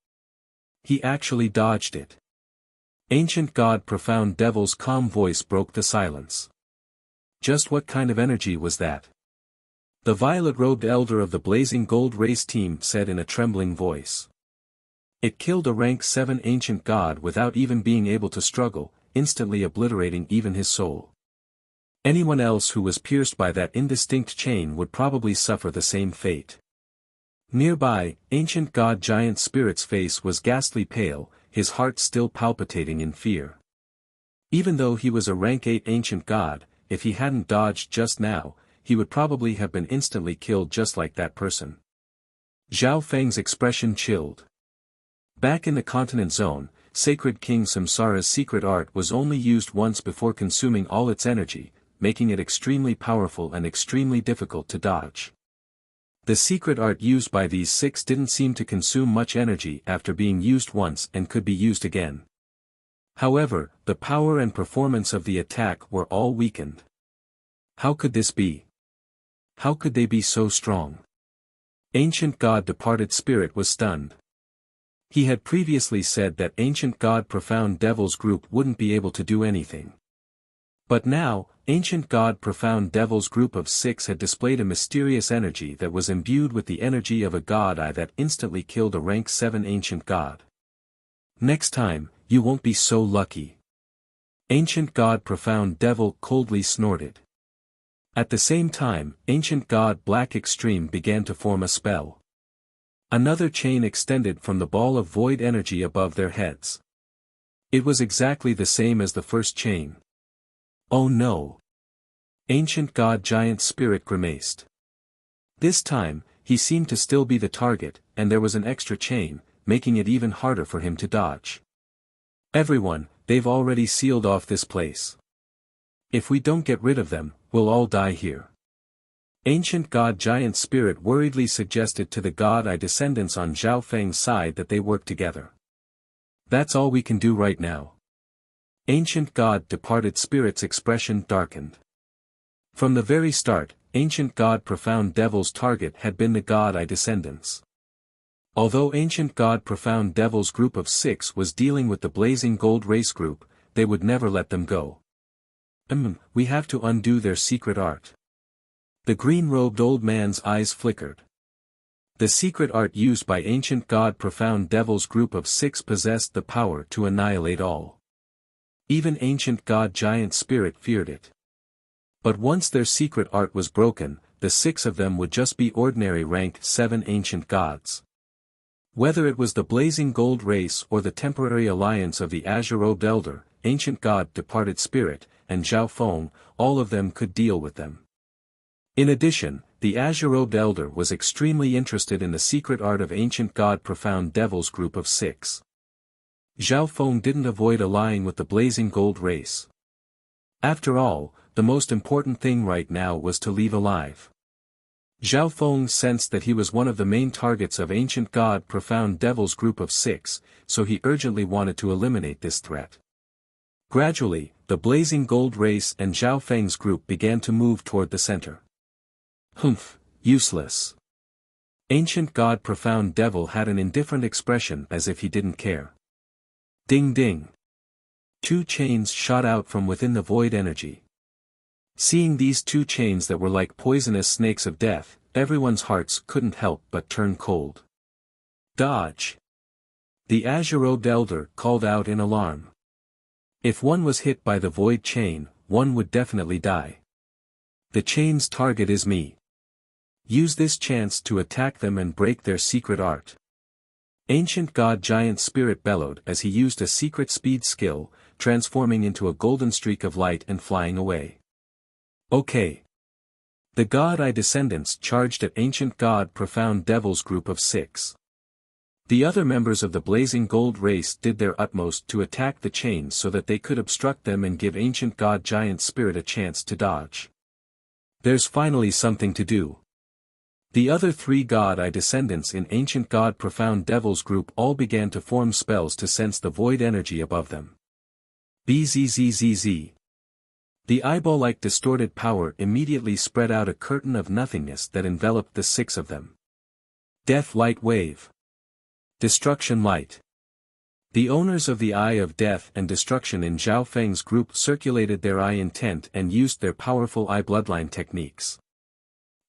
He actually dodged it. Ancient god Profound Devil's calm voice broke the silence. Just what kind of energy was that? The violet-robed elder of the Blazing Gold race team said in a trembling voice. It killed a rank 7 ancient god without even being able to struggle, instantly obliterating even his soul. Anyone else who was pierced by that indistinct chain would probably suffer the same fate. Nearby, ancient god giant spirit's face was ghastly pale, his heart still palpitating in fear. Even though he was a rank 8 ancient god, if he hadn't dodged just now, he would probably have been instantly killed just like that person. Zhao Feng's expression chilled. Back in the continent zone, Sacred King Samsara's secret art was only used once before consuming all its energy, making it extremely powerful and extremely difficult to dodge. The secret art used by these 6 didn't seem to consume much energy after being used once and could be used again. However, the power and performance of the attack were all weakened. How could this be? How could they be so strong? Ancient God Departed Spirit was stunned. He had previously said that Ancient God Profound Devil's group wouldn't be able to do anything. But now, Ancient God Profound Devil's group of 6 had displayed a mysterious energy that was imbued with the energy of a god eye that instantly killed a rank 7 ancient god. Next time, you won't be so lucky. Ancient God Profound Devil coldly snorted. At the same time, Ancient God Black Extreme began to form a spell. Another chain extended from the ball of void energy above their heads. It was exactly the same as the first chain. Oh no! Ancient God Giant Spirit grimaced. This time, he seemed to still be the target, and there was an extra chain, making it even harder for him to dodge. Everyone, they've already sealed off this place. If we don't get rid of them, we'll all die here. Ancient God Giant Spirit worriedly suggested to the God Eye descendants on Zhao Feng's side that they work together. That's all we can do right now. Ancient God Departed Spirit's expression darkened. From the very start, Ancient God Profound Devil's target had been the God Eye descendants. Although Ancient God Profound Devil's group of 6 was dealing with the Blazing Gold race group, they would never let them go. We have to undo their secret art. The green-robed old man's eyes flickered. The secret art used by Ancient God Profound Devil's group of 6 possessed the power to annihilate all. Even Ancient God Giant Spirit feared it. But once their secret art was broken, the 6 of them would just be ordinary rank 7 ancient gods. Whether it was the Blazing Gold race or the temporary alliance of the Azure-robed Elder, Ancient God Departed Spirit, and Zhao Feng, all of them could deal with them. In addition, the Azure-robed Elder was extremely interested in the secret art of Ancient God Profound Devil's group of 6. Zhao Feng didn't avoid allying with the Blazing Gold race. After all, the most important thing right now was to leave alive. Zhao Feng sensed that he was one of the main targets of Ancient God Profound Devil's group of 6, so he urgently wanted to eliminate this threat. Gradually, the Blazing Gold race and Zhao Feng's group began to move toward the center. Useless. Ancient God Profound Devil had an indifferent expression as if he didn't care. Ding ding. 2 chains shot out from within the void energy. Seeing these two chains that were like poisonous snakes of death, everyone's hearts couldn't help but turn cold. Dodge! The azure-robed elder called out in alarm. If one was hit by the void chain, one would definitely die. The chain's target is me. Use this chance to attack them and break their secret art. Ancient god giant spirit bellowed as he used a secret speed skill, transforming into a golden streak of light and flying away. Okay. The god eye descendants charged at ancient god profound devil's group of 6. The other members of the blazing gold race did their utmost to attack the chains so that they could obstruct them and give ancient god giant spirit a chance to dodge. There's finally something to do. The other 3 god eye descendants in ancient god profound devil's group all began to form spells to sense the void energy above them. Bzzzzz. The eyeball-like distorted power immediately spread out a curtain of nothingness that enveloped the 6 of them. Death light wave. Destruction light. The owners of the Eye of Death and Destruction in Zhao Feng's group circulated their eye intent and used their powerful eye bloodline techniques.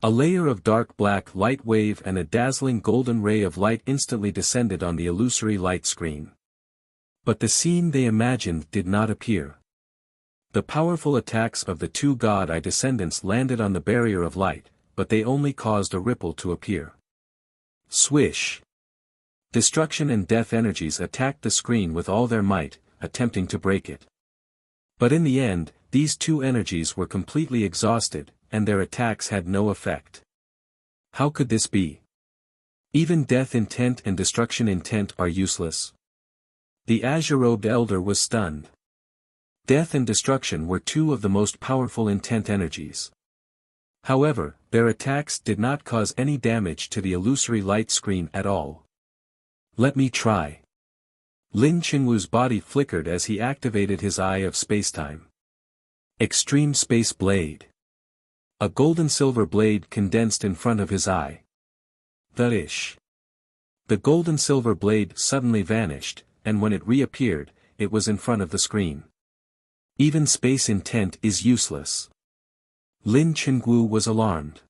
A layer of dark black light wave and a dazzling golden ray of light instantly descended on the illusory light screen. But the scene they imagined did not appear. The powerful attacks of the 2 god eye descendants landed on the barrier of light, but they only caused a ripple to appear. Swish! Destruction and death energies attacked the screen with all their might, attempting to break it. But in the end, these 2 energies were completely exhausted, and their attacks had no effect. How could this be? Even death intent and destruction intent are useless. The azure-robed elder was stunned. Death and destruction were 2 of the most powerful intent energies. However, their attacks did not cause any damage to the illusory light screen at all. Let me try. Lin Qingwu's body flickered as he activated his Eye of Spacetime. Extreme Space Blade. A golden-silver blade condensed in front of his eye. The golden-silver blade suddenly vanished, and when it reappeared, it was in front of the screen. Even space intent is useless. Lin Qingwu was alarmed.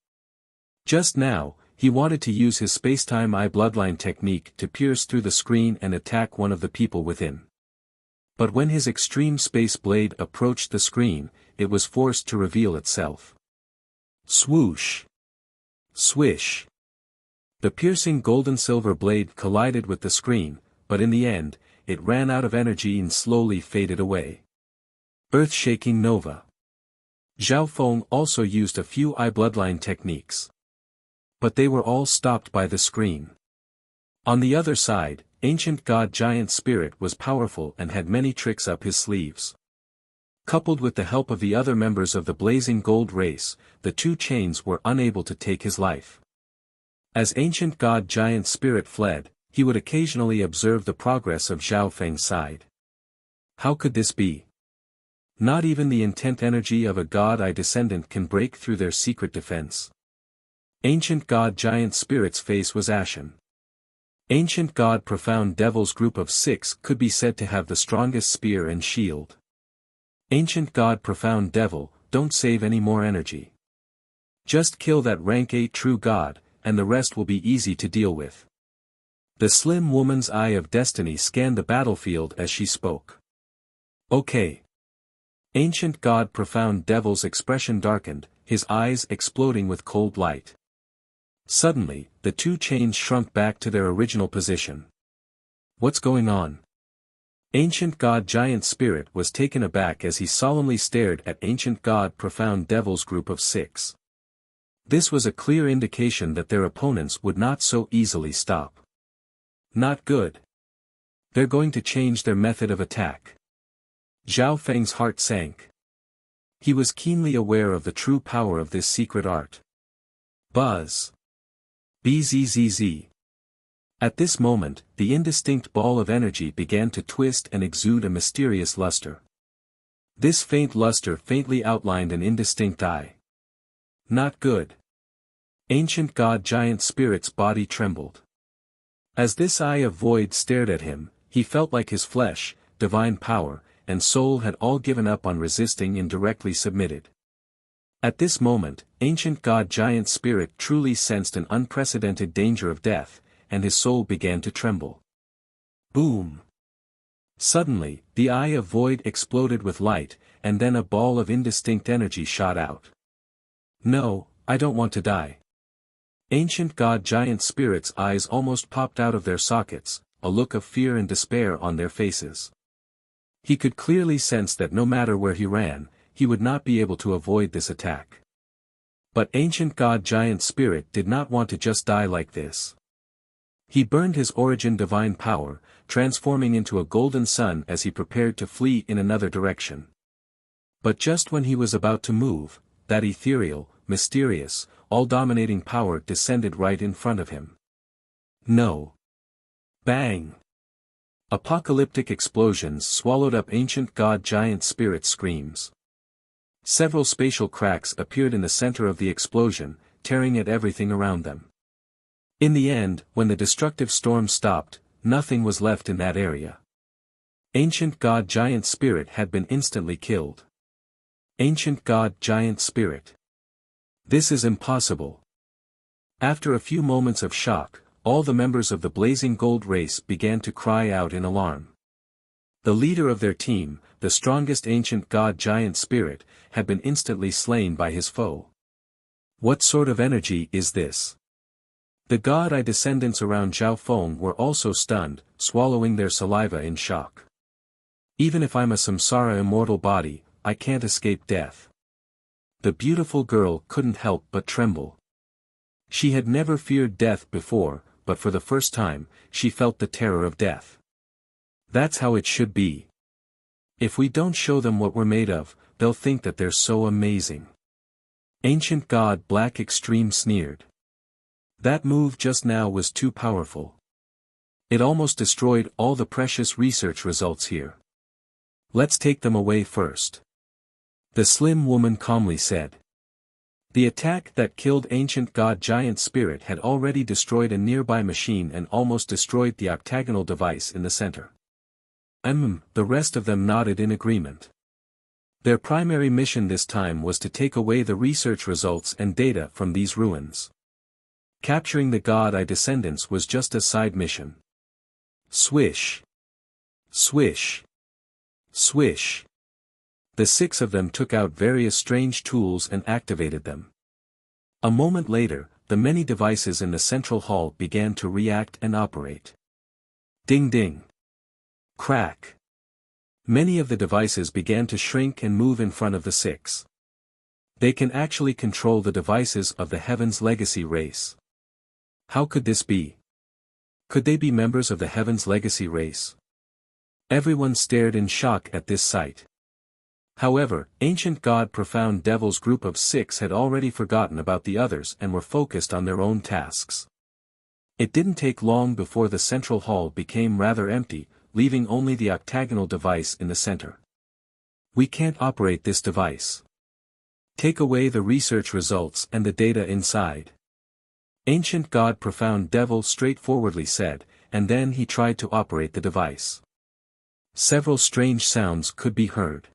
Just now, he wanted to use his spacetime eye bloodline technique to pierce through the screen and attack one of the people within. But when his extreme space blade approached the screen, it was forced to reveal itself. Swoosh! Swish! The piercing golden-silver blade collided with the screen, but in the end, it ran out of energy and slowly faded away. Earth-shaking nova. Zhao Feng also used a few eye bloodline techniques. But they were all stopped by the screen. On the other side, ancient god giant spirit was powerful and had many tricks up his sleeves. Coupled with the help of the other members of the blazing gold race, the 2 chains were unable to take his life. As ancient god giant spirit fled, he would occasionally observe the progress of Zhao Feng's side. How could this be? Not even the intent energy of a god eye descendant can break through their secret defense. Ancient god giant spirit's face was ashen. Ancient god profound devil's group of 6 could be said to have the strongest spear and shield. Ancient god profound devil, don't save any more energy. Just kill that rank 8 true god, and the rest will be easy to deal with. The slim woman's eye of destiny scanned the battlefield as she spoke. Okay. Ancient god profound devil's expression darkened, his eyes exploding with cold light. Suddenly, the 2 chains shrunk back to their original position. What's going on? Ancient god giant spirit was taken aback as he solemnly stared at ancient god profound devil's group of 6. This was a clear indication that their opponents would not so easily stop. Not good. They're going to change their method of attack. Zhao Feng's heart sank. He was keenly aware of the true power of this secret art. Buzz. Bzzz. At this moment, the indistinct ball of energy began to twist and exude a mysterious luster. This faint luster faintly outlined an indistinct eye. Not good. Ancient god giant spirit's body trembled. As this eye of void stared at him, he felt like his flesh, divine power, and soul had all given up on resisting and directly submitted. At this moment, ancient god giant spirit truly sensed an unprecedented danger of death, and his soul began to tremble. Boom! Suddenly, the eye of void exploded with light, and then a ball of indistinct energy shot out. No, I don't want to die. Ancient god giant spirit's eyes almost popped out of their sockets, a look of fear and despair on their faces. He could clearly sense that no matter where he ran, he would not be able to avoid this attack. But ancient god giant spirit did not want to just die like this. He burned his origin divine power, transforming into a golden sun as he prepared to flee in another direction. But just when he was about to move, that ethereal, mysterious, all-dominating power descended right in front of him. No. Bang! Apocalyptic explosions swallowed up ancient god giant spirit screams. Several spatial cracks appeared in the center of the explosion, tearing at everything around them. In the end, when the destructive storm stopped, nothing was left in that area. Ancient god giant spirit had been instantly killed. Ancient god giant spirit. This is impossible. After a few moments of shock, all the members of the blazing gold race began to cry out in alarm. The leader of their team, the strongest ancient god giant spirit, had been instantly slain by his foe. What sort of energy is this? The god-eye descendants around Zhao Feng were also stunned, swallowing their saliva in shock. Even if I'm a samsara immortal body, I can't escape death. The beautiful girl couldn't help but tremble. She had never feared death before, but for the first time, she felt the terror of death. That's how it should be. If we don't show them what we're made of, they'll think that they're so amazing. Ancient God Black Extreme sneered. That move just now was too powerful. It almost destroyed all the precious research results here. Let's take them away first. The slim woman calmly said. The attack that killed ancient god giant spirit had already destroyed a nearby machine and almost destroyed the octagonal device in the center. The rest of them nodded in agreement. Their primary mission this time was to take away the research results and data from these ruins. Capturing the god-eye descendants was just a side mission. Swish. Swish. Swish. The 6 of them took out various strange tools and activated them. A moment later, the many devices in the central hall began to react and operate. Ding ding. Crack. Many of the devices began to shrink and move in front of the 6. They can actually control the devices of the Heaven's Legacy race. How could this be? Could they be members of the Heaven's Legacy race? Everyone stared in shock at this sight. However, Ancient God Profound Devil's group of 6 had already forgotten about the others and were focused on their own tasks. It didn't take long before the central hall became rather empty, leaving only the octagonal device in the center. We can't operate this device. Take away the research results and the data inside. Ancient God Profound Devil straightforwardly said, and then he tried to operate the device. Several strange sounds could be heard.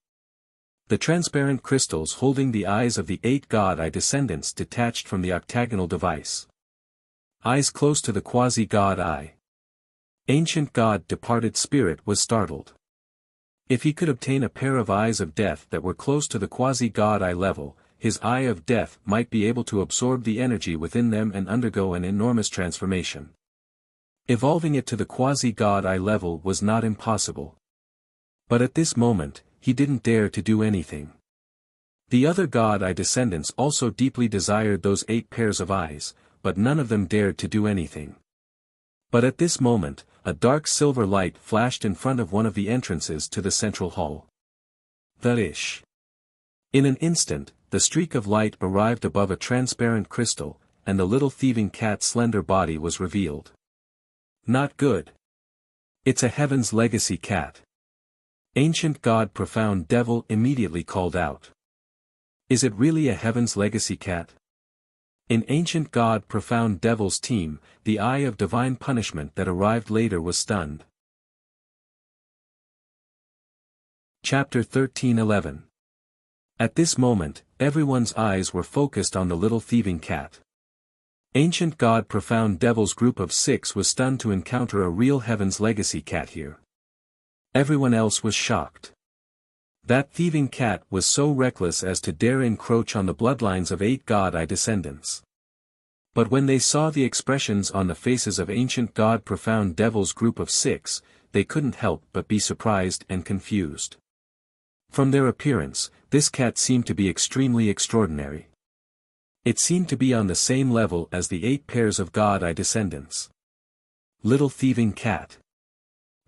The transparent crystals holding the eyes of the 8 god-eye descendants detached from the octagonal device. Eyes close to the quasi-god eye. Ancient god departed spirit was startled. If he could obtain a pair of eyes of death that were close to the quasi-god eye level, his eye of death might be able to absorb the energy within them and undergo an enormous transformation. Evolving it to the quasi-god eye level was not impossible. But at this moment, he didn't dare to do anything. The other god-eye descendants also deeply desired those 8 pairs of eyes, but none of them dared to do anything. But at this moment, a dark silver light flashed in front of one of the entrances to the central hall. The-ish. In an instant, the streak of light arrived above a transparent crystal, and the little thieving cat's slender body was revealed. Not good. It's a Heaven's Legacy cat. Ancient God Profound Devil immediately called out. Is it really a Heaven's Legacy cat? In Ancient God Profound Devil's team, the Eye of Divine Punishment that arrived later was stunned. Chapter 13:11. At this moment, everyone's eyes were focused on the little thieving cat. Ancient God Profound Devil's group of 6 was stunned to encounter a real Heaven's Legacy cat here. Everyone else was shocked. That thieving cat was so reckless as to dare encroach on the bloodlines of 8 God-eye descendants. But when they saw the expressions on the faces of Ancient God Profound Devil's group of 6, they couldn't help but be surprised and confused. From their appearance, this cat seemed to be extremely extraordinary. It seemed to be on the same level as the 8 pairs of God-eye descendants. Little thieving cat.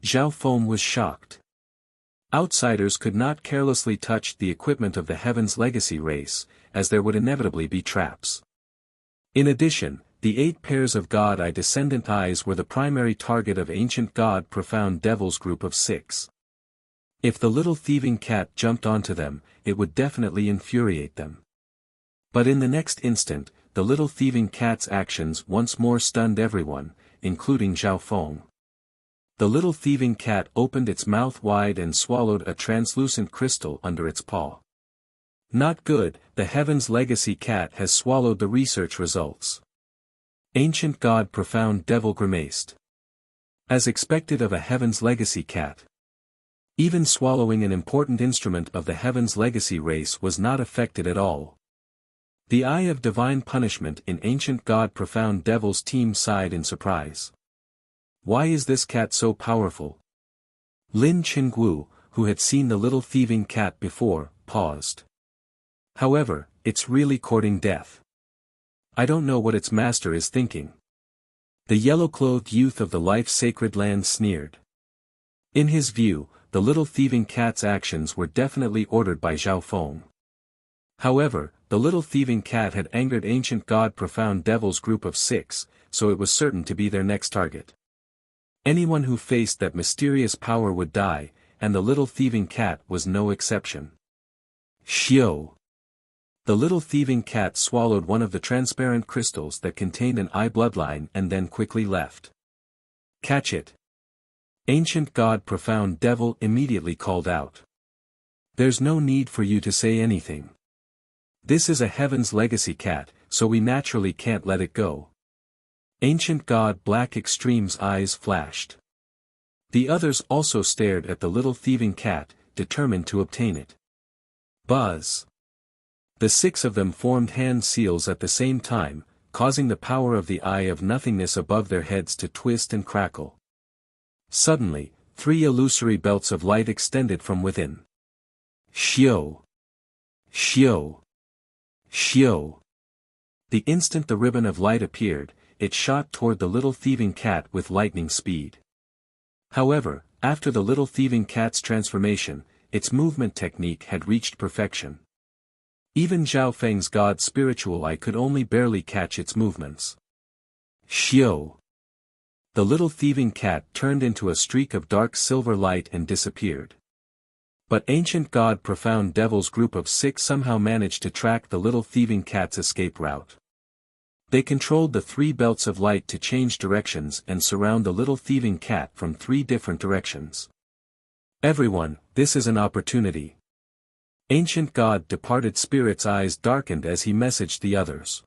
Zhao Feng was shocked. Outsiders could not carelessly touch the equipment of the Heaven's Legacy race, as there would inevitably be traps. In addition, the 8 pairs of God-eye descendant eyes were the primary target of Ancient God Profound Devil's group of 6. If the little thieving cat jumped onto them, it would definitely infuriate them. But in the next instant, the little thieving cat's actions once more stunned everyone, including Zhao Feng. The little thieving cat opened its mouth wide and swallowed a translucent crystal under its paw. Not good, the Heaven's Legacy cat has swallowed the research results. Ancient God Profound Devil grimaced. As expected of a Heaven's Legacy cat. Even swallowing an important instrument of the Heaven's Legacy race was not affected at all. The eye of divine punishment in Ancient God Profound Devil's team sighed in surprise. Why is this cat so powerful? Lin Qinggu, who had seen the little thieving cat before, paused. However, it's really courting death. I don't know what its master is thinking. The yellow-clothed youth of the life-sacred land sneered. In his view, the little thieving cat's actions were definitely ordered by Zhao Feng. However, the little thieving cat had angered Ancient God Profound Devil's group of 6, so it was certain to be their next target. Anyone who faced that mysterious power would die, and the little thieving cat was no exception. Xiao. The little thieving cat swallowed one of the transparent crystals that contained an eye bloodline and then quickly left. Catch it. Ancient God Profound Devil immediately called out. There's no need for you to say anything. This is a Heaven's Legacy cat, so we naturally can't let it go. Ancient God Black Extreme's eyes flashed. The others also stared at the little thieving cat, determined to obtain it. Buzz. The 6 of them formed hand seals at the same time, causing the power of the Eye of Nothingness above their heads to twist and crackle. Suddenly, 3 illusory belts of light extended from within. Xiao. Xiao. Xiao. The instant the ribbon of light appeared, it shot toward the little thieving cat with lightning speed. However, after the little thieving cat's transformation, its movement technique had reached perfection. Even Zhao Feng's God spiritual eye could only barely catch its movements. Xiao. The little thieving cat turned into a streak of dark silver light and disappeared. But Ancient God Profound Devil's group of 6 somehow managed to track the little thieving cat's escape route. They controlled the 3 belts of light to change directions and surround the little thieving cat from 3 different directions. Everyone, this is an opportunity. Ancient God Departed Spirit's eyes darkened as he messaged the others.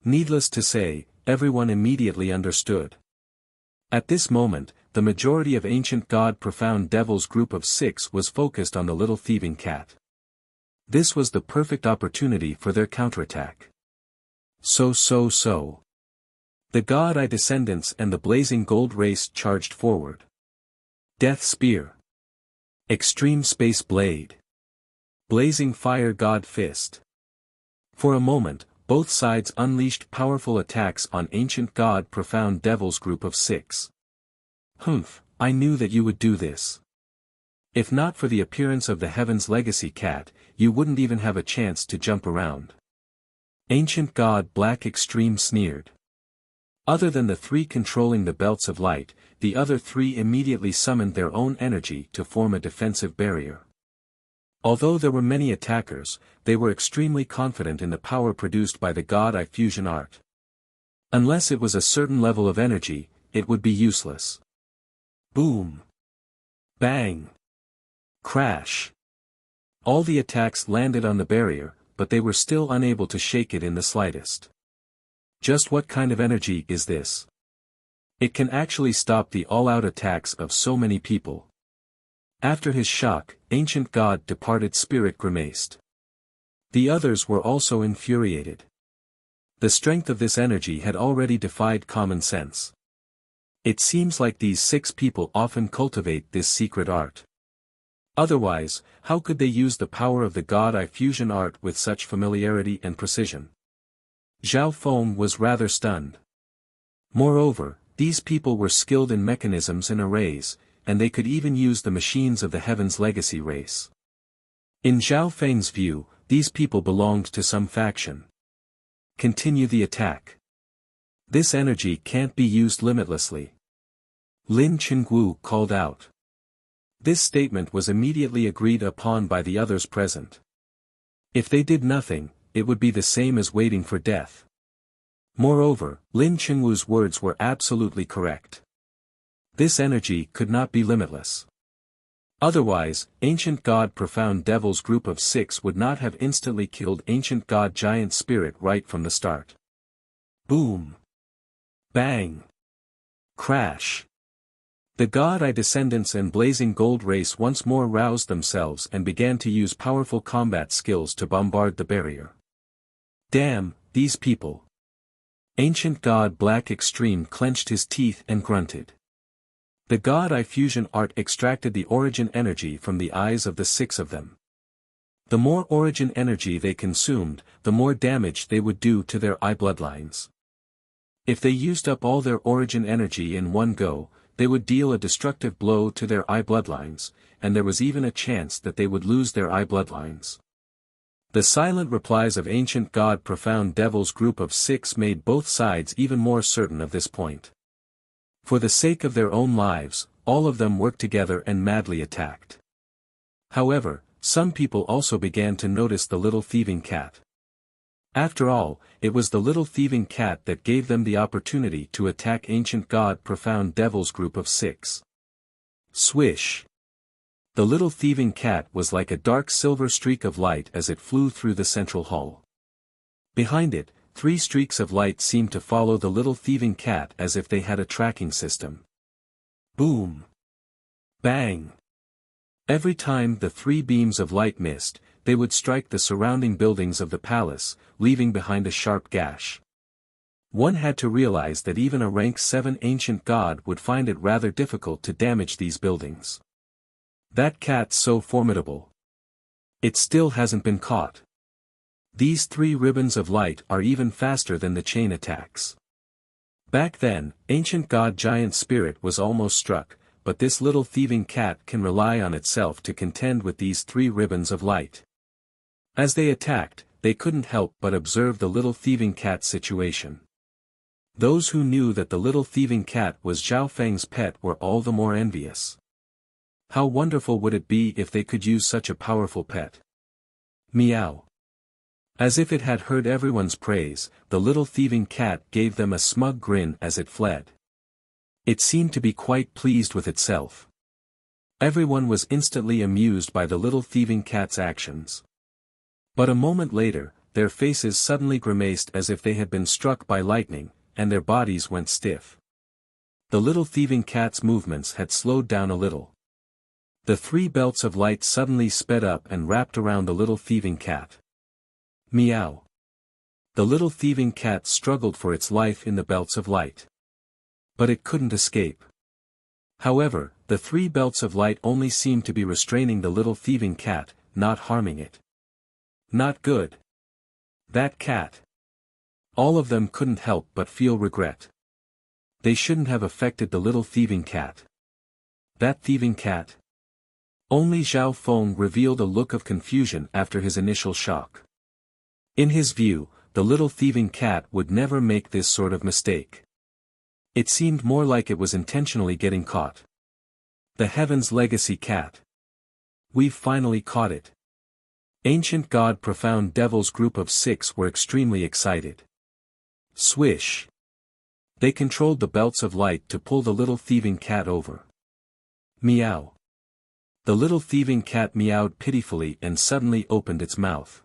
Needless to say, everyone immediately understood. At this moment, the majority of Ancient God Profound Devil's group of 6 was focused on the little thieving cat. This was the perfect opportunity for their counterattack. So. The God-eye descendants and the blazing gold race charged forward. Death Spear. Extreme Space Blade. Blazing Fire God Fist. For a moment, both sides unleashed powerful attacks on Ancient God Profound Devil's group of 6. Humph, I knew that you would do this. If not for the appearance of the Heaven's Legacy cat, you wouldn't even have a chance to jump around. Ancient God Black Extreme sneered. Other than the 3 controlling the belts of light, the other 3 immediately summoned their own energy to form a defensive barrier. Although there were many attackers, they were extremely confident in the power produced by the God-eye fusion art. Unless it was a certain level of energy, it would be useless. Boom! Bang! Crash! All the attacks landed on the barrier, but they were still unable to shake it in the slightest. Just what kind of energy is this? It can actually stop the all-out attacks of so many people. After his shock, ancient god departed spirit grimaced. The others were also infuriated. The strength of this energy had already defied common sense. It seems like these 6 people often cultivate this secret art. Otherwise, how could they use the power of the God Eye fusion art with such familiarity and precision? Zhao Feng was rather stunned. Moreover, these people were skilled in mechanisms and arrays, and they could even use the machines of the Heaven's legacy race. In Zhao Feng's view, these people belonged to some faction. Continue the attack. This energy can't be used limitlessly. Lin Chengwu called out. This statement was immediately agreed upon by the others present. If they did nothing, it would be the same as waiting for death. Moreover, Lin Chengwu's words were absolutely correct. This energy could not be limitless. Otherwise, Ancient God Profound Devil's group of 6 would not have instantly killed Ancient God Giant Spirit right from the start. Boom! Bang! Crash! The God Eye descendants and Blazing Gold race once more roused themselves and began to use powerful combat skills to bombard the barrier. Damn, these people! Ancient God Black Extreme clenched his teeth and grunted. The God Eye fusion art extracted the origin energy from the eyes of the 6 of them. The more origin energy they consumed, the more damage they would do to their eye bloodlines. If they used up all their origin energy in one go, they would deal a destructive blow to their eye bloodlines, and there was even a chance that they would lose their eye bloodlines. The silent replies of Ancient God Profound Devil's group of 6 made both sides even more certain of this point. For the sake of their own lives, all of them worked together and madly attacked. However, some people also began to notice the little thieving cat. After all, it was the little thieving cat that gave them the opportunity to attack Ancient God Profound Devil's group of 6. Swish! The little thieving cat was like a dark silver streak of light as it flew through the central hall. Behind it, 3 streaks of light seemed to follow the little thieving cat as if they had a tracking system. Boom! Bang! Every time the 3 beams of light missed, they would strike the surrounding buildings of the palace, leaving behind a sharp gash. One had to realize that even a rank 7 ancient god would find it rather difficult to damage these buildings. That cat's so formidable. It still hasn't been caught. These 3 ribbons of light are even faster than the chain attacks. Back then, Ancient God Giant Spirit was almost struck, but this little thieving cat can rely on itself to contend with these 3 ribbons of light. As they attacked, they couldn't help but observe the little thieving cat's situation. Those who knew that the little thieving cat was Zhao Feng's pet were all the more envious. How wonderful would it be if they could use such a powerful pet? Meow. As if it had heard everyone's praise, the little thieving cat gave them a smug grin as it fled. It seemed to be quite pleased with itself. Everyone was instantly amused by the little thieving cat's actions. But a moment later, their faces suddenly grimaced as if they had been struck by lightning, and their bodies went stiff. The little thieving cat's movements had slowed down a little. The 3 belts of light suddenly sped up and wrapped around the little thieving cat. Meow. The little thieving cat struggled for its life in the belts of light. But it couldn't escape. However, the 3 belts of light only seemed to be restraining the little thieving cat, not harming it. Not good. That cat. All of them couldn't help but feel regret. They shouldn't have affected the little thieving cat. That thieving cat. Only Zhao Feng revealed a look of confusion after his initial shock. In his view, the little thieving cat would never make this sort of mistake. It seemed more like it was intentionally getting caught. The Heaven's Legacy cat. We've finally caught it. Ancient God Profound Devil's group of 6 were extremely excited. Swish. They controlled the belts of light to pull the little thieving cat over. Meow. The little thieving cat meowed pitifully and suddenly opened its mouth.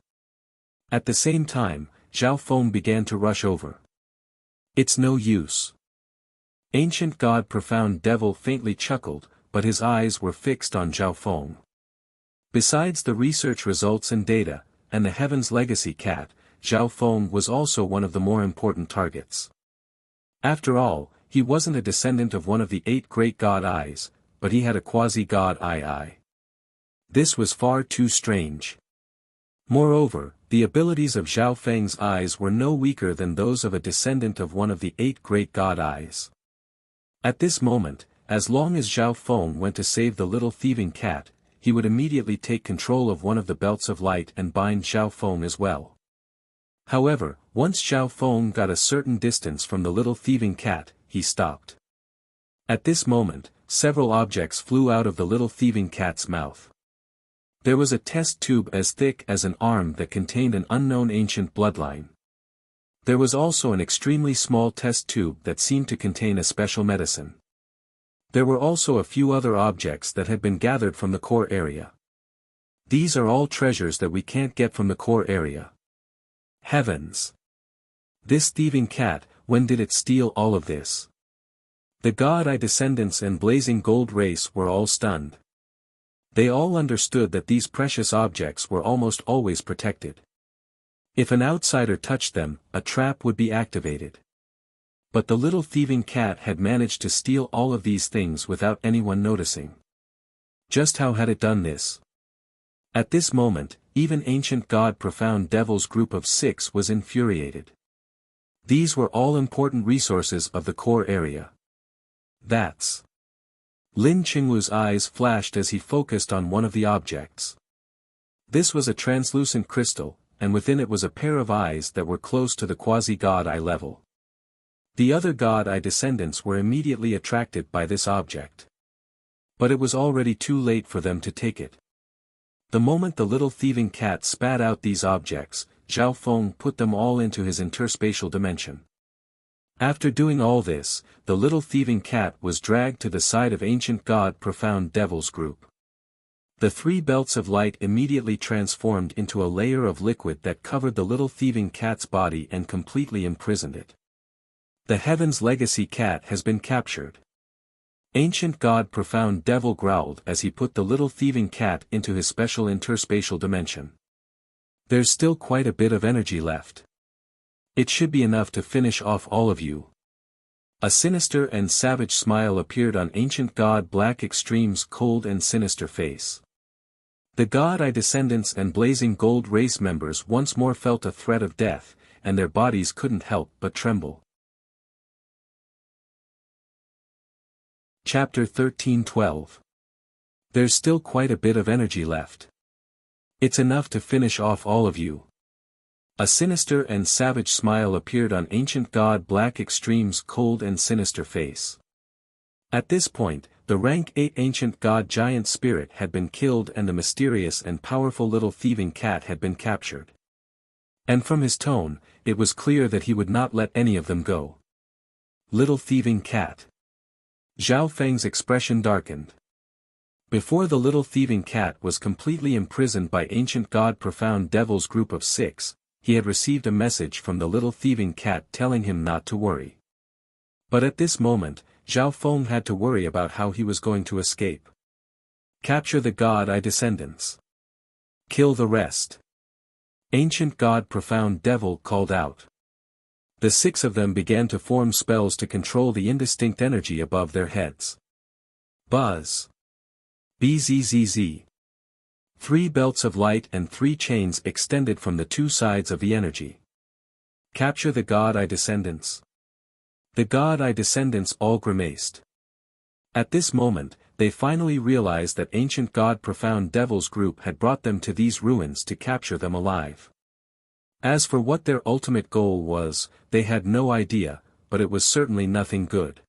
At the same time, Zhao Feng began to rush over. It's no use. Ancient God Profound Devil faintly chuckled, but his eyes were fixed on Zhao Feng. Besides the research results and data, and the Heaven's Legacy Cat, Zhao Feng was also one of the more important targets. After all, he wasn't a descendant of one of the 8 great god eyes, but he had a quasi-god eye. This was far too strange. Moreover, the abilities of Zhao Feng's eyes were no weaker than those of a descendant of one of the 8 great god eyes. At this moment, as long as Zhao Feng went to save the little thieving cat, he would immediately take control of one of the belts of light and bind Zhao Feng as well. However, once Zhao Feng got a certain distance from the little thieving cat, he stopped. At this moment, several objects flew out of the little thieving cat's mouth. There was a test tube as thick as an arm that contained an unknown ancient bloodline. There was also an extremely small test tube that seemed to contain a special medicine. There were also a few other objects that had been gathered from the core area. These are all treasures that we can't get from the core area. Heavens! This thieving cat, when did it steal all of this? The God Eye descendants and blazing gold race were all stunned. They all understood that these precious objects were almost always protected. If an outsider touched them, a trap would be activated. But the little thieving cat had managed to steal all of these things without anyone noticing. Just how had it done this? At this moment, even Ancient God Profound Devil's group of 6 was infuriated. These were all important resources of the core area. That's... Lin Qinglu's eyes flashed as he focused on one of the objects. This was a translucent crystal, and within it was a pair of eyes that were close to the quasi-god eye level. The other god eye descendants were immediately attracted by this object. But it was already too late for them to take it. The moment the little thieving cat spat out these objects, Zhao Feng put them all into his interspatial dimension. After doing all this, the little thieving cat was dragged to the side of Ancient God Profound Devil's group. The 3 belts of light immediately transformed into a layer of liquid that covered the little thieving cat's body and completely imprisoned it. The Heaven's Legacy Cat has been captured. Ancient God Profound Devil growled as he put the little thieving cat into his special interspatial dimension. There's still quite a bit of energy left. It should be enough to finish off all of you. A sinister and savage smile appeared on Ancient God Black Extreme's cold and sinister face. The God Eye descendants and Blazing Gold race members once more felt a threat of death, and their bodies couldn't help but tremble. Chapter 13:12. There's still quite a bit of energy left. It's enough to finish off all of you. A sinister and savage smile appeared on Ancient God Black Extreme's cold and sinister face. At this point, the rank 8 Ancient God Giant Spirit had been killed and the mysterious and powerful little thieving cat had been captured. And from his tone, it was clear that he would not let any of them go. Little thieving cat. Zhao Feng's expression darkened. Before the little thieving cat was completely imprisoned by Ancient God Profound Devil's group of 6, he had received a message from the little thieving cat telling him not to worry. But at this moment, Zhao Feng had to worry about how he was going to escape. Capture the God Eye descendants. Kill the rest. Ancient God Profound Devil called out. The 6 of them began to form spells to control the indistinct energy above their heads. Buzz. Bzzz. 3 belts of light and 3 chains extended from the 2 sides of the energy. Capture the God Eye descendants. The God Eye descendants all grimaced. At this moment, they finally realized that Ancient God Profound Devil's group had brought them to these ruins to capture them alive. As for what their ultimate goal was, they had no idea, but it was certainly nothing good.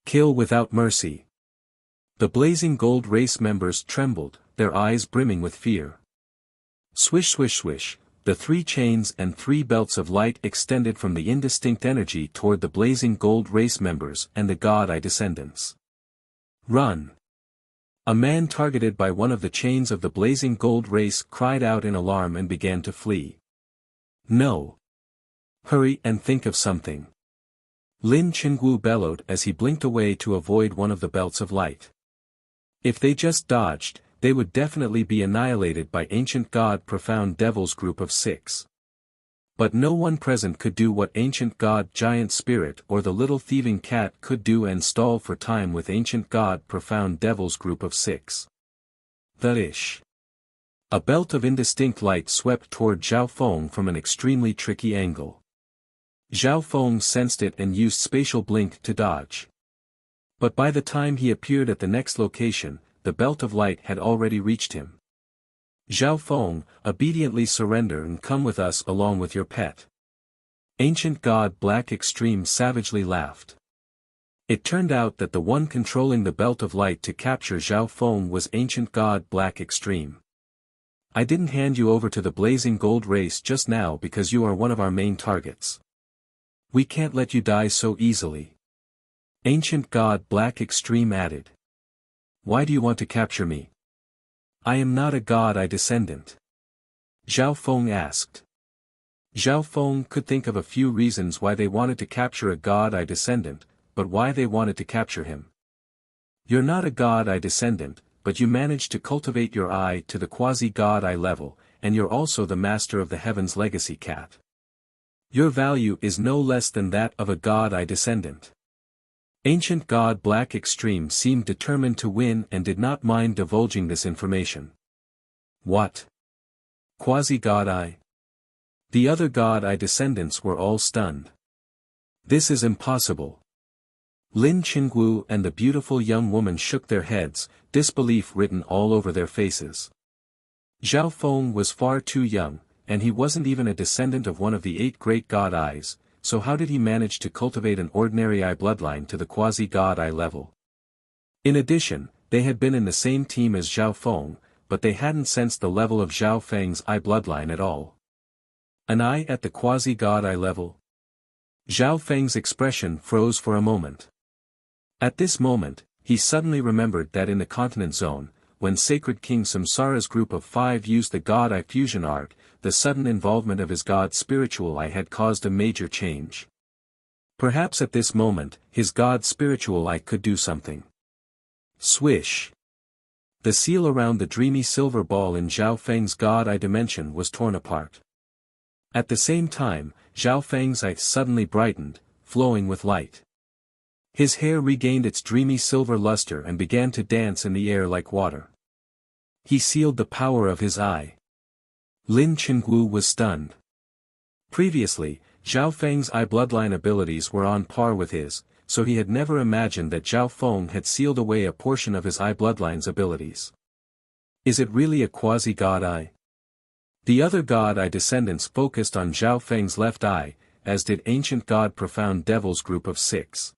Kill without mercy. The Blazing Gold race members trembled, their eyes brimming with fear. Swish swish swish, the 3 chains and 3 belts of light extended from the indistinct energy toward the Blazing Gold race members and the God Eye descendants. Run! A man targeted by one of the chains of the Blazing Gold race cried out in alarm and began to flee. No. Hurry and think of something. Lin Chengwu bellowed as he blinked away to avoid one of the belts of light. If they just dodged, they would definitely be annihilated by Ancient God Profound Devil's group of 6. But no one present could do what Ancient God Giant Spirit or the little thieving cat could do and stall for time with Ancient God Profound Devil's group of 6. The-ish. A belt of indistinct light swept toward Zhao Feng from an extremely tricky angle. Zhao Feng sensed it and used spatial blink to dodge. But by the time he appeared at the next location, the belt of light had already reached him. Zhao Feng, obediently surrender and come with us along with your pet. Ancient God Black Extreme savagely laughed. It turned out that the one controlling the belt of light to capture Zhao Feng was Ancient God Black Extreme. I didn't hand you over to the blazing gold race just now because you are one of our main targets. We can't let you die so easily. Ancient God Black Extreme added. Why do you want to capture me? I am not a god descendant. Zhao Feng asked. Zhao Feng could think of a few reasons why they wanted to capture a god descendant, but why they wanted to capture him. You're not a god descendant, but you managed to cultivate your eye to the quasi-god level, and you're also the master of the heaven's legacy cat. Your value is no less than that of a god descendant. Ancient God Black Extreme seemed determined to win and did not mind divulging this information. What? Quasi-god I? The other god descendants were all stunned. This is impossible. Lin Qinggu and the beautiful young woman shook their heads, disbelief written all over their faces. Zhao Feng was far too young, and he wasn't even a descendant of one of the 8 great god eyes, so how did he manage to cultivate an ordinary eye bloodline to the quasi-god eye level? In addition, they had been in the same team as Zhao Feng, but they hadn't sensed the level of Zhao Feng's eye bloodline at all. An eye at the quasi-god eye level? Zhao Feng's expression froze for a moment. At this moment, he suddenly remembered that in the continent zone, when Sacred King Samsara's group of 5 used the God Eye fusion art, the sudden involvement of his God Spiritual Eye had caused a major change. Perhaps at this moment, his God Spiritual Eye could do something. Swish! The seal around the dreamy silver ball in Zhao Feng's God Eye dimension was torn apart. At the same time, Zhao Feng's eye suddenly brightened, flowing with light. His hair regained its dreamy silver luster and began to dance in the air like water. He sealed the power of his eye. Lin Qinggu was stunned. Previously, Zhao Feng's eye bloodline abilities were on par with his, so he had never imagined that Zhao Feng had sealed away a portion of his eye bloodline's abilities. Is it really a quasi-god eye? The other god eye descendants focused on Zhao Feng's left eye, as did Ancient God Profound Devil's group of 6.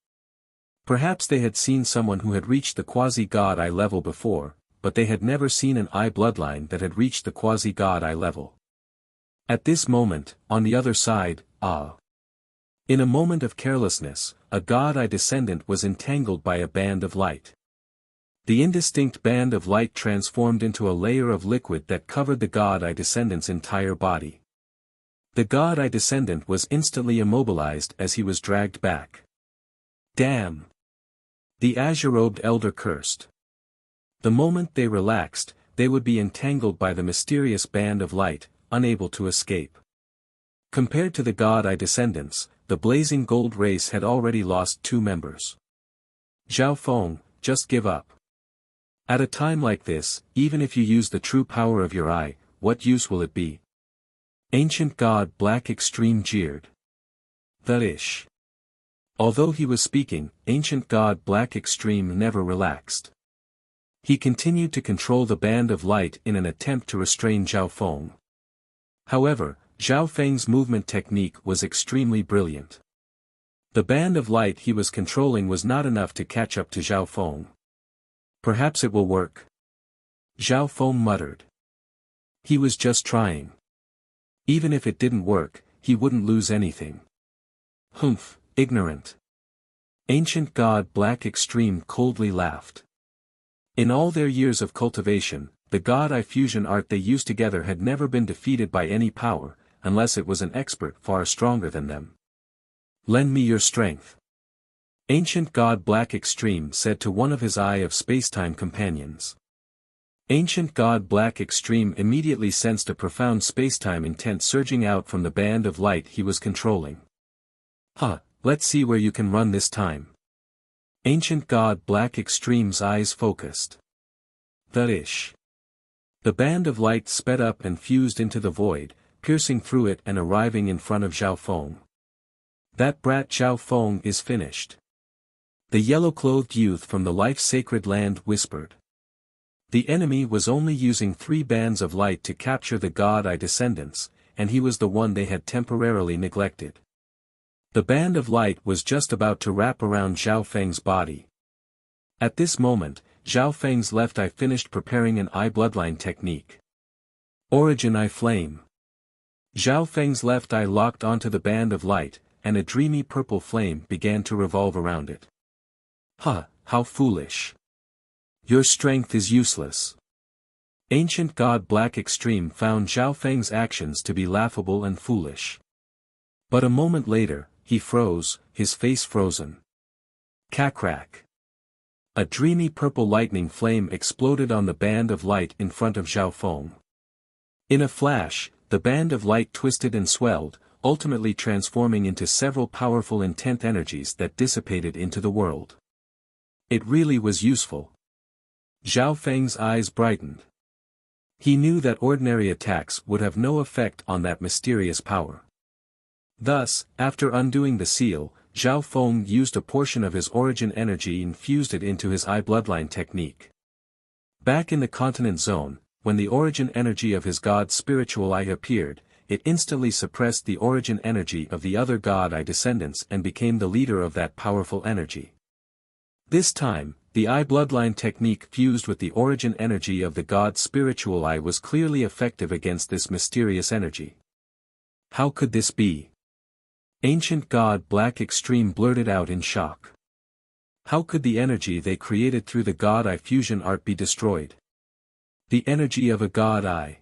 Perhaps they had seen someone who had reached the quasi-god eye level before, but they had never seen an eye bloodline that had reached the quasi-god eye level. At this moment, on the other side, in a moment of carelessness, a god eye descendant was entangled by a band of light. The indistinct band of light transformed into a layer of liquid that covered the god eye descendant's entire body. The god eye descendant was instantly immobilized as he was dragged back. Damn! The azure-robed elder cursed. The moment they relaxed, they would be entangled by the mysterious band of light, unable to escape. Compared to the god eye descendants, the blazing gold race had already lost 2 members. Zhao Feng, just give up. At a time like this, even if you use the true power of your eye, what use will it be? Ancient God Black Extreme jeered. The-ish. Although he was speaking, Ancient God Black Extreme never relaxed. He continued to control the band of light in an attempt to restrain Zhao Feng. However, Zhao Feng's movement technique was extremely brilliant. The band of light he was controlling was not enough to catch up to Zhao Feng. Perhaps it will work. Zhao Feng muttered. He was just trying. Even if it didn't work, he wouldn't lose anything. Humph, ignorant. Ancient God Black Extreme coldly laughed. In all their years of cultivation, the God Eye fusion art they used together had never been defeated by any power, unless it was an expert far stronger than them. Lend me your strength. Ancient God Black Extreme said to one of his Eye of Spacetime companions. Ancient God Black Extreme immediately sensed a profound spacetime intent surging out from the band of light he was controlling. Let's see where you can run this time. Ancient God Black Extreme's eyes focused. The band of light sped up and fused into the void, piercing through it and arriving in front of Zhao Feng. That brat Zhao Feng is finished. The yellow-clothed youth from the life-sacred land whispered. The enemy was only using 3 bands of light to capture the God Eye descendants, and he was the one they had temporarily neglected. The band of light was just about to wrap around Zhao Feng's body. At this moment, Zhao Feng's left eye finished preparing an eye bloodline technique. Origin Eye Flame. Zhao Feng's left eye locked onto the band of light, and a dreamy purple flame began to revolve around it. How foolish. Your strength is useless. Ancient God Black Extreme found Zhao Feng's actions to be laughable and foolish. But a moment later, he froze, his face frozen. Crack. A dreamy purple lightning flame exploded on the band of light in front of Zhao Feng. In a flash, the band of light twisted and swelled, ultimately transforming into several powerful intent energies that dissipated into the world. It really was useful. Zhao Feng's eyes brightened. He knew that ordinary attacks would have no effect on that mysterious power. Thus, after undoing the seal, Zhao Feng used a portion of his origin energy and fused it into his eye bloodline technique. Back in the continent zone, when the origin energy of his god's spiritual eye appeared, it instantly suppressed the origin energy of the other god eye descendants and became the leader of that powerful energy. This time, the eye bloodline technique fused with the origin energy of the god's spiritual eye was clearly effective against this mysterious energy. How could this be? Ancient God Black Extreme blurted out in shock. How could the energy they created through the God Eye fusion art be destroyed? The energy of a God Eye.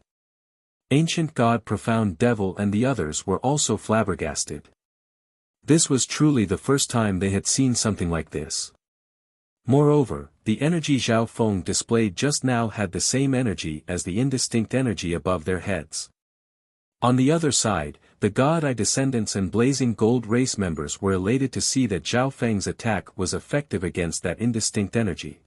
Ancient God Profound Devil and the others were also flabbergasted. This was truly the first time they had seen something like this. Moreover, the energy Zhao Feng displayed just now had the same energy as the indistinct energy above their heads. On the other side, the God Eye descendants and Blazing Gold race members were elated to see that Zhao Feng's attack was effective against that indistinct energy.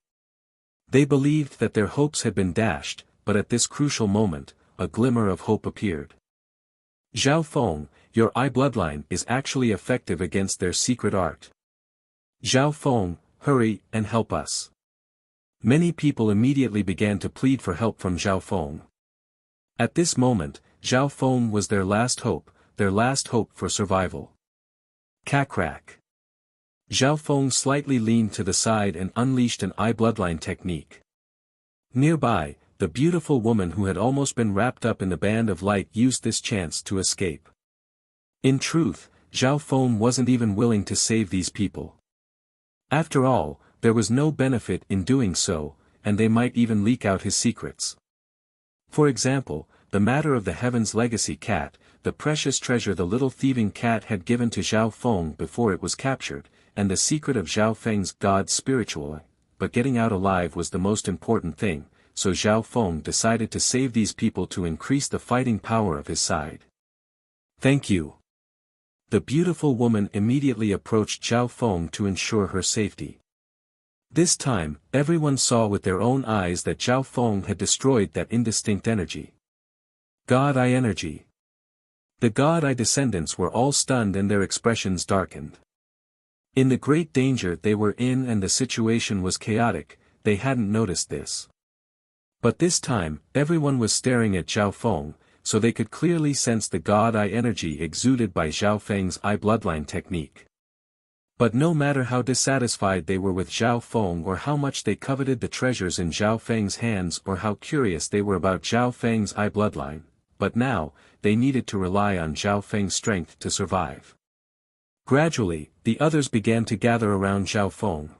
They believed that their hopes had been dashed, but at this crucial moment, a glimmer of hope appeared. Zhao Feng, your eye bloodline is actually effective against their secret art. Zhao Feng, hurry and help us. Many people immediately began to plead for help from Zhao Feng. At this moment, Zhao Feng was their last hope for survival. Crack. Zhao Feng slightly leaned to the side and unleashed an eye bloodline technique. Nearby, the beautiful woman who had almost been wrapped up in the band of light used this chance to escape. In truth, Zhao Feng wasn't even willing to save these people. After all, there was no benefit in doing so, and they might even leak out his secrets. For example, the matter of the Heaven's Legacy cat, the precious treasure the little thieving cat had given to Zhao Feng before it was captured, and the secret of Zhao Feng's God's spiritual eye, but getting out alive was the most important thing, so Zhao Feng decided to save these people to increase the fighting power of his side. Thank you. The beautiful woman immediately approached Zhao Feng to ensure her safety. This time, everyone saw with their own eyes that Zhao Feng had destroyed that indistinct energy. God Eye energy. The God Eye descendants were all stunned and their expressions darkened. In the great danger they were in and the situation was chaotic, they hadn't noticed this. But this time, everyone was staring at Zhao Feng, so they could clearly sense the God Eye energy exuded by Zhao Feng's eye bloodline technique. But no matter how dissatisfied they were with Zhao Feng or how much they coveted the treasures in Zhao Feng's hands or how curious they were about Zhao Feng's eye bloodline, but now, they needed to rely on Zhao Feng's strength to survive. Gradually, the others began to gather around Zhao Feng.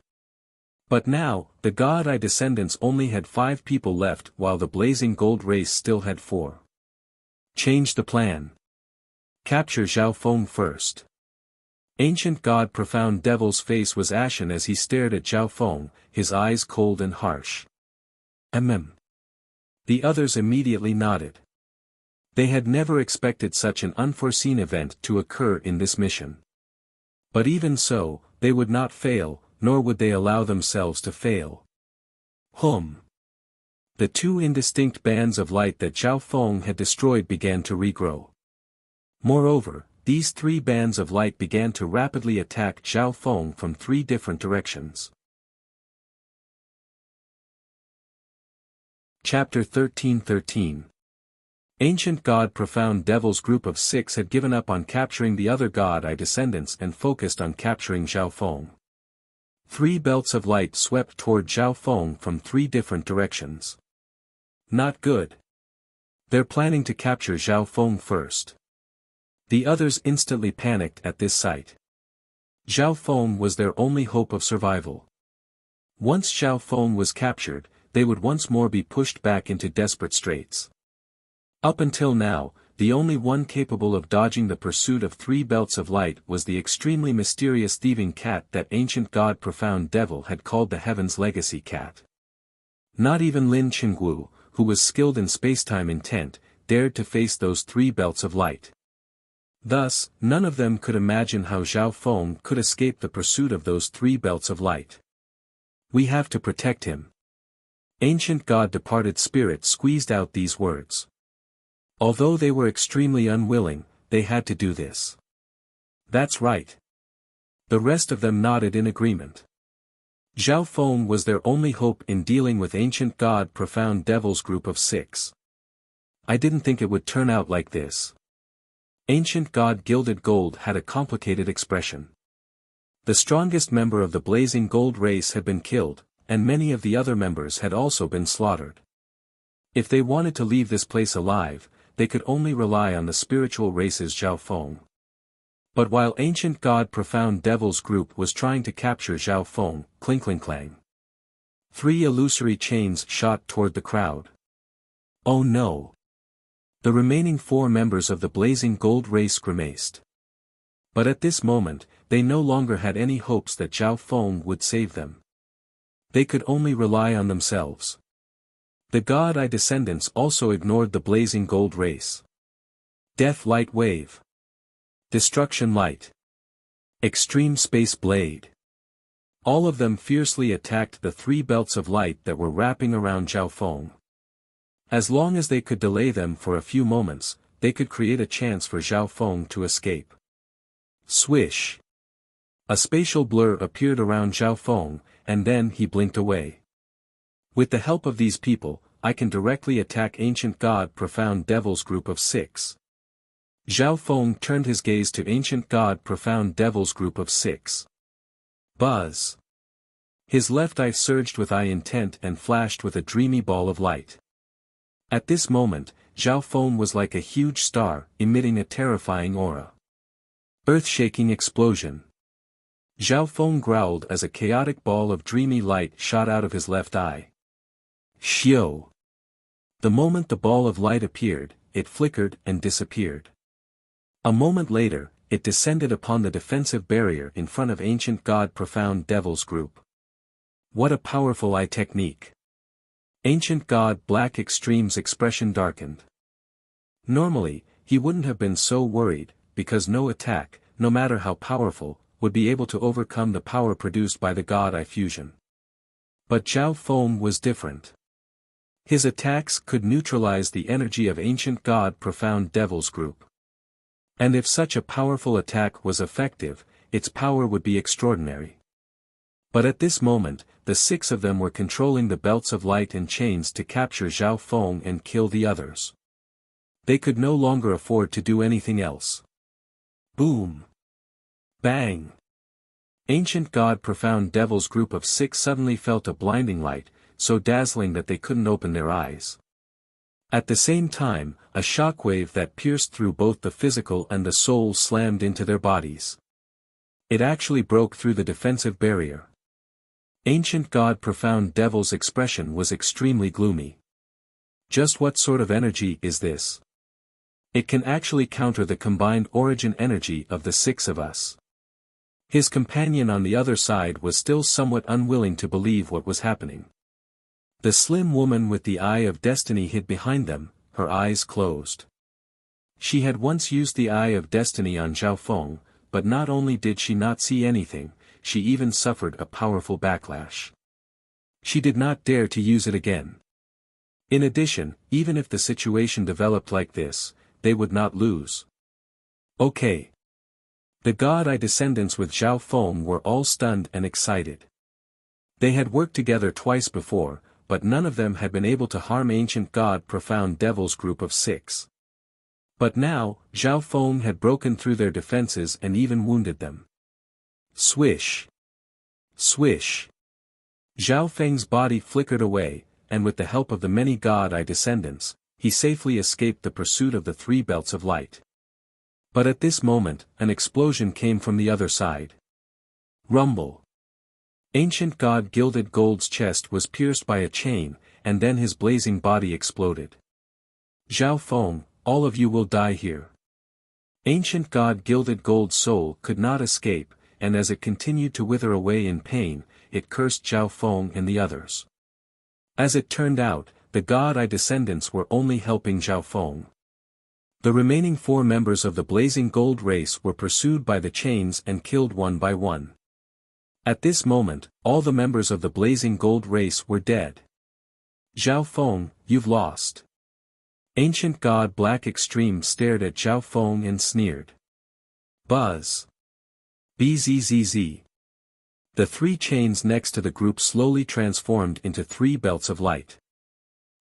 But now, the God Eye descendants only had 5 people left while the Blazing Gold race still had 4. Change the plan. Capture Zhao Feng first. Ancient God Profound Devil's face was ashen as he stared at Zhao Feng, his eyes cold and harsh. The others immediately nodded. They had never expected such an unforeseen event to occur in this mission. But even so, they would not fail, nor would they allow themselves to fail. The two indistinct bands of light that Zhao Feng had destroyed began to regrow. Moreover, these three bands of light began to rapidly attack Zhao Feng from three different directions. Chapter 13:13. Ancient God Profound Devil's group of 6 had given up on capturing the other God Eye descendants and focused on capturing Zhao Feng. Three belts of light swept toward Zhao Feng from three different directions. Not good. They're planning to capture Zhao Feng first. The others instantly panicked at this sight. Zhao Feng was their only hope of survival. Once Zhao Feng was captured, they would once more be pushed back into desperate straits. Up until now, the only one capable of dodging the pursuit of three belts of light was the extremely mysterious thieving cat that ancient God Profound Devil had called the Heaven's Legacy Cat. Not even Lin Qingwu, who was skilled in spacetime intent, dared to face those three belts of light. Thus, none of them could imagine how Zhao Feng could escape the pursuit of those three belts of light. We have to protect him. Ancient God Departed Spirit squeezed out these words. Although they were extremely unwilling, they had to do this. That's right. The rest of them nodded in agreement. Zhao Feng was their only hope in dealing with Ancient God Profound Devil's group of 6. I didn't think it would turn out like this. Ancient God Gilded Gold had a complicated expression. The strongest member of the Blazing Gold race had been killed, and many of the other members had also been slaughtered. If they wanted to leave this place alive, they could only rely on the spiritual race's Zhao Feng. But while Ancient God Profound Devil's group was trying to capture Zhao Feng, clang. Three illusory chains shot toward the crowd. Oh no! The remaining 4 members of the Blazing Gold race grimaced. But at this moment, they no longer had any hopes that Zhao Feng would save them. They could only rely on themselves. The God Eye descendants also ignored the Blazing Gold race. Death Light Wave. Destruction Light. Extreme Space Blade. All of them fiercely attacked the 3 belts of light that were wrapping around Zhao Feng. As long as they could delay them for a few moments, they could create a chance for Zhao Feng to escape. Swish. A spatial blur appeared around Zhao Feng, and then he blinked away. With the help of these people, I can directly attack Ancient God Profound Devil's group of 6. Zhao Feng turned his gaze to Ancient God Profound Devil's group of 6. Buzz. His left eye surged with eye intent and flashed with a dreamy ball of light. At this moment, Zhao Feng was like a huge star, emitting a terrifying aura. Earth-shaking explosion. Zhao Feng growled as a chaotic ball of dreamy light shot out of his left eye. Xiao. The moment the ball of light appeared, it flickered and disappeared. A moment later, it descended upon the defensive barrier in front of Ancient God Profound Devil's group. What a powerful eye technique. Ancient God Black Extreme's expression darkened. Normally, he wouldn't have been so worried, because no attack, no matter how powerful, would be able to overcome the power produced by the God Eye fusion. But Zhao Feng was different. His attacks could neutralize the energy of Ancient God Profound Devil's group. And if such a powerful attack was effective, its power would be extraordinary. But at this moment, the 6 of them were controlling the belts of light and chains to capture Zhao Feng and kill the others. They could no longer afford to do anything else. Boom! Bang! Ancient God Profound Devil's group of 6 suddenly felt a blinding light, so dazzling that they couldn't open their eyes. At the same time, a shockwave that pierced through both the physical and the soul slammed into their bodies. It actually broke through the defensive barrier. Ancient God Profound Devil's expression was extremely gloomy. Just what sort of energy is this? It can actually counter the combined origin energy of the six of us. His companion on the other side was still somewhat unwilling to believe what was happening. The slim woman with the eye of destiny hid behind them, her eyes closed. She had once used the eye of destiny on Zhao Feng, but not only did she not see anything, she even suffered a powerful backlash. She did not dare to use it again. In addition, even if the situation developed like this, they would not lose. Okay. The God-Eye descendants with Zhao Feng were all stunned and excited. They had worked together twice before, but none of them had been able to harm ancient God Profound Devil's group of six. But now, Zhao Feng had broken through their defenses and even wounded them. Swish! Swish! Zhao Feng's body flickered away, and with the help of the many God-Eye descendants, he safely escaped the pursuit of the three belts of light. But at this moment, an explosion came from the other side. Rumble! Ancient God Gilded Gold's chest was pierced by a chain, and then his blazing body exploded. Zhao Feng, all of you will die here. Ancient God Gilded Gold's soul could not escape, and as it continued to wither away in pain, it cursed Zhao Feng and the others. As it turned out, the God-Eye descendants were only helping Zhao Feng. The remaining 4 members of the Blazing Gold race were pursued by the chains and killed one by one. At this moment, all the members of the Blazing Gold race were dead. Zhao Feng, you've lost. Ancient God Black Extreme stared at Zhao Feng and sneered. Buzz. Bzzz. The 3 chains next to the group slowly transformed into 3 belts of light.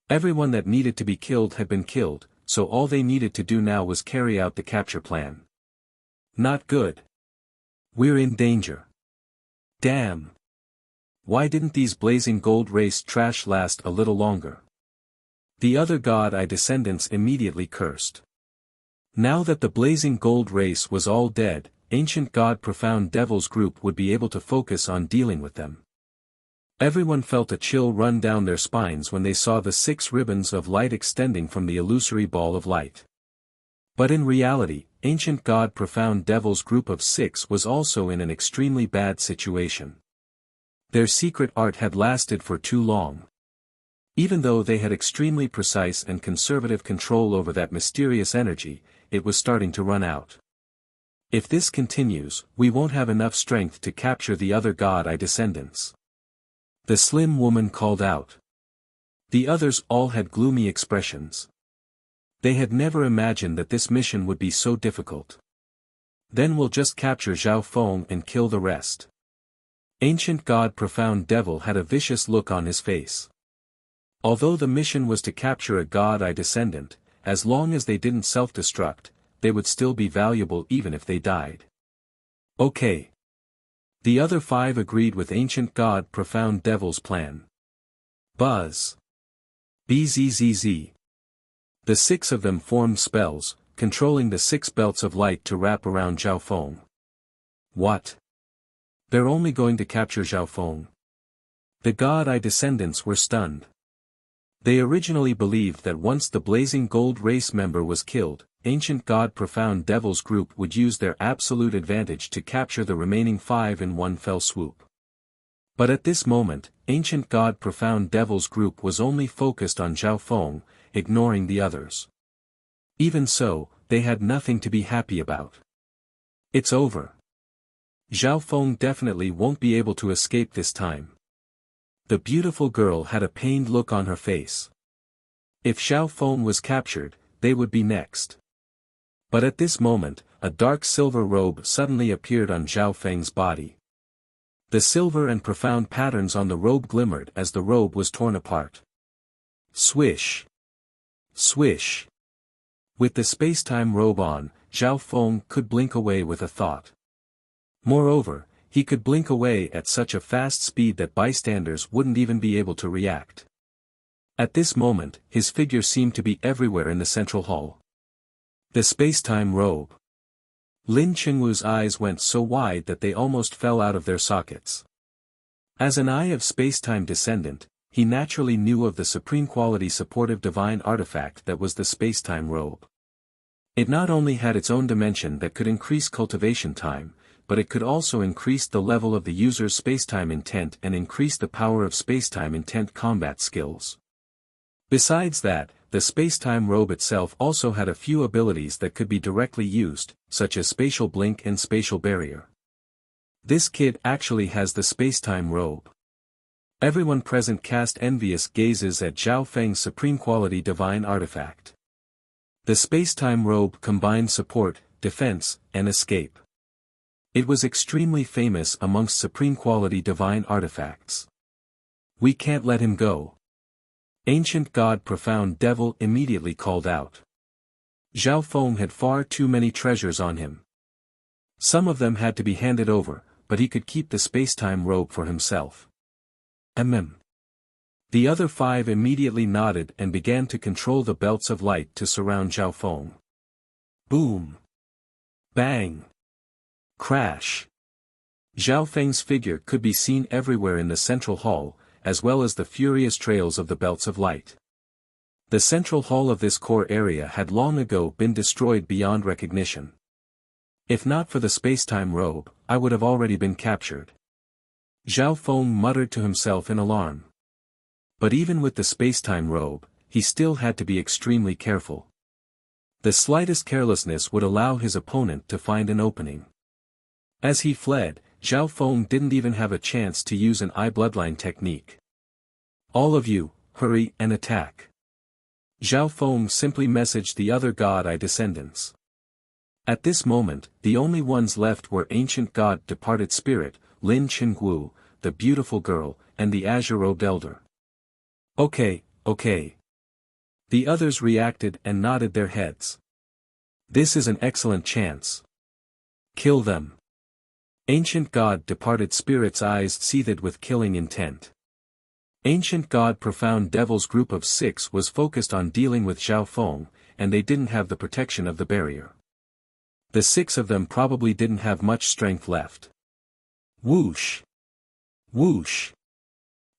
Everyone that needed to be killed had been killed, so all they needed to do now was carry out the capture plan. Not good. We're in danger. Damn. Why didn't these Blazing Gold race trash last a little longer? The other God-Eye descendants immediately cursed. Now that the Blazing Gold race was all dead, Ancient God Profound Devil's group would be able to focus on dealing with them. Everyone felt a chill run down their spines when they saw the 6 ribbons of light extending from the illusory ball of light. But in reality, Ancient God Profound Devil's group of 6 was also in an extremely bad situation. Their secret art had lasted for too long. Even though they had extremely precise and conservative control over that mysterious energy, it was starting to run out. If this continues, we won't have enough strength to capture the other God-Eye descendants. The slim woman called out. The others all had gloomy expressions. They had never imagined that this mission would be so difficult. Then we'll just capture Zhao Feng and kill the rest. Ancient God Profound Devil had a vicious look on his face. Although the mission was to capture a God-Eye descendant, as long as they didn't self-destruct, they would still be valuable even if they died. Okay. The other 5 agreed with Ancient God Profound Devil's plan. Buzz. Bzzz. The 6 of them formed spells, controlling the 6 belts of light to wrap around Zhao Feng. What? They're only going to capture Zhao Feng. The God-Eye descendants were stunned. They originally believed that once the Blazing Gold race member was killed, Ancient God Profound Devil's group would use their absolute advantage to capture the remaining 5 in one fell swoop. But at this moment, Ancient God Profound Devil's group was only focused on Zhao Feng, ignoring the others. Even so, they had nothing to be happy about. It's over. Zhao Feng definitely won't be able to escape this time. The beautiful girl had a pained look on her face. If Zhao Feng was captured, they would be next. But at this moment, a dark silver robe suddenly appeared on Zhao Feng's body. The silver and profound patterns on the robe glimmered as the robe was torn apart. Swish! Swish! With the space-time robe on, Zhao Feng could blink away with a thought. Moreover, he could blink away at such a fast speed that bystanders wouldn't even be able to react. At this moment, his figure seemed to be everywhere in the central hall. The space-time robe. Lin Chengwu's eyes went so wide that they almost fell out of their sockets. As an Eye of Space-Time descendant, he naturally knew of the supreme quality supportive divine artifact that was the space-time robe. It not only had its own dimension that could increase cultivation time, but it could also increase the level of the user's spacetime intent and increase the power of spacetime intent combat skills. Besides that, the spacetime robe itself also had a few abilities that could be directly used, such as spatial blink and spatial barrier. This kid actually has the spacetime robe. Everyone present cast envious gazes at Zhao Feng's supreme quality divine artifact. The spacetime robe combined support, defense, and escape. It was extremely famous amongst supreme quality divine artifacts. We can't let him go. Ancient God Profound Devil immediately called out. Zhao Feng had far too many treasures on him. Some of them had to be handed over, but he could keep the spacetime robe for himself. The other 5 immediately nodded and began to control the belts of light to surround Zhao Feng. Boom! Bang! Crash! Zhao Feng's figure could be seen everywhere in the central hall, as well as the furious trails of the belts of light. The central hall of this core area had long ago been destroyed beyond recognition. If not for the spacetime robe, I would have already been captured. Zhao Feng muttered to himself in alarm. But even with the spacetime robe, he still had to be extremely careful. The slightest carelessness would allow his opponent to find an opening. As he fled, Zhao Feng didn't even have a chance to use an eye bloodline technique. All of you, hurry and attack. Zhao Feng simply messaged the other God Eye descendants. At this moment, the only ones left were Ancient God Departed Spirit, Lin Qingwu, the beautiful girl, and the azure-robed elder. Okay. The others reacted and nodded their heads. This is an excellent chance. Kill them. Ancient God Departed Spirit's eyes seethed with killing intent. Ancient God Profound Devil's group of 6 was focused on dealing with Zhao Feng, and they didn't have the protection of the barrier. The 6 of them probably didn't have much strength left. Whoosh! Whoosh!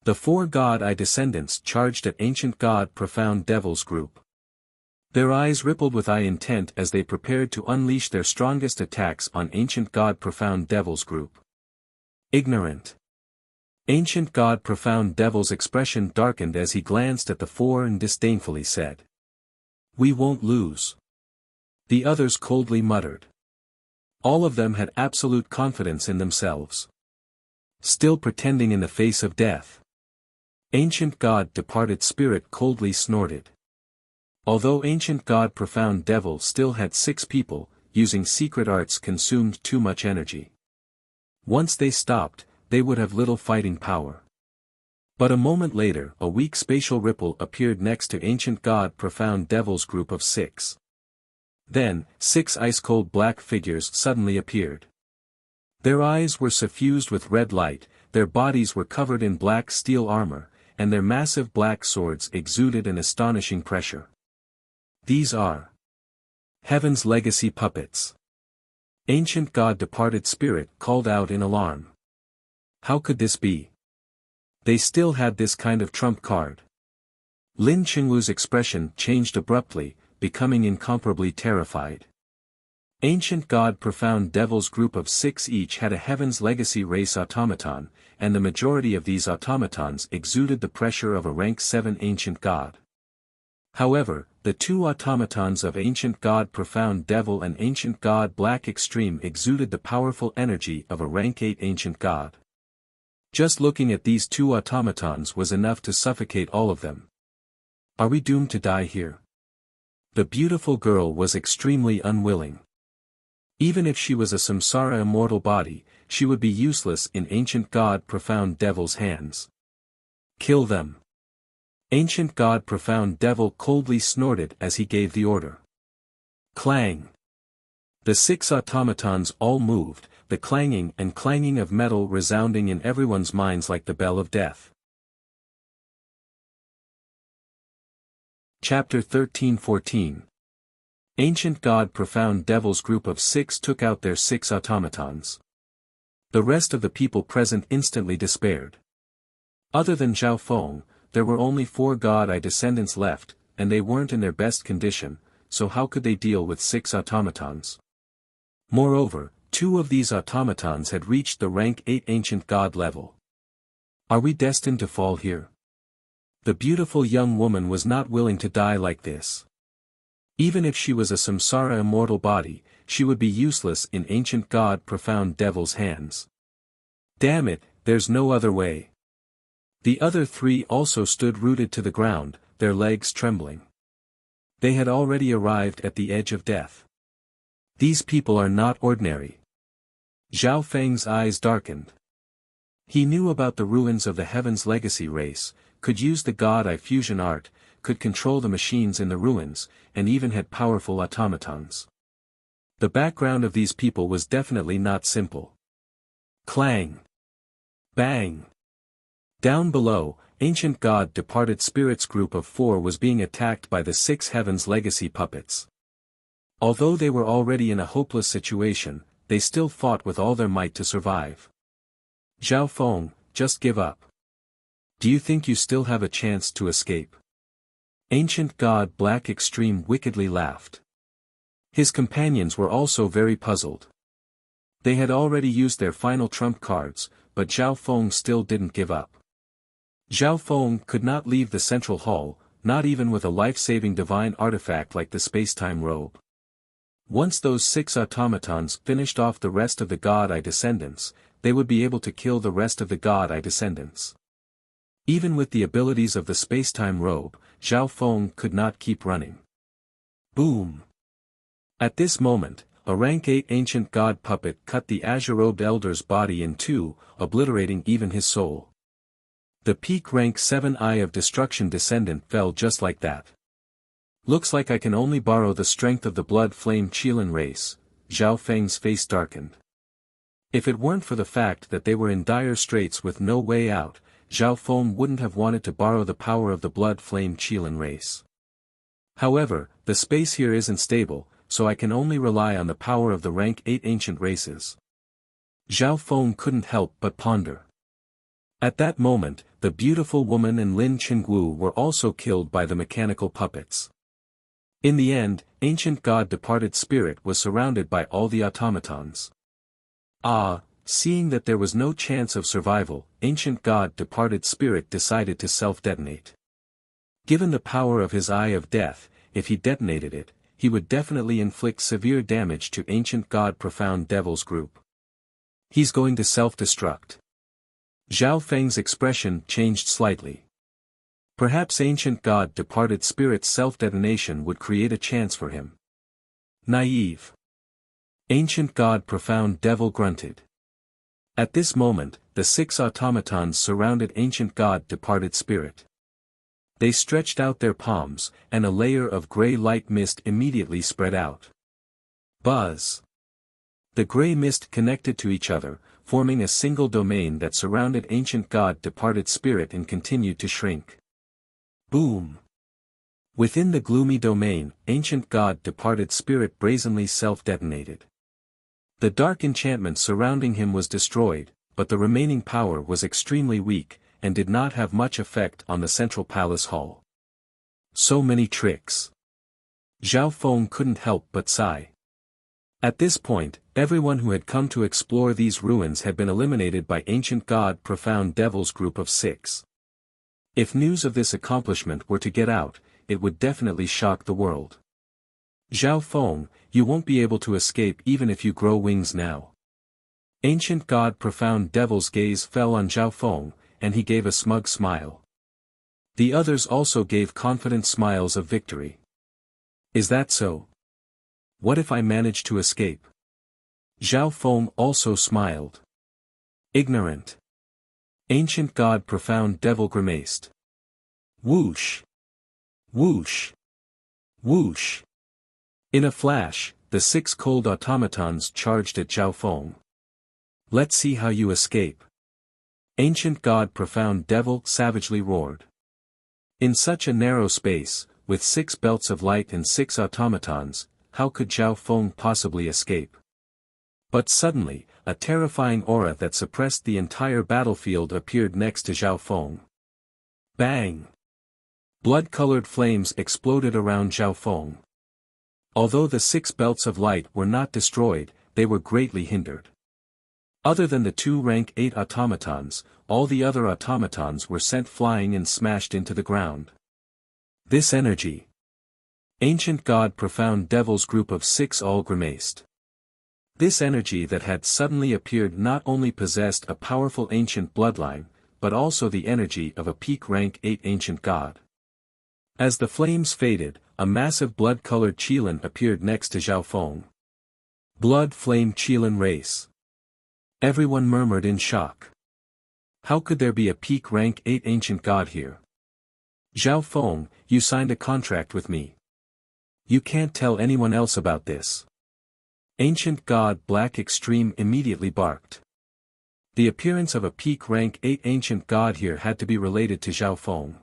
The 4 God Eye descendants charged at Ancient God Profound Devil's group. Their eyes rippled with eye intent as they prepared to unleash their strongest attacks on Ancient God Profound Devil's group. Ignorant. Ancient God Profound Devil's expression darkened as he glanced at the 4 and disdainfully said. We won't lose. The others coldly muttered. All of them had absolute confidence in themselves. Still pretending in the face of death. Ancient God Departed Spirit coldly snorted. Although Ancient God Profound Devil still had 6 people, using secret arts consumed too much energy. Once they stopped, they would have little fighting power. But a moment later, a weak spatial ripple appeared next to Ancient God Profound Devil's group of 6. Then, 6 ice-cold black figures suddenly appeared. Their eyes were suffused with red light, their bodies were covered in black steel armor, and their massive black swords exuded an astonishing pressure. These are Heaven's Legacy puppets. Ancient God Departed Spirit called out in alarm. How could this be? They still had this kind of trump card. Lin Qingwu's expression changed abruptly, becoming incomparably terrified. Ancient God Profound Devil's group of 6 each had a Heaven's Legacy race automaton, and the majority of these automatons exuded the pressure of a rank 7 Ancient God. However, the 2 automatons of Ancient God Profound Devil and Ancient God Black Extreme exuded the powerful energy of a rank 8 Ancient God. Just looking at these 2 automatons was enough to suffocate all of them. Are we doomed to die here? The beautiful girl was extremely unwilling. Even if she was a samsara immortal body, she would be useless in Ancient God Profound Devil's hands. Kill them. Ancient God Profound Devil coldly snorted as he gave the order. Clang. The 6 automatons all moved, the clanging and clanging of metal resounding in everyone's minds like the bell of death. Chapter 13-14. Ancient God Profound Devil's group of 6 took out their 6 automatons. The rest of the people present instantly despaired. Other than Zhao Feng, there were only 4 God Eye descendants left, and they weren't in their best condition, so how could they deal with 6 automatons? Moreover, 2 of these automatons had reached the rank 8 ancient god level. Are we destined to fall here? The beautiful young woman was not willing to die like this. Even if she was a samsara immortal body, she would be useless in ancient god profound devil's hands. Damn it, there's no other way. The other 3 also stood rooted to the ground, their legs trembling. They had already arrived at the edge of death. These people are not ordinary. Zhao Feng's eyes darkened. He knew about the ruins of the Heaven's Legacy race, could use the God-Eye fusion art, could control the machines in the ruins, and even had powerful automatons. The background of these people was definitely not simple. Clang! Bang! Down below, ancient god departed spirits group of 4 was being attacked by the 6 Heaven's Legacy puppets. Although they were already in a hopeless situation, they still fought with all their might to survive. Zhao Feng, just give up. Do you think you still have a chance to escape? Ancient God Black Extreme wickedly laughed. His companions were also very puzzled. They had already used their final trump cards, but Zhao Feng still didn't give up. Zhao Feng could not leave the central hall, not even with a life-saving divine artifact like the space-time robe. Once those 6 automatons finished off the rest of the God-Eye descendants, they would be able to kill the rest of the God-Eye descendants. Even with the abilities of the space-time robe, Zhao Feng could not keep running. Boom! At this moment, a rank 8 ancient god puppet cut the azure-robed elder's body in 2, obliterating even his soul. The peak rank 7 Eye of Destruction descendant fell just like that. Looks like I can only borrow the strength of the blood flame Qilin race. Zhao Feng's face darkened. If it weren't for the fact that they were in dire straits with no way out, Zhao Feng wouldn't have wanted to borrow the power of the blood flame Qilin race. However, the space here isn't stable, so I can only rely on the power of the rank 8 ancient races. Zhao Feng couldn't help but ponder. At that moment, the beautiful woman and Lin Qingwu were also killed by the mechanical puppets. In the end, ancient god departed spirit was surrounded by all the automatons. Seeing that there was no chance of survival, ancient god departed spirit decided to self-detonate. Given the power of his Eye of Death, if he detonated it, he would definitely inflict severe damage to ancient god profound devil's group. He's going to self-destruct. Zhao Feng's expression changed slightly. Perhaps ancient god departed spirit's self-detonation would create a chance for him. Naive. Ancient god profound devil grunted. At this moment, the 6 automatons surrounded ancient god departed spirit. They stretched out their palms, and a layer of gray light mist immediately spread out. Buzz! The gray mist connected to each other, forming a single domain that surrounded ancient god departed spirit and continued to shrink. Boom! Within the gloomy domain, ancient god departed spirit brazenly self-detonated. The dark enchantment surrounding him was destroyed, but the remaining power was extremely weak, and did not have much effect on the central palace hall. So many tricks. Zhao Feng couldn't help but sigh. At this point, everyone who had come to explore these ruins had been eliminated by ancient god profound devil's group of 6. If news of this accomplishment were to get out, it would definitely shock the world. Zhao Feng, you won't be able to escape even if you grow wings now. Ancient god profound devil's gaze fell on Zhao Feng, and he gave a smug smile. The others also gave confident smiles of victory. Is that so? What if I manage to escape? Zhao Feng also smiled. Ignorant. Ancient god profound devil grimaced. Whoosh! Whoosh! Whoosh! In a flash, the 6 cold automatons charged at Zhao Feng. Let's see how you escape. Ancient god profound devil savagely roared. In such a narrow space, with 6 belts of light and 6 automatons, how could Zhao Feng possibly escape? But suddenly, a terrifying aura that suppressed the entire battlefield appeared next to Zhao Feng. Bang! Blood-colored flames exploded around Zhao Feng. Although the 6 belts of light were not destroyed, they were greatly hindered. Other than the 2 rank 8 automatons, all the other automatons were sent flying and smashed into the ground. This energy. Ancient God Profound Devil's group of 6 all grimaced. This energy that had suddenly appeared not only possessed a powerful ancient bloodline, but also the energy of a peak rank 8 ancient god. As the flames faded, a massive blood-colored Qilin appeared next to Zhao Feng. Blood Flame Qilin race. Everyone murmured in shock. How could there be a peak rank 8 ancient god here? Zhao Feng, you signed a contract with me. You can't tell anyone else about this. Ancient God Black Extreme immediately barked. The appearance of a peak rank 8 ancient god here had to be related to Zhao Feng.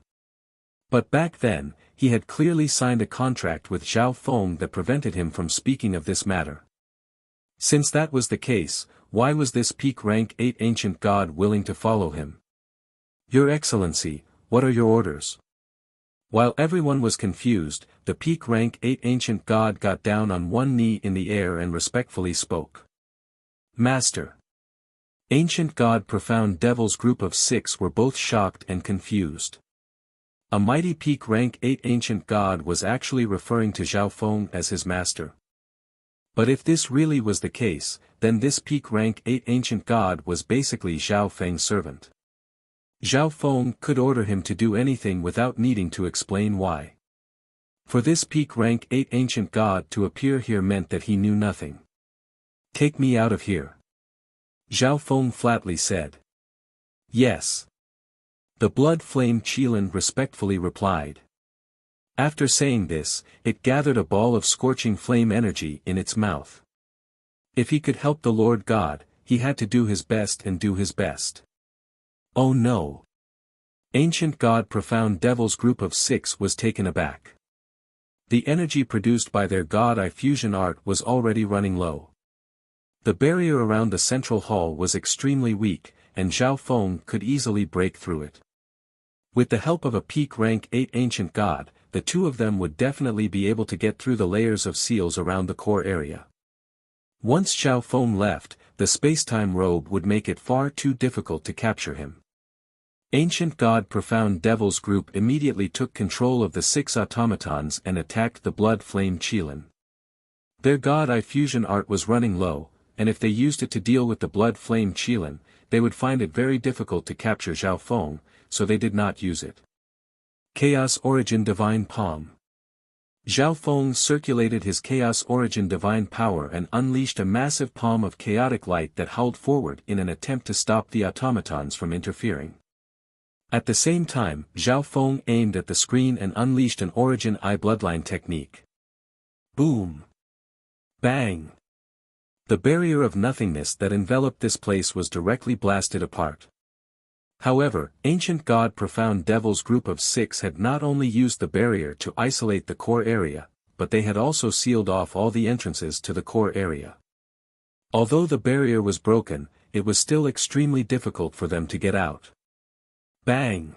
But back then, he had clearly signed a contract with Zhao Feng that prevented him from speaking of this matter. Since that was the case, why was this peak rank 8 ancient god willing to follow him? Your Excellency, what are your orders? While everyone was confused, the peak rank 8 ancient god got down on one knee in the air and respectfully spoke. Master. Ancient God Profound Devil's group of 6 were both shocked and confused. A mighty peak rank 8 ancient god was actually referring to Zhao Feng as his master. But if this really was the case, then this peak rank 8 ancient god was basically Zhao Feng's servant. Zhao Feng could order him to do anything without needing to explain why. For this peak rank 8 ancient god to appear here meant that he knew nothing. Take me out of here. Zhao Feng flatly said. Yes. The blood flame Qilin respectfully replied. After saying this, it gathered a ball of scorching flame energy in its mouth. If he could help the Lord God, he had to do his best and do his best. Oh no. Ancient God Profound Devil's group of 6 was taken aback. The energy produced by their God Eye fusion art was already running low. The barrier around the central hall was extremely weak, and Zhao Feng could easily break through it. With the help of a peak rank 8 ancient god, the two of them would definitely be able to get through the layers of seals around the core area. Once Zhao Feng left, the space-time robe would make it far too difficult to capture him. Ancient God Profound Devil's group immediately took control of the 6 automatons and attacked the blood flame Qilin. Their God Eye fusion art was running low, and if they used it to deal with the blood flame Qilin, they would find it very difficult to capture Zhao Feng, so they did not use it. Chaos Origin Divine Palm. Zhao Feng circulated his Chaos Origin Divine Power and unleashed a massive palm of chaotic light that hurled forward in an attempt to stop the automatons from interfering. At the same time, Zhao Feng aimed at the screen and unleashed an Origin Eye Bloodline technique. Boom! Bang! The barrier of nothingness that enveloped this place was directly blasted apart. However, Ancient God Profound Devil's group of 6 had not only used the barrier to isolate the core area, but they had also sealed off all the entrances to the core area. Although the barrier was broken, it was still extremely difficult for them to get out. Bang!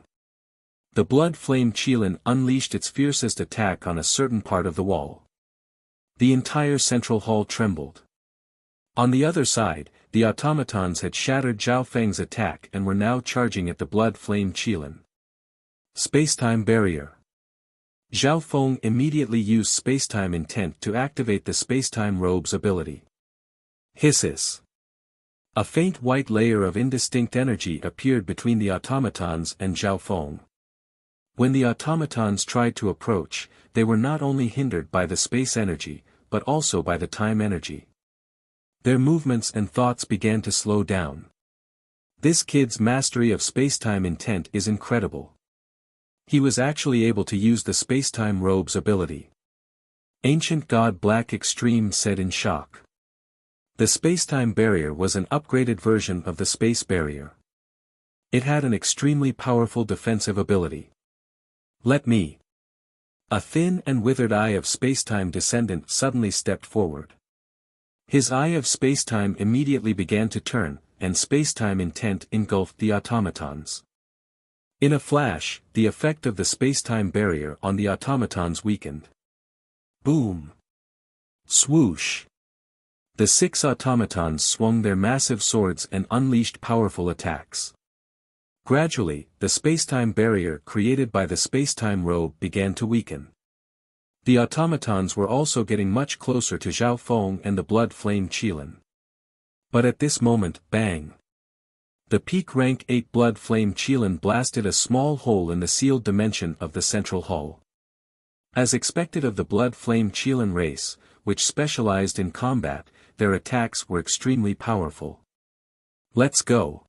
The blood flame Qilin unleashed its fiercest attack on a certain part of the wall. The entire central hall trembled. On the other side, the automatons had shattered Zhao Feng's attack and were now charging at the blood flame Qilin. Spacetime Barrier. Zhao Feng immediately used spacetime intent to activate the spacetime robe's ability. Hisses. A faint white layer of indistinct energy appeared between the automatons and Zhao Feng. When the automatons tried to approach, they were not only hindered by the space energy, but also by the time energy. Their movements and thoughts began to slow down. This kid's mastery of spacetime intent is incredible. He was actually able to use the spacetime robe's ability. Ancient God Black Extreme said in shock. The spacetime barrier was an upgraded version of the space barrier. It had an extremely powerful defensive ability. Let me. A thin and withered Eye of Spacetime descendant suddenly stepped forward. His Eye of Spacetime immediately began to turn, and spacetime intent engulfed the automatons. In a flash, the effect of the spacetime barrier on the automatons weakened. Boom! Swoosh! The 6 automatons swung their massive swords and unleashed powerful attacks. Gradually, the spacetime barrier created by the spacetime robe began to weaken. The automatons were also getting much closer to Zhao Feng and the blood flame Qilin. But at this moment, bang! The peak rank 8 blood flame Qilin blasted a small hole in the sealed dimension of the central hull. As expected of the blood flame Qilin race, which specialized in combat, their attacks were extremely powerful. Let's go!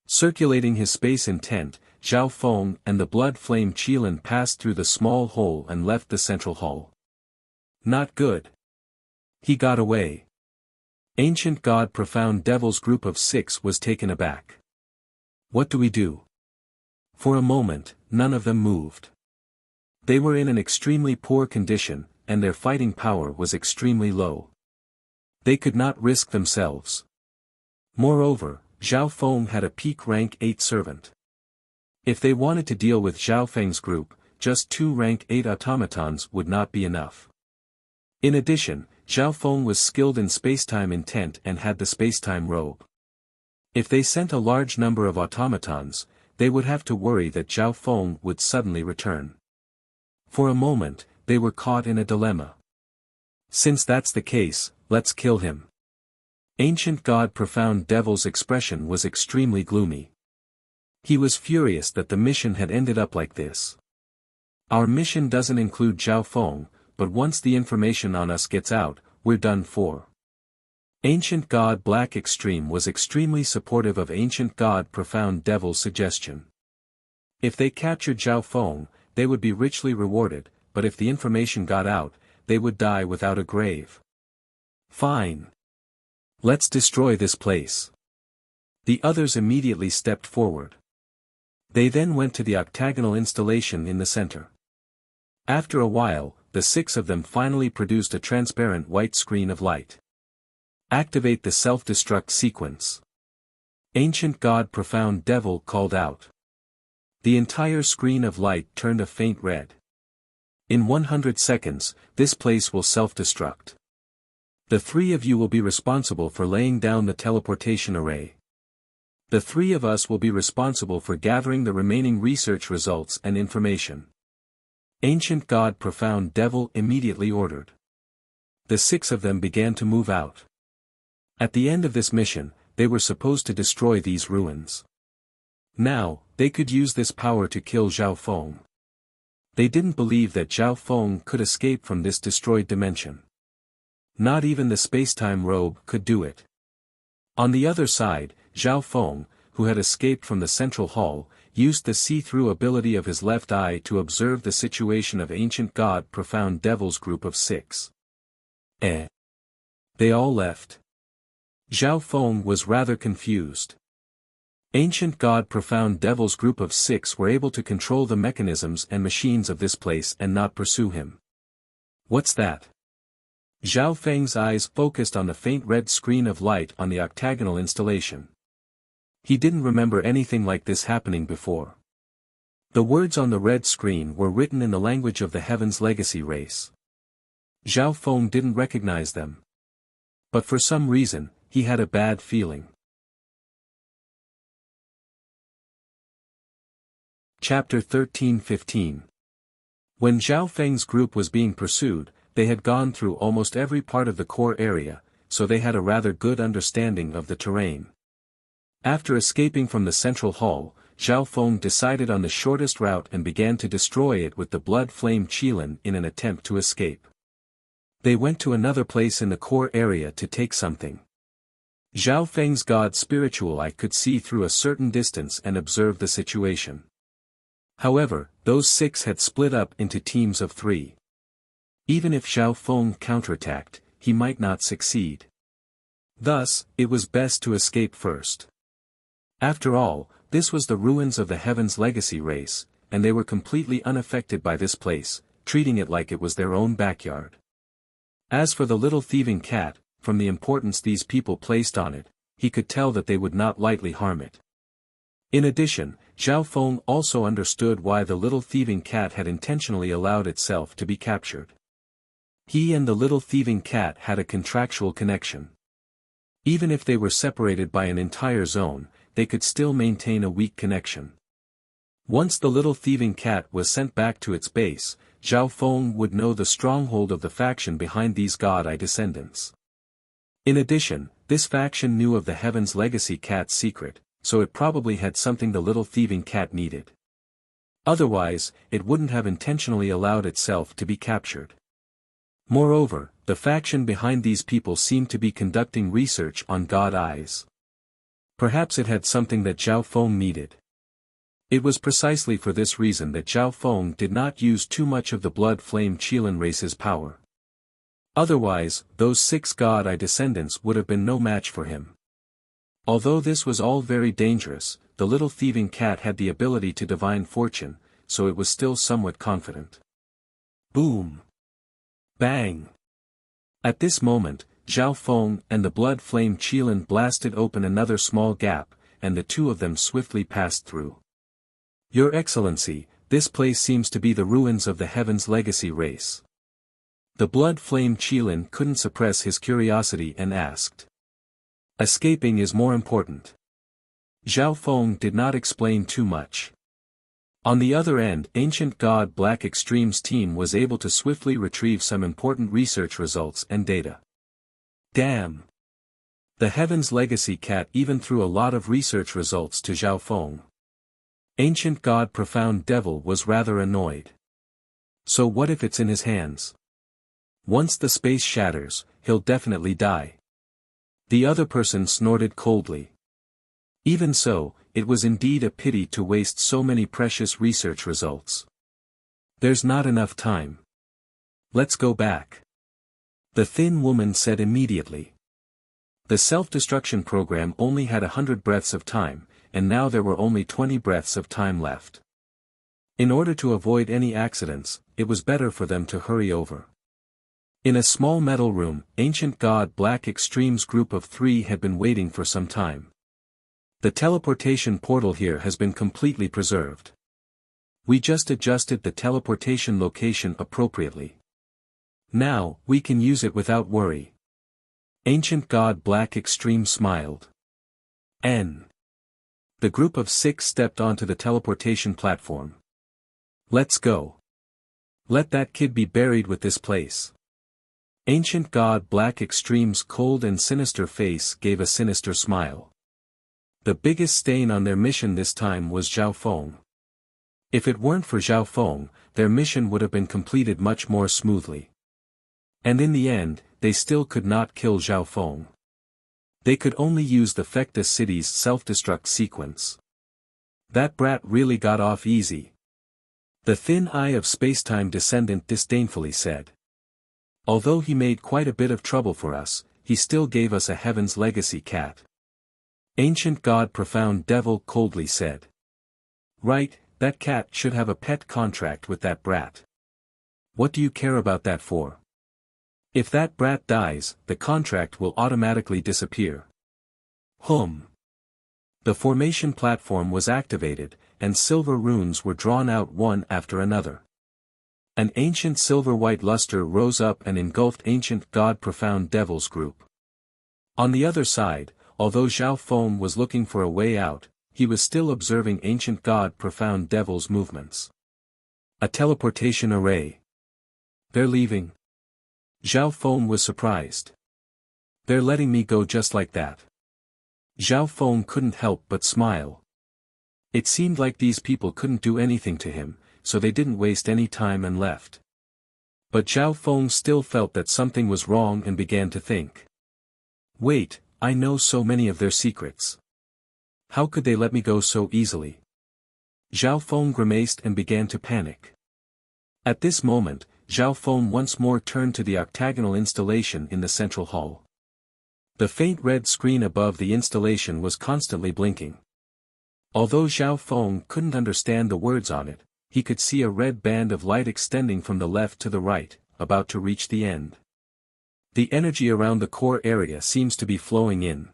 Circulating his space intent, Zhao Feng and the blood flame Qilin passed through the small hole and left the central hull. Not good. He got away. Ancient God Profound Devil's group of 6 was taken aback. What do we do? For a moment, none of them moved. They were in an extremely poor condition, and their fighting power was extremely low. They could not risk themselves. Moreover, Zhao Feng had a peak rank 8 servant. If they wanted to deal with Zhao Feng's group, just 2 rank 8 automatons would not be enough. In addition, Zhao Feng was skilled in spacetime intent and had the spacetime robe. If they sent a large number of automatons, they would have to worry that Zhao Feng would suddenly return. For a moment, they were caught in a dilemma. Since that's the case, let's kill him. Ancient God Profound Devil's expression was extremely gloomy. He was furious that the mission had ended up like this. Our mission doesn't include Zhao Feng, but once the information on us gets out, we're done for. Ancient God Black Extreme was extremely supportive of Ancient God Profound Devil's suggestion. If they captured Zhao Feng, they would be richly rewarded, but if the information got out, they would die without a grave. Fine. Let's destroy this place. The others immediately stepped forward. They then went to the octagonal installation in the center. After a while, the 6 of them finally produced a transparent white screen of light. Activate the self-destruct sequence. Ancient God Profound Devil called out. The entire screen of light turned a faint red. In 100 seconds, this place will self-destruct. The 3 of you will be responsible for laying down the teleportation array. The 3 of us will be responsible for gathering the remaining research results and information. Ancient God Profound Devil immediately ordered. The 6 of them began to move out. At the end of this mission, they were supposed to destroy these ruins. Now, they could use this power to kill Zhao Feng. They didn't believe that Zhao Feng could escape from this destroyed dimension. Not even the spacetime robe could do it. On the other side, Zhao Feng, who had escaped from the central hall, used the see-through ability of his left eye to observe the situation of Ancient God Profound Devil's group of 6. They all left. Zhao Feng was rather confused. Ancient God Profound Devil's group of 6 were able to control the mechanisms and machines of this place and not pursue him. What's that? Zhao Feng's eyes focused on the faint red screen of light on the octagonal installation. He didn't remember anything like this happening before. The words on the red screen were written in the language of the Heaven's Legacy race. Zhao Feng didn't recognize them. But for some reason, he had a bad feeling. Chapter 13-15. When Zhao Feng's group was being pursued, they had gone through almost every part of the core area, so they had a rather good understanding of the terrain. After escaping from the central hall, Zhao Feng decided on the shortest route and began to destroy it with the blood flame Qilin in an attempt to escape. They went to another place in the core area to take something. Zhao Feng's god spiritual eye could see through a certain distance and observe the situation. However, those 6 had split up into teams of 3. Even if Zhao Feng counterattacked, he might not succeed. Thus, it was best to escape first. After all, this was the ruins of the Heaven's Legacy race, and they were completely unaffected by this place, treating it like it was their own backyard. As for the little thieving cat, from the importance these people placed on it, he could tell that they would not lightly harm it. In addition, Zhao Feng also understood why the little thieving cat had intentionally allowed itself to be captured. He and the little thieving cat had a contractual connection. Even if they were separated by an entire zone, they could still maintain a weak connection. Once the little thieving cat was sent back to its base, Zhao Feng would know the stronghold of the faction behind these God-eye descendants. In addition, this faction knew of the Heaven's Legacy cat's secret, so it probably had something the little thieving cat needed. Otherwise, it wouldn't have intentionally allowed itself to be captured. Moreover, the faction behind these people seemed to be conducting research on God-eyes. Perhaps it had something that Zhao Feng needed. It was precisely for this reason that Zhao Feng did not use too much of the blood flame Qilin race's power. Otherwise, those 6 God-eye descendants would have been no match for him. Although this was all very dangerous, the little thieving cat had the ability to divine fortune, so it was still somewhat confident. Boom! Bang! At this moment, Zhao Feng and the blood flame Qilin blasted open another small gap, and the two of them swiftly passed through. Your Excellency, this place seems to be the ruins of the Heaven's Legacy race. The blood flame Qilin couldn't suppress his curiosity and asked. Escaping is more important. Zhao Feng did not explain too much. On the other end, Ancient God Black Extreme's team was able to swiftly retrieve some important research results and data. Damn! The Heaven's Legacy cat even threw a lot of research results to Zhao Feng. Ancient God Profound Devil was rather annoyed. So what if it's in his hands? Once the space shatters, he'll definitely die. The other person snorted coldly. Even so, it was indeed a pity to waste so many precious research results. There's not enough time. Let's go back. The thin woman said immediately. The self-destruction program only had 100 breaths of time, and now there were only 20 breaths of time left. In order to avoid any accidents, it was better for them to hurry over. In a small metal room, Ancient God Black Extreme's group of 3 had been waiting for some time. The teleportation portal here has been completely preserved. We just adjusted the teleportation location appropriately. Now, we can use it without worry. Ancient God Black Extreme smiled. The group of 6 stepped onto the teleportation platform. Let's go. Let that kid be buried with this place. Ancient God Black Extreme's cold and sinister face gave a sinister smile. The biggest stain on their mission this time was Zhao Feng. If it weren't for Zhao Feng, their mission would have been completed much more smoothly. And in the end, they still could not kill Zhao Feng. They could only use the Fecta City's self-destruct sequence. That brat really got off easy. The thin eye of spacetime descendant disdainfully said. Although he made quite a bit of trouble for us, he still gave us a Heaven's Legacy cat. Ancient God Profound Devil coldly said. Right, that cat should have a pet contract with that brat. What do you care about that for? If that brat dies, the contract will automatically disappear. The formation platform was activated, and silver runes were drawn out one after another. An ancient silver-white luster rose up and engulfed Ancient God Profound Devil's group. On the other side, although Zhao Feng was looking for a way out, he was still observing Ancient God Profound Devil's movements. A teleportation array. They're leaving. Zhao Feng was surprised. They're letting me go just like that. Zhao Feng couldn't help but smile. It seemed like these people couldn't do anything to him, so they didn't waste any time and left. But Zhao Feng still felt that something was wrong and began to think. Wait, I know so many of their secrets. How could they let me go so easily? Zhao Feng grimaced and began to panic. At this moment, Zhao Feng once more turned to the octagonal installation in the central hall. The faint red screen above the installation was constantly blinking. Although Zhao Feng couldn't understand the words on it, he could see a red band of light extending from the left to the right, about to reach the end. The energy around the core area seems to be flowing in.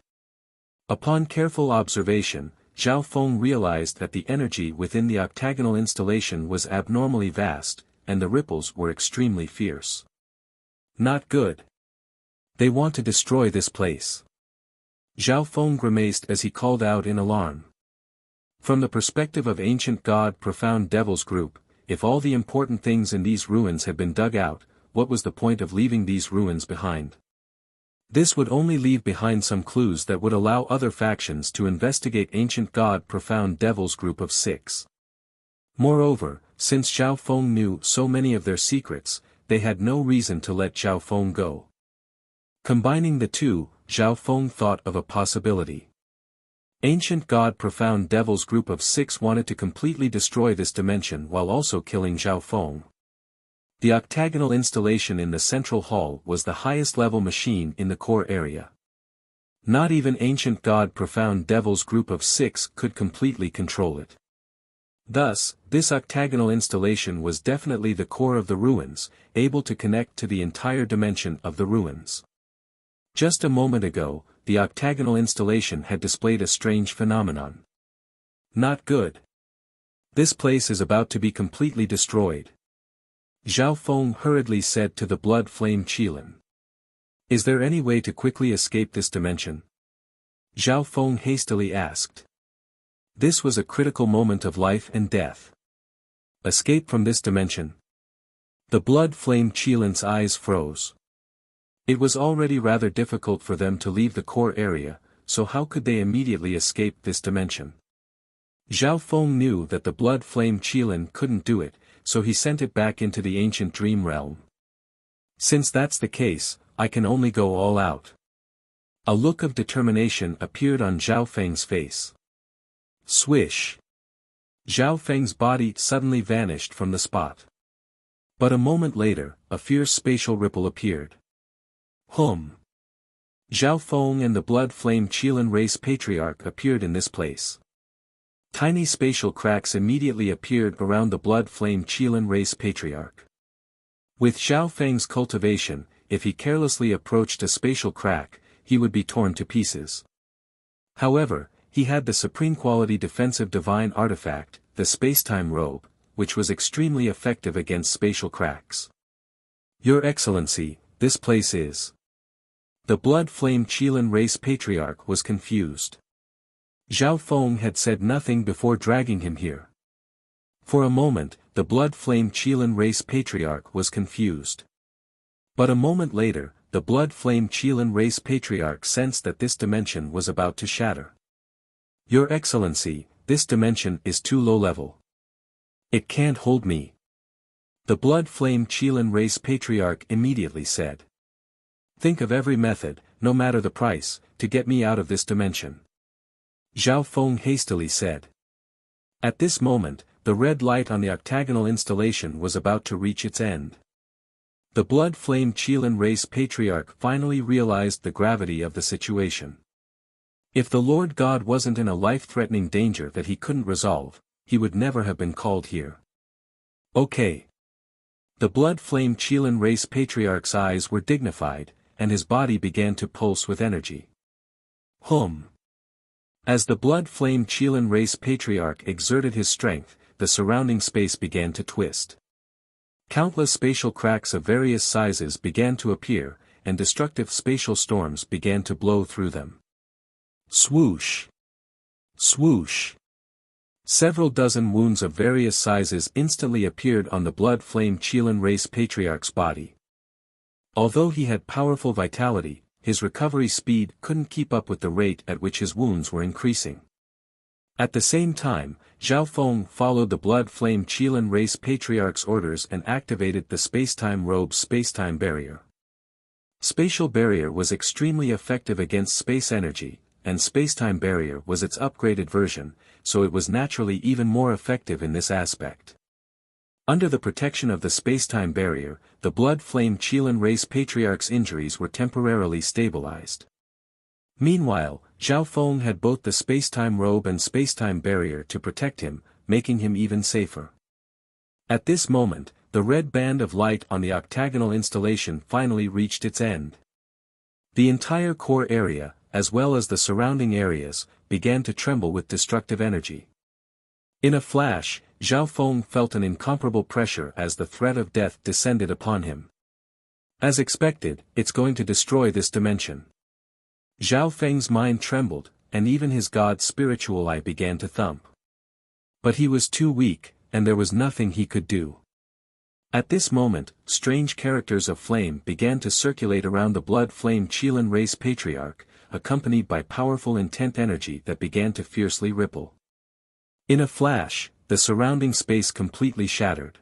Upon careful observation, Zhao Feng realized that the energy within the octagonal installation was abnormally vast, and the ripples were extremely fierce. Not good. They want to destroy this place. Zhao Feng grimaced as he called out in alarm. From the perspective of ancient god profound devil's group, if all the important things in these ruins had been dug out, what was the point of leaving these ruins behind? This would only leave behind some clues that would allow other factions to investigate ancient god profound devil's group of 6. Moreover, since Zhao Feng knew so many of their secrets, they had no reason to let Zhao Feng go. Combining the two, Zhao Feng thought of a possibility. Ancient god profound devil's group of 6 wanted to completely destroy this dimension while also killing Zhao Feng. The octagonal installation in the central hall was the highest level machine in the core area. Not even ancient god profound devil's group of 6 could completely control it. Thus, this octagonal installation was definitely the core of the ruins, able to connect to the entire dimension of the ruins. Just a moment ago, the octagonal installation had displayed a strange phenomenon. Not good. This place is about to be completely destroyed. Zhao Feng hurriedly said to the blood flame Qilin. Is there any way to quickly escape this dimension? Zhao Feng hastily asked. This was a critical moment of life and death. Escape from this dimension? The blood flame Qilin's eyes froze. It was already rather difficult for them to leave the core area, so how could they immediately escape this dimension? Zhao Feng knew that the blood flame Qilin couldn't do it, so he sent it back into the ancient dream realm. Since that's the case, I can only go all out. A look of determination appeared on Zhao Feng's face. Swish! Zhao Feng's body suddenly vanished from the spot. But a moment later, a fierce spatial ripple appeared. Zhao Feng and the blood flame Qilin race patriarch appeared in this place. Tiny spatial cracks immediately appeared around the blood flame Qilin race patriarch. With Zhao Feng's cultivation, if he carelessly approached a spatial crack, he would be torn to pieces. However, he had the supreme quality defensive divine artifact, the spacetime robe, which was extremely effective against spatial cracks. Your Excellency, this place is... The blood flame Qilin race patriarch was confused. Zhao Feng had said nothing before dragging him here. For a moment, the blood flame Qilin race patriarch was confused. But a moment later, the blood flame Qilin race patriarch sensed that this dimension was about to shatter. Your Excellency, this dimension is too low level. It can't hold me. The blood flame Qilin race patriarch immediately said. Think of every method, no matter the price, to get me out of this dimension. Zhao Feng hastily said. At this moment, the red light on the octagonal installation was about to reach its end. The blood flame Qilin race patriarch finally realized the gravity of the situation. If the Lord God wasn't in a life-threatening danger that he couldn't resolve, he would never have been called here. Okay. The blood flame Qilin race patriarch's eyes were dignified, and his body began to pulse with energy. As the blood flame Qilin race patriarch exerted his strength, the surrounding space began to twist. Countless spatial cracks of various sizes began to appear, and destructive spatial storms began to blow through them. Swoosh! Swoosh! Several dozen wounds of various sizes instantly appeared on the blood flame Qilin race patriarch's body. Although he had powerful vitality, his recovery speed couldn't keep up with the rate at which his wounds were increasing. At the same time, Zhao Feng followed the blood flame Qilin race patriarch's orders and activated the spacetime robe's spacetime barrier. Spatial barrier was extremely effective against space energy, and spacetime barrier was its upgraded version, so it was naturally even more effective in this aspect. Under the protection of the spacetime barrier, the blood flame Qilin race patriarch's injuries were temporarily stabilized. Meanwhile, Zhao Feng had both the spacetime robe and spacetime barrier to protect him, making him even safer. At this moment, the red band of light on the octagonal installation finally reached its end. The entire core area, as well as the surrounding areas, began to tremble with destructive energy. In a flash, Zhao Feng felt an incomparable pressure as the threat of death descended upon him. As expected, it's going to destroy this dimension. Zhao Feng's mind trembled, and even his god's spiritual eye began to thump. But he was too weak, and there was nothing he could do. At this moment, strange characters of flame began to circulate around the blood flame Qilin race patriarch, accompanied by powerful intent energy that began to fiercely ripple. In a flash, the surrounding space completely shattered.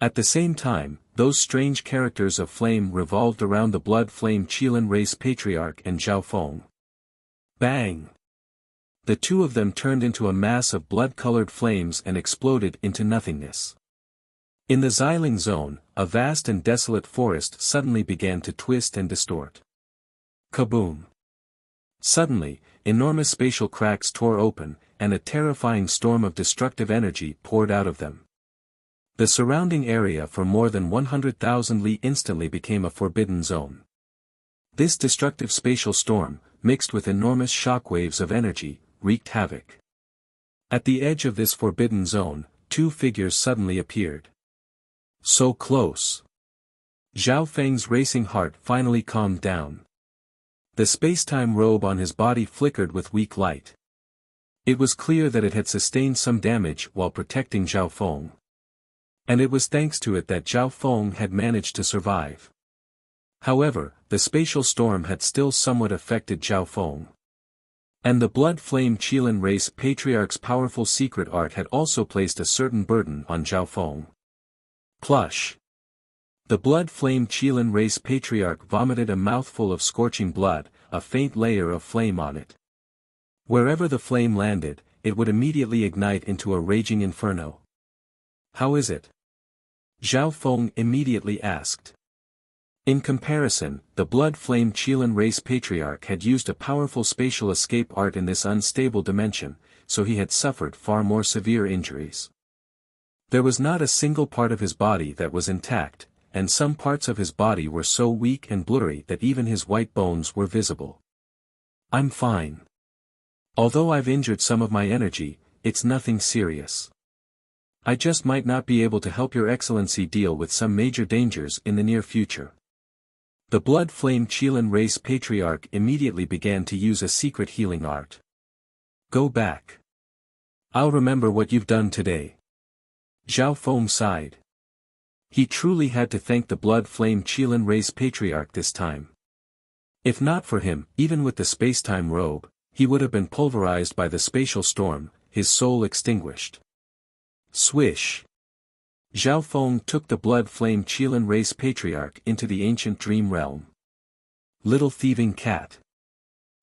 At the same time, those strange characters of flame revolved around the blood flame Qilin race patriarch and Zhao Feng. Bang! The two of them turned into a mass of blood-colored flames and exploded into nothingness. In the Xiling zone, a vast and desolate forest suddenly began to twist and distort. Kaboom! Suddenly, enormous spatial cracks tore open, and a terrifying storm of destructive energy poured out of them. The surrounding area for more than 100,000 li instantly became a forbidden zone. This destructive spatial storm, mixed with enormous shockwaves of energy, wreaked havoc. At the edge of this forbidden zone, two figures suddenly appeared. So close! Zhao Feng's racing heart finally calmed down. The space-time robe on his body flickered with weak light. It was clear that it had sustained some damage while protecting Zhao Feng. And it was thanks to it that Zhao Feng had managed to survive. However, the spatial storm had still somewhat affected Zhao Feng. And the blood flame Qilin race patriarch's powerful secret art had also placed a certain burden on Zhao Feng. Plush! The blood flame Qilin race patriarch vomited a mouthful of scorching blood, a faint layer of flame on it. Wherever the flame landed, it would immediately ignite into a raging inferno. How is it? Zhao Feng immediately asked. In comparison, the blood flame Qilin race patriarch had used a powerful spatial escape art in this unstable dimension, so he had suffered far more severe injuries. There was not a single part of his body that was intact, and some parts of his body were so weak and blurry that even his white bones were visible. I'm fine. Although I've injured some of my energy, it's nothing serious. I just might not be able to help Your Excellency deal with some major dangers in the near future. The blood flame Qilin race patriarch immediately began to use a secret healing art. Go back. I'll remember what you've done today. Zhao Feng sighed. He truly had to thank the blood flame Qilin race patriarch this time. If not for him, even with the space-time robe, he would have been pulverized by the spatial storm, his soul extinguished. Swish! Zhao Feng took the blood flame Qilin race patriarch into the ancient dream realm. Little thieving cat.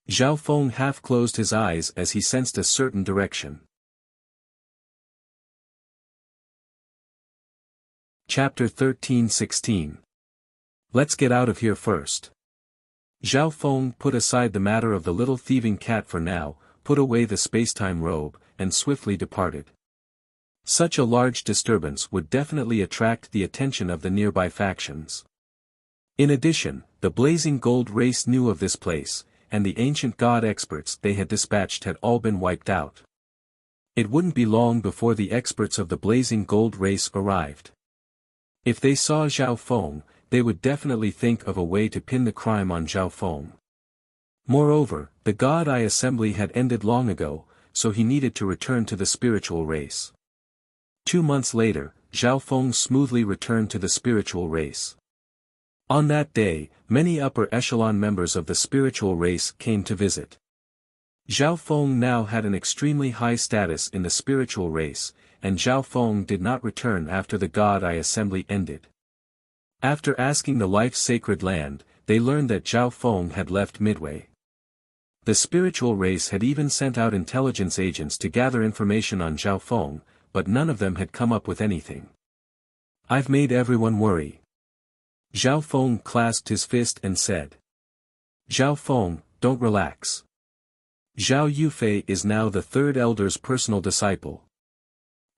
Zhao Feng half closed his eyes as he sensed a certain direction. Chapter 13-16. Let's get out of here first. Zhao Feng put aside the matter of the little thieving cat for now, put away the space-time robe, and swiftly departed. Such a large disturbance would definitely attract the attention of the nearby factions. In addition, the Blazing Gold race knew of this place, and the ancient god experts they had dispatched had all been wiped out. It wouldn't be long before the experts of the Blazing Gold race arrived. If they saw Zhao Feng, they would definitely think of a way to pin the crime on Zhao Feng. Moreover, the God Eye assembly had ended long ago, so he needed to return to the spiritual race. 2 months later, Zhao Feng smoothly returned to the spiritual race. On that day, many upper echelon members of the spiritual race came to visit. Zhao Feng now had an extremely high status in the spiritual race, and Zhao Feng did not return after the God Eye assembly ended. After asking the life-sacred land, they learned that Zhao Feng had left midway. The spiritual race had even sent out intelligence agents to gather information on Zhao Feng, but none of them had come up with anything. I've made everyone worry. Zhao Feng clasped his fist and said. Zhao Feng, don't relax. Zhao Yufei is now the third elder's personal disciple.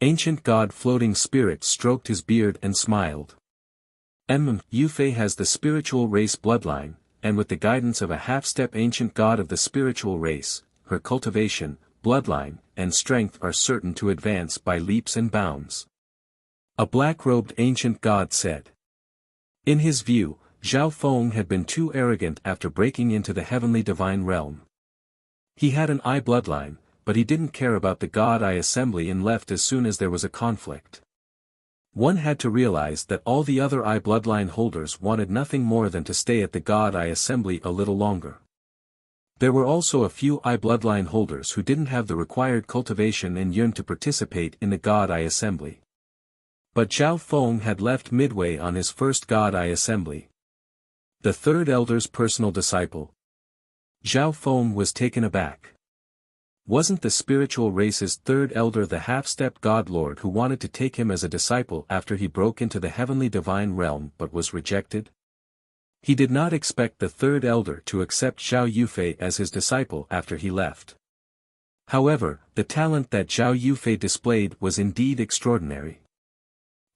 Ancient God Floating Spirit stroked his beard and smiled. Yufei has the spiritual race bloodline, and with the guidance of a half-step ancient god of the spiritual race, her cultivation, bloodline, and strength are certain to advance by leaps and bounds. A black-robed ancient god said. In his view, Zhao Feng had been too arrogant after breaking into the heavenly divine realm. He had an eye bloodline, but he didn't care about the God Eye assembly and left as soon as there was a conflict. One had to realize that all the other eye bloodline holders wanted nothing more than to stay at the God Eye assembly a little longer. There were also a few eye bloodline holders who didn't have the required cultivation and yearned to participate in the God Eye assembly. But Zhao Feng had left midway on his first God Eye assembly. The third elder's personal disciple. Zhao Feng was taken aback. Wasn't the spiritual race's third elder the half-step God Lord who wanted to take him as a disciple after he broke into the heavenly divine realm but was rejected? He did not expect the third elder to accept Zhao Yufei as his disciple after he left. However, the talent that Zhao Yufei displayed was indeed extraordinary.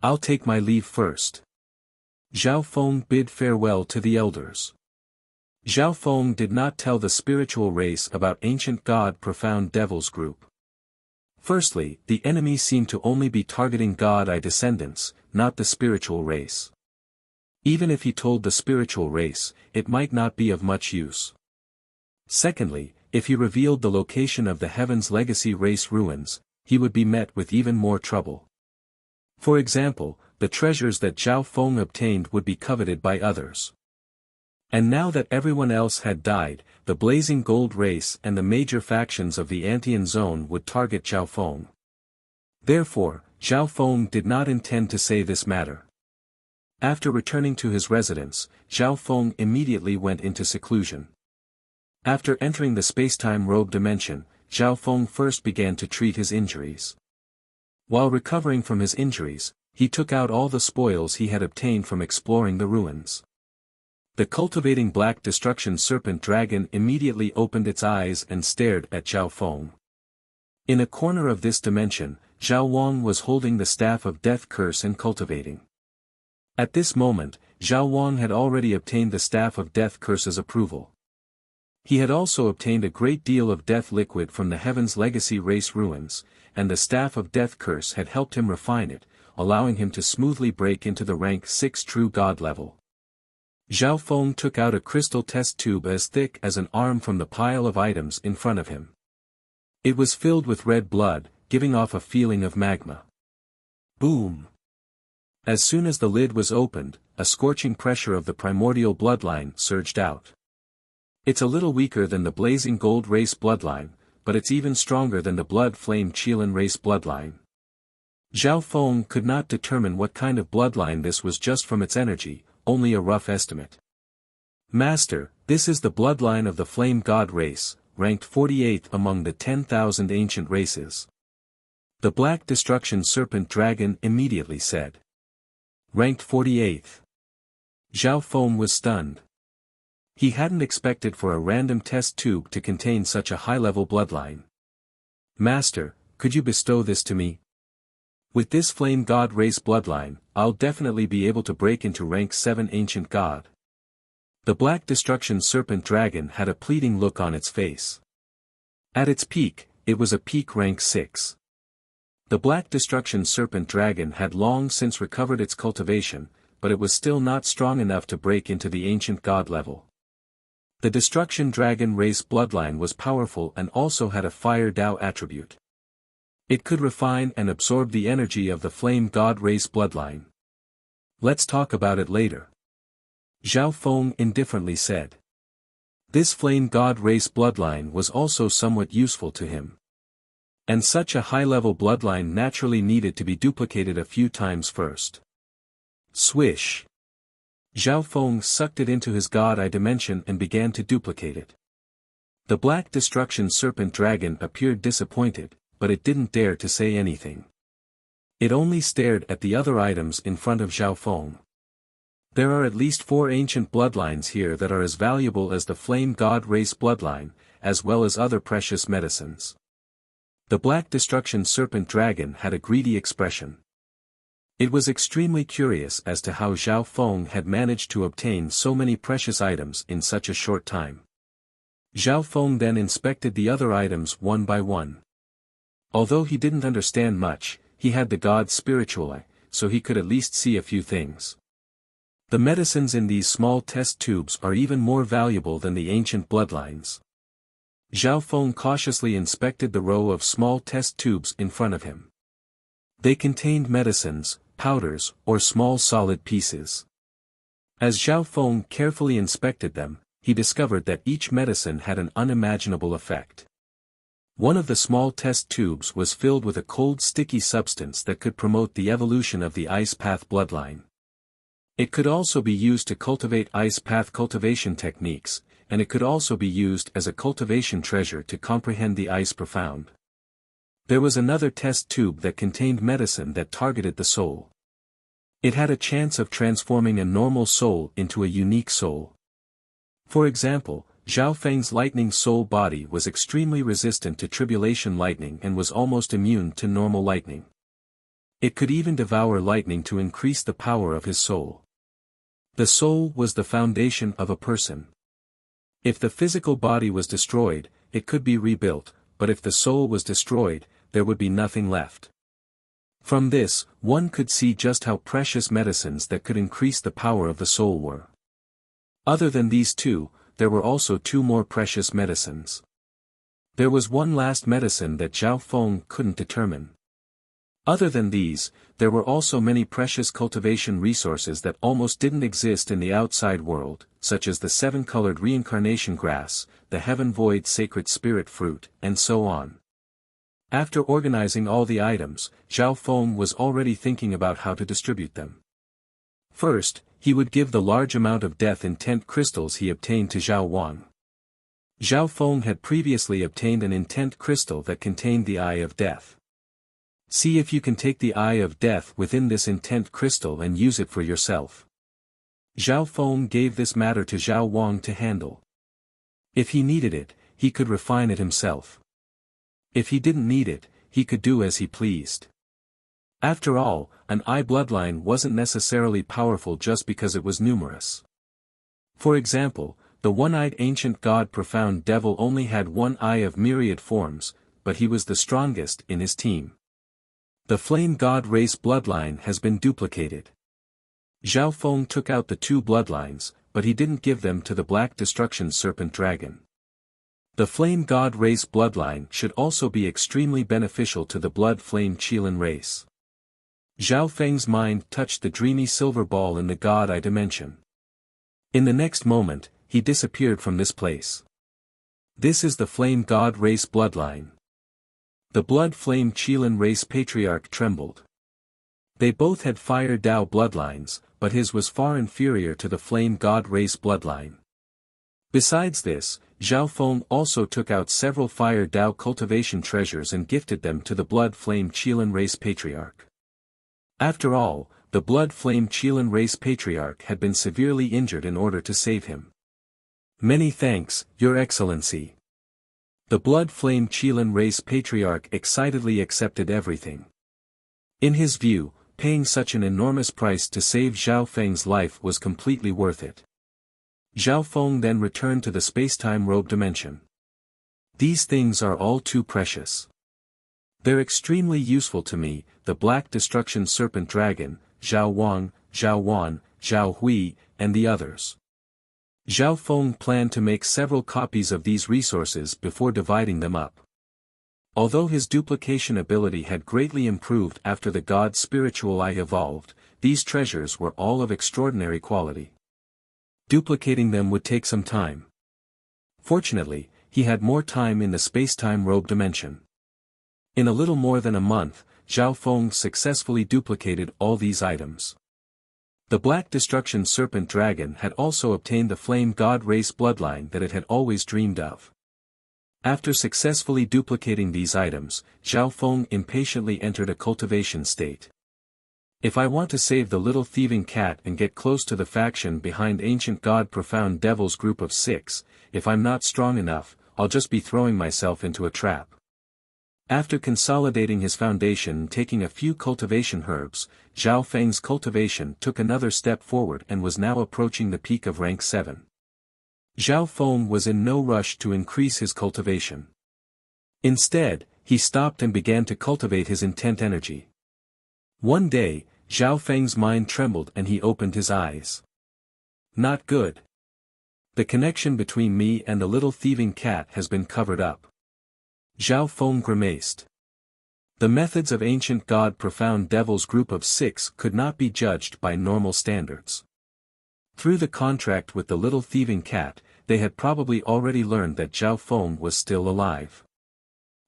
"I'll take my leave first." Zhao Feng bid farewell to the elders. Zhao Feng did not tell the spiritual race about ancient God Profound Devil's group. Firstly, the enemy seemed to only be targeting God Eye descendants, not the spiritual race. Even if he told the spiritual race, it might not be of much use. Secondly, if he revealed the location of the Heaven's Legacy race ruins, he would be met with even more trouble. For example, the treasures that Zhao Feng obtained would be coveted by others. And now that everyone else had died, the Blazing Gold race and the major factions of the Antian Zone would target Zhao Feng. Therefore, Zhao Feng did not intend to say this matter. After returning to his residence, Zhao Feng immediately went into seclusion. After entering the spacetime robe dimension, Zhao Feng first began to treat his injuries. While recovering from his injuries, he took out all the spoils he had obtained from exploring the ruins. The cultivating black destruction serpent dragon immediately opened its eyes and stared at Zhao Feng. In a corner of this dimension, Zhao Wang was holding the staff of death curse and cultivating. At this moment, Zhao Wang had already obtained the staff of death curse's approval. He had also obtained a great deal of death liquid from the Heaven's Legacy race ruins, and the staff of death curse had helped him refine it, allowing him to smoothly break into the rank 6 true god level. Zhao Feng took out a crystal test tube as thick as an arm from the pile of items in front of him. It was filled with red blood, giving off a feeling of magma. Boom! As soon as the lid was opened, a scorching pressure of the primordial bloodline surged out. It's a little weaker than the Blazing Gold race bloodline, but it's even stronger than the Blood Flame Qilin race bloodline. Zhao Feng could not determine what kind of bloodline this was just from its energy, only a rough estimate. "Master, this is the bloodline of the Flame God race, ranked 48th among the 10,000 ancient races." The Black Destruction Serpent Dragon immediately said. Ranked 48th. Zhao Feng was stunned. He hadn't expected for a random test tube to contain such a high-level bloodline. "Master, could you bestow this to me? With this Flame God race bloodline, I'll definitely be able to break into rank 7 ancient god." The Black Destruction Serpent Dragon had a pleading look on its face. At its peak, it was a peak rank 6. The Black Destruction Serpent Dragon had long since recovered its cultivation, but it was still not strong enough to break into the ancient god level. The Destruction Dragon race bloodline was powerful and also had a Fire Dao attribute. It could refine and absorb the energy of the Flame God race bloodline. "Let's talk about it later," Zhao Feng indifferently said. This Flame God race bloodline was also somewhat useful to him. And such a high-level bloodline naturally needed to be duplicated a few times first. Swish! Zhao Feng sucked it into his God Eye dimension and began to duplicate it. The Black Destruction Serpent Dragon appeared disappointed, but it didn't dare to say anything. It only stared at the other items in front of Zhao Feng. There are at least 4 ancient bloodlines here that are as valuable as the Flame God race bloodline, as well as other precious medicines. The Black Destruction Serpent Dragon had a greedy expression. It was extremely curious as to how Zhao Feng had managed to obtain so many precious items in such a short time. Zhao Feng then inspected the other items one by one. Although he didn't understand much, he had the god's spiritual eye, so he could at least see a few things. The medicines in these small test tubes are even more valuable than the ancient bloodlines. Zhao Feng cautiously inspected the row of small test tubes in front of him. They contained medicines, powders, or small solid pieces. As Zhao Feng carefully inspected them, he discovered that each medicine had an unimaginable effect. One of the small test tubes was filled with a cold sticky substance that could promote the evolution of the ice path bloodline. It could also be used to cultivate ice path cultivation techniques, and it could also be used as a cultivation treasure to comprehend the ice profound. There was another test tube that contained medicine that targeted the soul. It had a chance of transforming a normal soul into a unique soul. For example, Zhao Feng's lightning soul body was extremely resistant to tribulation lightning and was almost immune to normal lightning. It could even devour lightning to increase the power of his soul. The soul was the foundation of a person. If the physical body was destroyed, it could be rebuilt, but if the soul was destroyed, there would be nothing left. From this, one could see just how precious medicines that could increase the power of the soul were. Other than these two, there were also two more precious medicines. There was one last medicine that Zhao Feng couldn't determine. Other than these, there were also many precious cultivation resources that almost didn't exist in the outside world, such as the seven-colored reincarnation grass, the heaven void sacred spirit fruit, and so on. After organizing all the items, Zhao Feng was already thinking about how to distribute them. First, he would give the large amount of death intent crystals he obtained to Zhao Wang. Zhao Feng had previously obtained an intent crystal that contained the Eye of Death. See if you can take the Eye of Death within this intent crystal and use it for yourself. Zhao Feng gave this matter to Zhao Wang to handle. If he needed it, he could refine it himself. If he didn't need it, he could do as he pleased. After all, an eye bloodline wasn't necessarily powerful just because it was numerous. For example, the one-eyed ancient god Profound Devil only had one eye of myriad forms, but he was the strongest in his team. The Flame God race bloodline has been duplicated. Zhao Feng took out the two bloodlines, but he didn't give them to the Black Destruction Serpent Dragon. The Flame God race bloodline should also be extremely beneficial to the Blood Flame Qilin race. Zhao Feng's mind touched the dreamy silver ball in the God Eye dimension. In the next moment, he disappeared from this place. This is the Flame God race bloodline. The Blood Flame Qilin race patriarch trembled. They both had Fire Dao bloodlines, but his was far inferior to the Flame God race bloodline. Besides this, Zhao Feng also took out several Fire Dao cultivation treasures and gifted them to the Blood Flame Qilin race patriarch. After all, the Blood Flame Qilin race patriarch had been severely injured in order to save him. Many thanks, Your Excellency. The Blood Flame Qilin race patriarch excitedly accepted everything. In his view, paying such an enormous price to save Zhao Feng's life was completely worth it. Zhao Feng then returned to the space-time robe dimension. These things are all too precious. They're extremely useful to me, the Black Destruction Serpent Dragon, Zhao Wang, Zhao Wan, Zhao Hui, and the others. Zhao Feng planned to make several copies of these resources before dividing them up. Although his duplication ability had greatly improved after the god's spiritual eye evolved, these treasures were all of extraordinary quality. Duplicating them would take some time. Fortunately, he had more time in the space-time robe dimension. In a little more than a month, Zhao Feng successfully duplicated all these items. The Black Destruction Serpent Dragon had also obtained the Flame God race bloodline that it had always dreamed of. After successfully duplicating these items, Zhao Feng impatiently entered a cultivation state. If I want to save the little thieving cat and get close to the faction behind ancient god Profound Devil's group of 6, if I'm not strong enough, I'll just be throwing myself into a trap. After consolidating his foundation and taking a few cultivation herbs, Zhao Feng's cultivation took another step forward and was now approaching the peak of rank 7. Zhao Feng was in no rush to increase his cultivation. Instead, he stopped and began to cultivate his intent energy. One day, Zhao Feng's mind trembled and he opened his eyes. Not good. The connection between me and the little thieving cat has been covered up. Zhao Feng grimaced. The methods of ancient god profound devil's group of 6 could not be judged by normal standards. Through the contract with the little thieving cat, they had probably already learned that Zhao Feng was still alive.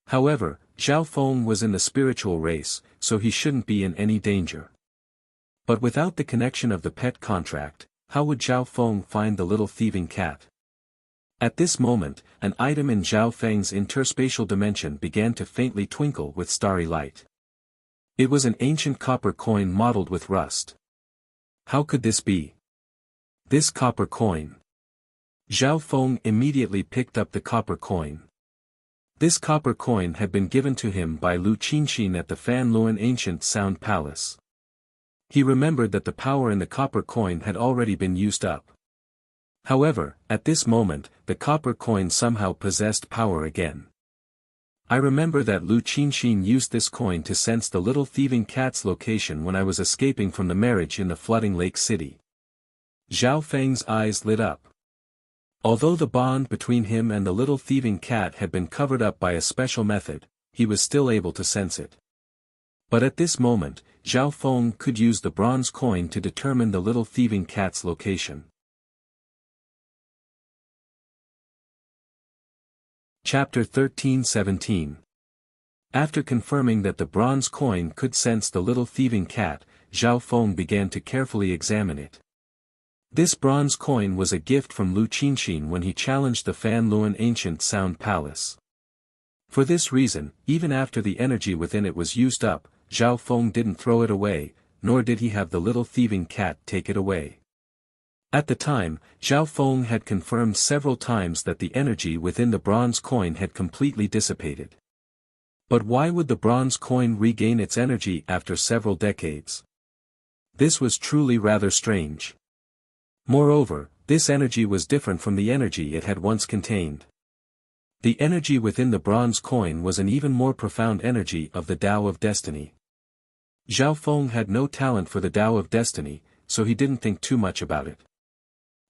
However, Zhao Feng was in the spiritual race, so he shouldn't be in any danger. But without the connection of the pet contract, how would Zhao Feng find the little thieving cat? At this moment, an item in Zhao Feng's interspatial dimension began to faintly twinkle with starry light. It was an ancient copper coin mottled with rust. How could this be? This copper coin. Zhao Feng immediately picked up the copper coin. This copper coin had been given to him by Lu Qinxin at the Fan Luan Ancient Sound Palace. He remembered that the power in the copper coin had already been used up. However, at this moment, the copper coin somehow possessed power again. I remember that Lu Qinxin used this coin to sense the little thieving cat's location when I was escaping from the marriage in the flooding lake city. Zhao Feng's eyes lit up. Although the bond between him and the little thieving cat had been covered up by a special method, he was still able to sense it. But at this moment, Zhao Feng could use the bronze coin to determine the little thieving cat's location. Chapter 13-17. After confirming that the bronze coin could sense the little thieving cat, Zhao Feng began to carefully examine it. This bronze coin was a gift from Lu Qinxin when he challenged the Fan Luan Ancient Sound Palace. For this reason, even after the energy within it was used up, Zhao Feng didn't throw it away, nor did he have the little thieving cat take it away. At the time, Zhao Feng had confirmed several times that the energy within the bronze coin had completely dissipated. But why would the bronze coin regain its energy after several decades? This was truly rather strange. Moreover, this energy was different from the energy it had once contained. The energy within the bronze coin was an even more profound energy of the Tao of Destiny. Zhao Feng had no talent for the Tao of Destiny, so he didn't think too much about it.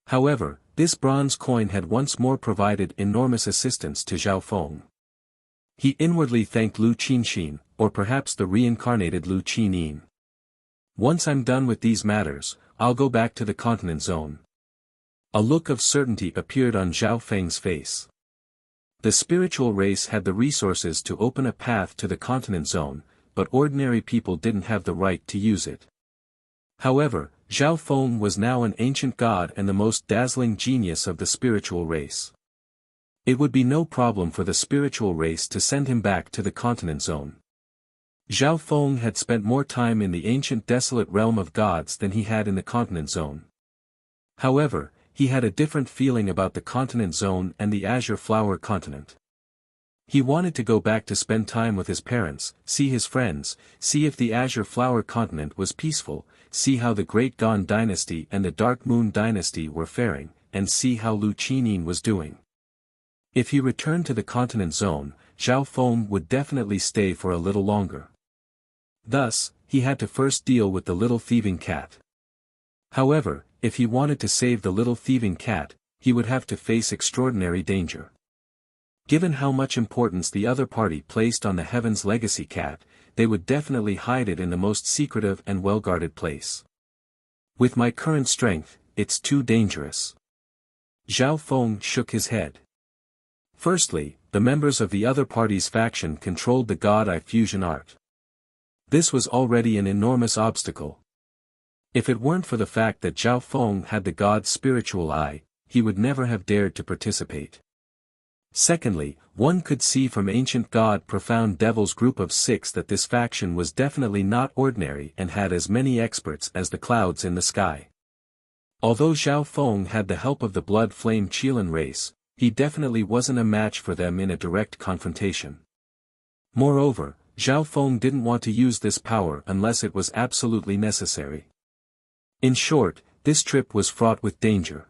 However, this bronze coin had once more provided enormous assistance to Zhao Feng. He inwardly thanked Lu Qinxin, or perhaps the reincarnated Lu Qinyin. Once I'm done with these matters, I'll go back to the continent zone. A look of certainty appeared on Zhao Feng's face. The spiritual race had the resources to open a path to the continent zone, but ordinary people didn't have the right to use it. However, Zhao Feng was now an ancient god and the most dazzling genius of the spiritual race. It would be no problem for the spiritual race to send him back to the continent zone. Zhao Feng had spent more time in the ancient desolate realm of gods than he had in the continent zone. However, he had a different feeling about the continent zone and the azure flower continent. He wanted to go back to spend time with his parents, see his friends, see if the azure flower continent was peaceful, see how the Great Gan dynasty and the Dark Moon dynasty were faring, and see how Lu Qinyin was doing. If he returned to the continent zone, Zhao Feng would definitely stay for a little longer. Thus, he had to first deal with the little thieving cat. However, if he wanted to save the little thieving cat, he would have to face extraordinary danger. Given how much importance the other party placed on the Heaven's Legacy cat, they would definitely hide it in the most secretive and well-guarded place. With my current strength, it's too dangerous. Zhao Feng shook his head. Firstly, the members of the other party's faction controlled the God-Eye fusion art. This was already an enormous obstacle. If it weren't for the fact that Zhao Feng had the god's spiritual eye, he would never have dared to participate. Secondly, one could see from ancient god profound devil's group of 6 that this faction was definitely not ordinary and had as many experts as the clouds in the sky. Although Zhao Feng had the help of the blood flame Qilin race, he definitely wasn't a match for them in a direct confrontation. Moreover, Zhao Feng didn't want to use this power unless it was absolutely necessary. In short, this trip was fraught with danger.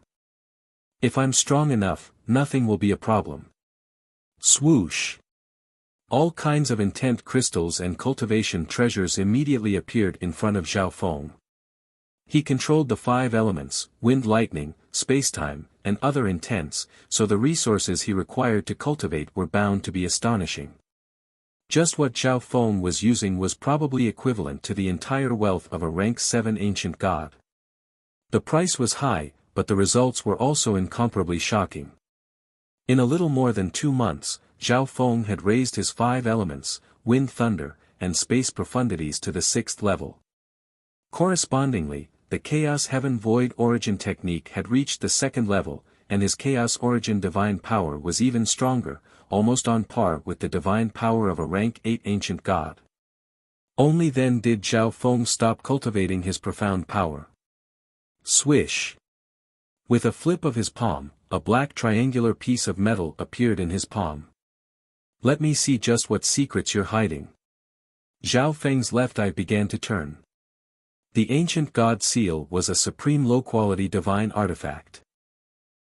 If I'm strong enough, nothing will be a problem. Swoosh! All kinds of intent crystals and cultivation treasures immediately appeared in front of Zhao Feng. He controlled the 5 elements, wind, lightning, spacetime, and other intents, so the resources he required to cultivate were bound to be astonishing. Just what Zhao Feng was using was probably equivalent to the entire wealth of a rank 7 ancient god. The price was high, but the results were also incomparably shocking. In a little more than 2 months, Zhao Feng had raised his 5 elements, wind, thunder, and space profundities to the 6th level. Correspondingly, the Chaos Heaven Void Origin technique had reached the 2nd level, and his Chaos Origin divine power was even stronger, almost on par with the divine power of a rank 8 ancient god. Only then did Zhao Feng stop cultivating his profound power. Swish! With a flip of his palm, a black triangular piece of metal appeared in his palm. Let me see just what secrets you're hiding. Zhao Feng's left eye began to turn. The ancient god seal was a supreme low-quality divine artifact.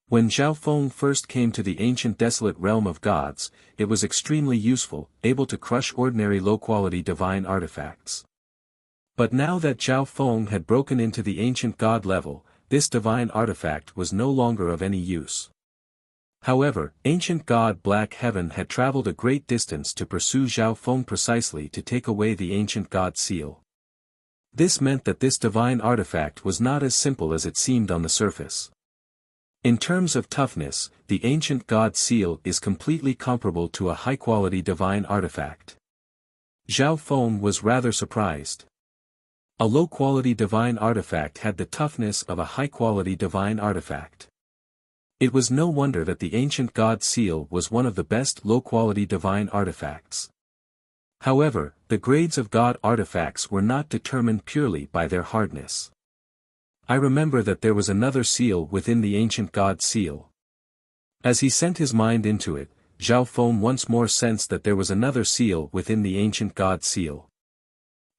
When Zhao Feng first came to the ancient desolate realm of gods, it was extremely useful, able to crush ordinary low-quality divine artifacts. But now that Zhao Feng had broken into the ancient god level, this divine artifact was no longer of any use. However, ancient god Black Heaven had traveled a great distance to pursue Zhao Feng precisely to take away the ancient god seal. This meant that this divine artifact was not as simple as it seemed on the surface. In terms of toughness, the ancient god seal is completely comparable to a high-quality divine artifact. Zhao Feng was rather surprised. A low-quality divine artifact had the toughness of a high-quality divine artifact. It was no wonder that the ancient god seal was one of the best low-quality divine artifacts. However, the grades of god artifacts were not determined purely by their hardness. I remember that there was another seal within the ancient god seal. As he sent his mind into it, Zhao Feng once more sensed that there was another seal within the ancient god seal.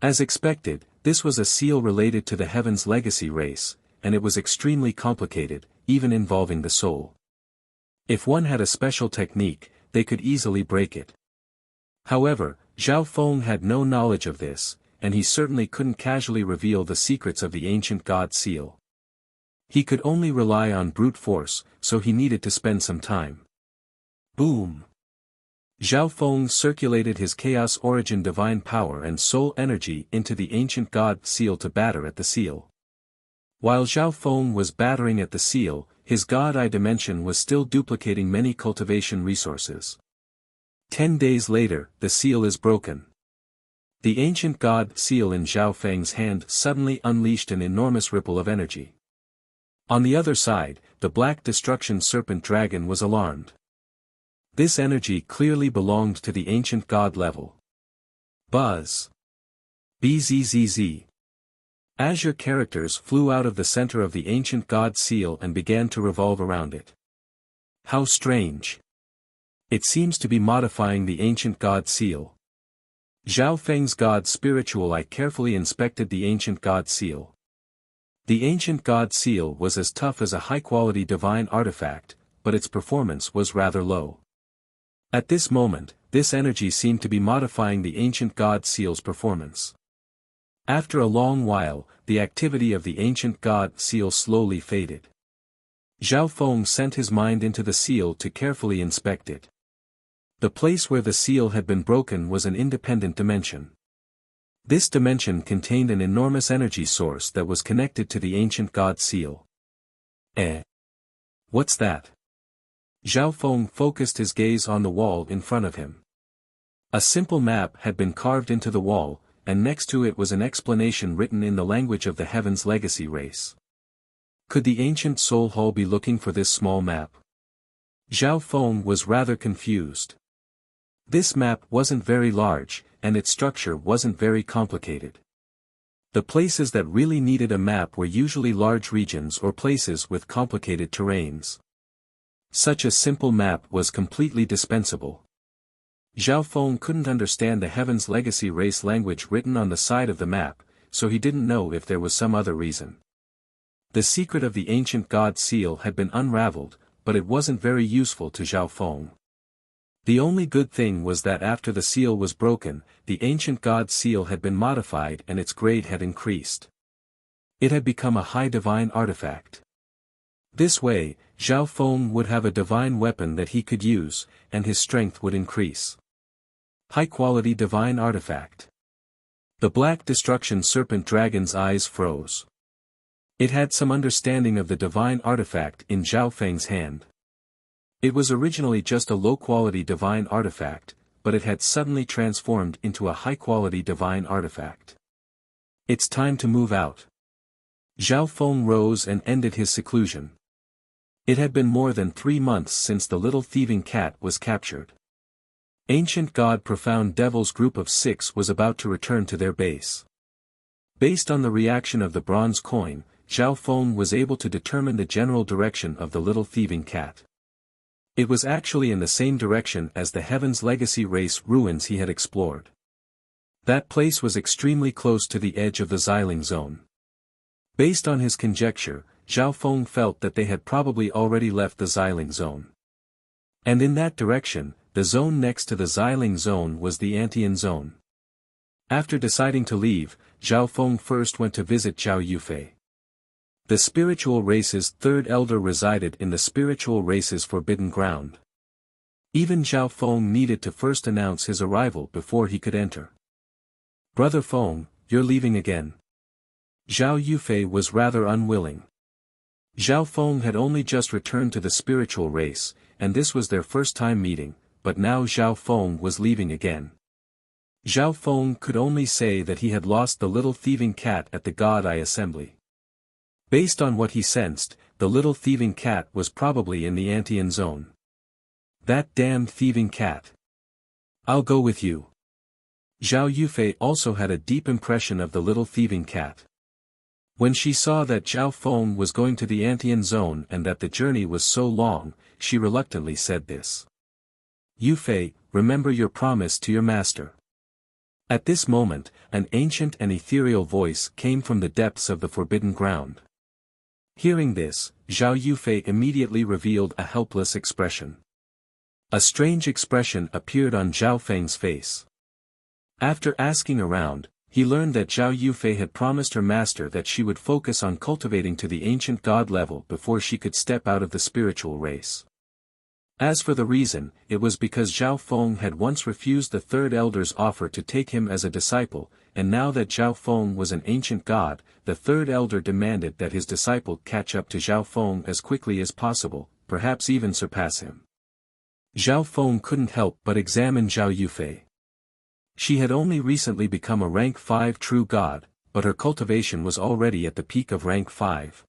As expected, this was a seal related to the Heaven's Legacy race, and it was extremely complicated, even involving the soul. If one had a special technique, they could easily break it. However, Zhao Feng had no knowledge of this, and he certainly couldn't casually reveal the secrets of the ancient god seal. He could only rely on brute force, so he needed to spend some time. Boom! Zhao Feng circulated his Chaos Origin divine power and soul energy into the ancient god seal to batter at the seal. While Zhao Feng was battering at the seal, his god eye dimension was still duplicating many cultivation resources. 10 days later, the seal is broken. The ancient god seal in Zhao Feng's hand suddenly unleashed an enormous ripple of energy. On the other side, the black destruction serpent dragon was alarmed. This energy clearly belonged to the ancient god level. Buzz. Bzzz. Azure characters flew out of the center of the ancient god seal and began to revolve around it. How strange. It seems to be modifying the ancient god seal. Zhao Feng's god spiritual eye carefully inspected the ancient god seal. The ancient god seal was as tough as a high-quality divine artifact, but its performance was rather low. At this moment, this energy seemed to be modifying the ancient god seal's performance. After a long while, the activity of the ancient god seal slowly faded. Zhao Feng sent his mind into the seal to carefully inspect it. The place where the seal had been broken was an independent dimension. This dimension contained an enormous energy source that was connected to the ancient god seal. What's that? Zhao Feng focused his gaze on the wall in front of him. A simple map had been carved into the wall, and next to it was an explanation written in the language of the Heaven's Legacy race. Could the ancient soul hall be looking for this small map? Zhao Feng was rather confused. This map wasn't very large, and its structure wasn't very complicated. The places that really needed a map were usually large regions or places with complicated terrains. Such a simple map was completely dispensable. Zhao Feng couldn't understand the Heaven's Legacy race language written on the side of the map, so he didn't know if there was some other reason. The secret of the ancient god seal had been unraveled, but it wasn't very useful to Zhao Feng. The only good thing was that after the seal was broken, the ancient god seal had been modified and its grade had increased. It had become a high divine artifact. This way, Zhao Feng would have a divine weapon that he could use, and his strength would increase. High-quality divine artifact. The Black Destruction Serpent Dragon's eyes froze. It had some understanding of the divine artifact in Zhao Feng's hand. It was originally just a low-quality divine artifact, but it had suddenly transformed into a high-quality divine artifact. It's time to move out. Zhao Feng rose and ended his seclusion. It had been more than 3 months since the little thieving cat was captured. Ancient God Profound Devil's group of 6 was about to return to their base. Based on the reaction of the bronze coin, Zhao Feng was able to determine the general direction of the little thieving cat. It was actually in the same direction as the Heaven's Legacy race ruins he had explored. That place was extremely close to the edge of the Xiling zone. Based on his conjecture, Zhao Feng felt that they had probably already left the Xiling zone. And in that direction, the zone next to the Xiling zone was the Antian zone. After deciding to leave, Zhao Feng first went to visit Zhao Yufei. The spiritual race's third elder resided in the spiritual race's forbidden ground. Even Zhao Feng needed to first announce his arrival before he could enter. "Brother Feng, you're leaving again." Zhao Yufei was rather unwilling. Zhao Feng had only just returned to the spiritual race, and this was their first time meeting, but now Zhao Feng was leaving again. Zhao Feng could only say that he had lost the little thieving cat at the God Eye Assembly. Based on what he sensed, the little thieving cat was probably in the Antian zone. That damned thieving cat. "I'll go with you." Zhao Yufei also had a deep impression of the little thieving cat. When she saw that Zhao Feng was going to the Antian zone and that the journey was so long, she reluctantly said this. "Yufei, remember your promise to your master." At this moment, an ancient and ethereal voice came from the depths of the forbidden ground. Hearing this, Zhao Yufei immediately revealed a helpless expression. A strange expression appeared on Zhao Feng's face. After asking around, he learned that Zhao Yufei had promised her master that she would focus on cultivating to the ancient god level before she could step out of the spiritual race. As for the reason, it was because Zhao Feng had once refused the third elder's offer to take him as a disciple, and now that Zhao Feng was an ancient god, the third elder demanded that his disciple catch up to Zhao Feng as quickly as possible, perhaps even surpass him. Zhao Feng couldn't help but examine Zhao Yufei. She had only recently become a rank 5 true god, but her cultivation was already at the peak of rank 5.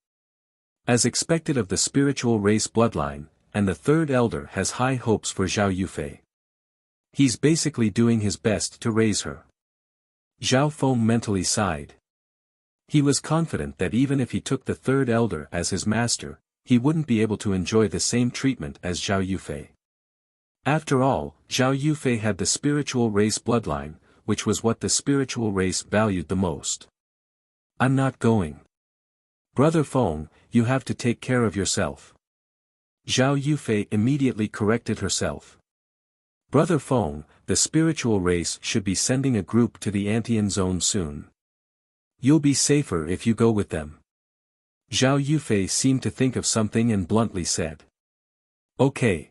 As expected of the spiritual race bloodline, and the third elder has high hopes for Zhao Yufei. He's basically doing his best to raise her. Zhao Feng mentally sighed. He was confident that even if he took the third elder as his master, he wouldn't be able to enjoy the same treatment as Zhao Yufei. After all, Zhao Yufei had the spiritual race bloodline, which was what the spiritual race valued the most. "I'm not going. Brother Feng, you have to take care of yourself." Zhao Yufei immediately corrected herself. "Brother Feng, the spiritual race should be sending a group to the Antian zone soon. You'll be safer if you go with them." Zhao Yufei seemed to think of something and bluntly said. "Okay."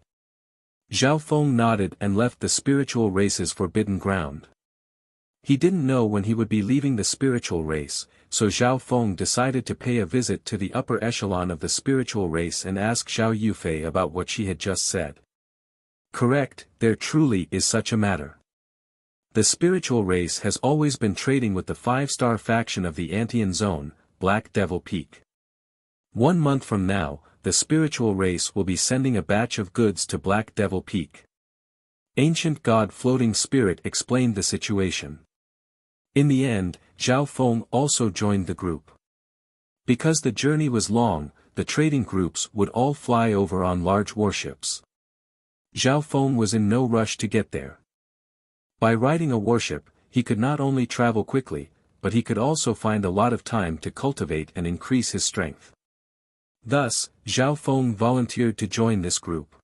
Zhao Feng nodded and left the spiritual race's forbidden ground. He didn't know when he would be leaving the spiritual race, so Zhao Feng decided to pay a visit to the upper echelon of the spiritual race and ask Zhao Yufei about what she had just said. Correct, there truly is such a matter. The spiritual race has always been trading with the 5-star faction of the Antian Zone, Black Devil Peak. 1 month from now, the spiritual race will be sending a batch of goods to Black Devil Peak. Ancient God Floating Spirit explained the situation. In the end, Zhao Feng also joined the group. Because the journey was long, the trading groups would all fly over on large warships. Zhao Feng was in no rush to get there. By riding a warship, he could not only travel quickly, but he could also find a lot of time to cultivate and increase his strength. Thus, Zhao Feng volunteered to join this group.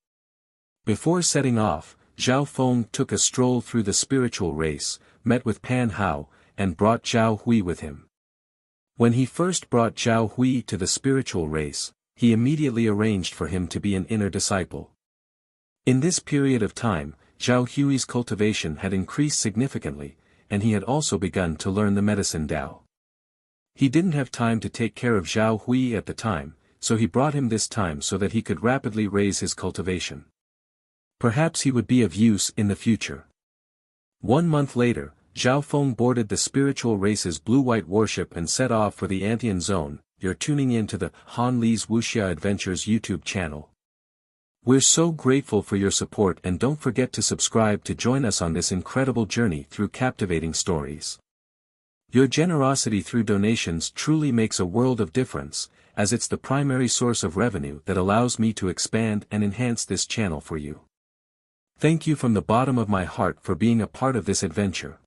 Before setting off, Zhao Feng took a stroll through the spiritual race, met with Pan Hao, and brought Zhao Hui with him. When he first brought Zhao Hui to the spiritual race, he immediately arranged for him to be an inner disciple. In this period of time, Zhao Hui's cultivation had increased significantly, and he had also begun to learn the medicine Tao. He didn't have time to take care of Zhao Hui at the time, so he brought him this time so that he could rapidly raise his cultivation. Perhaps he would be of use in the future. 1 month later, Zhao Feng boarded the spiritual race's blue-white warship and set off for the Antian Zone. You're tuning in to the Han Li's Wuxia Adventures YouTube channel. We're so grateful for your support, and don't forget to subscribe to join us on this incredible journey through captivating stories. Your generosity through donations truly makes a world of difference, as it's the primary source of revenue that allows me to expand and enhance this channel for you. Thank you from the bottom of my heart for being a part of this adventure.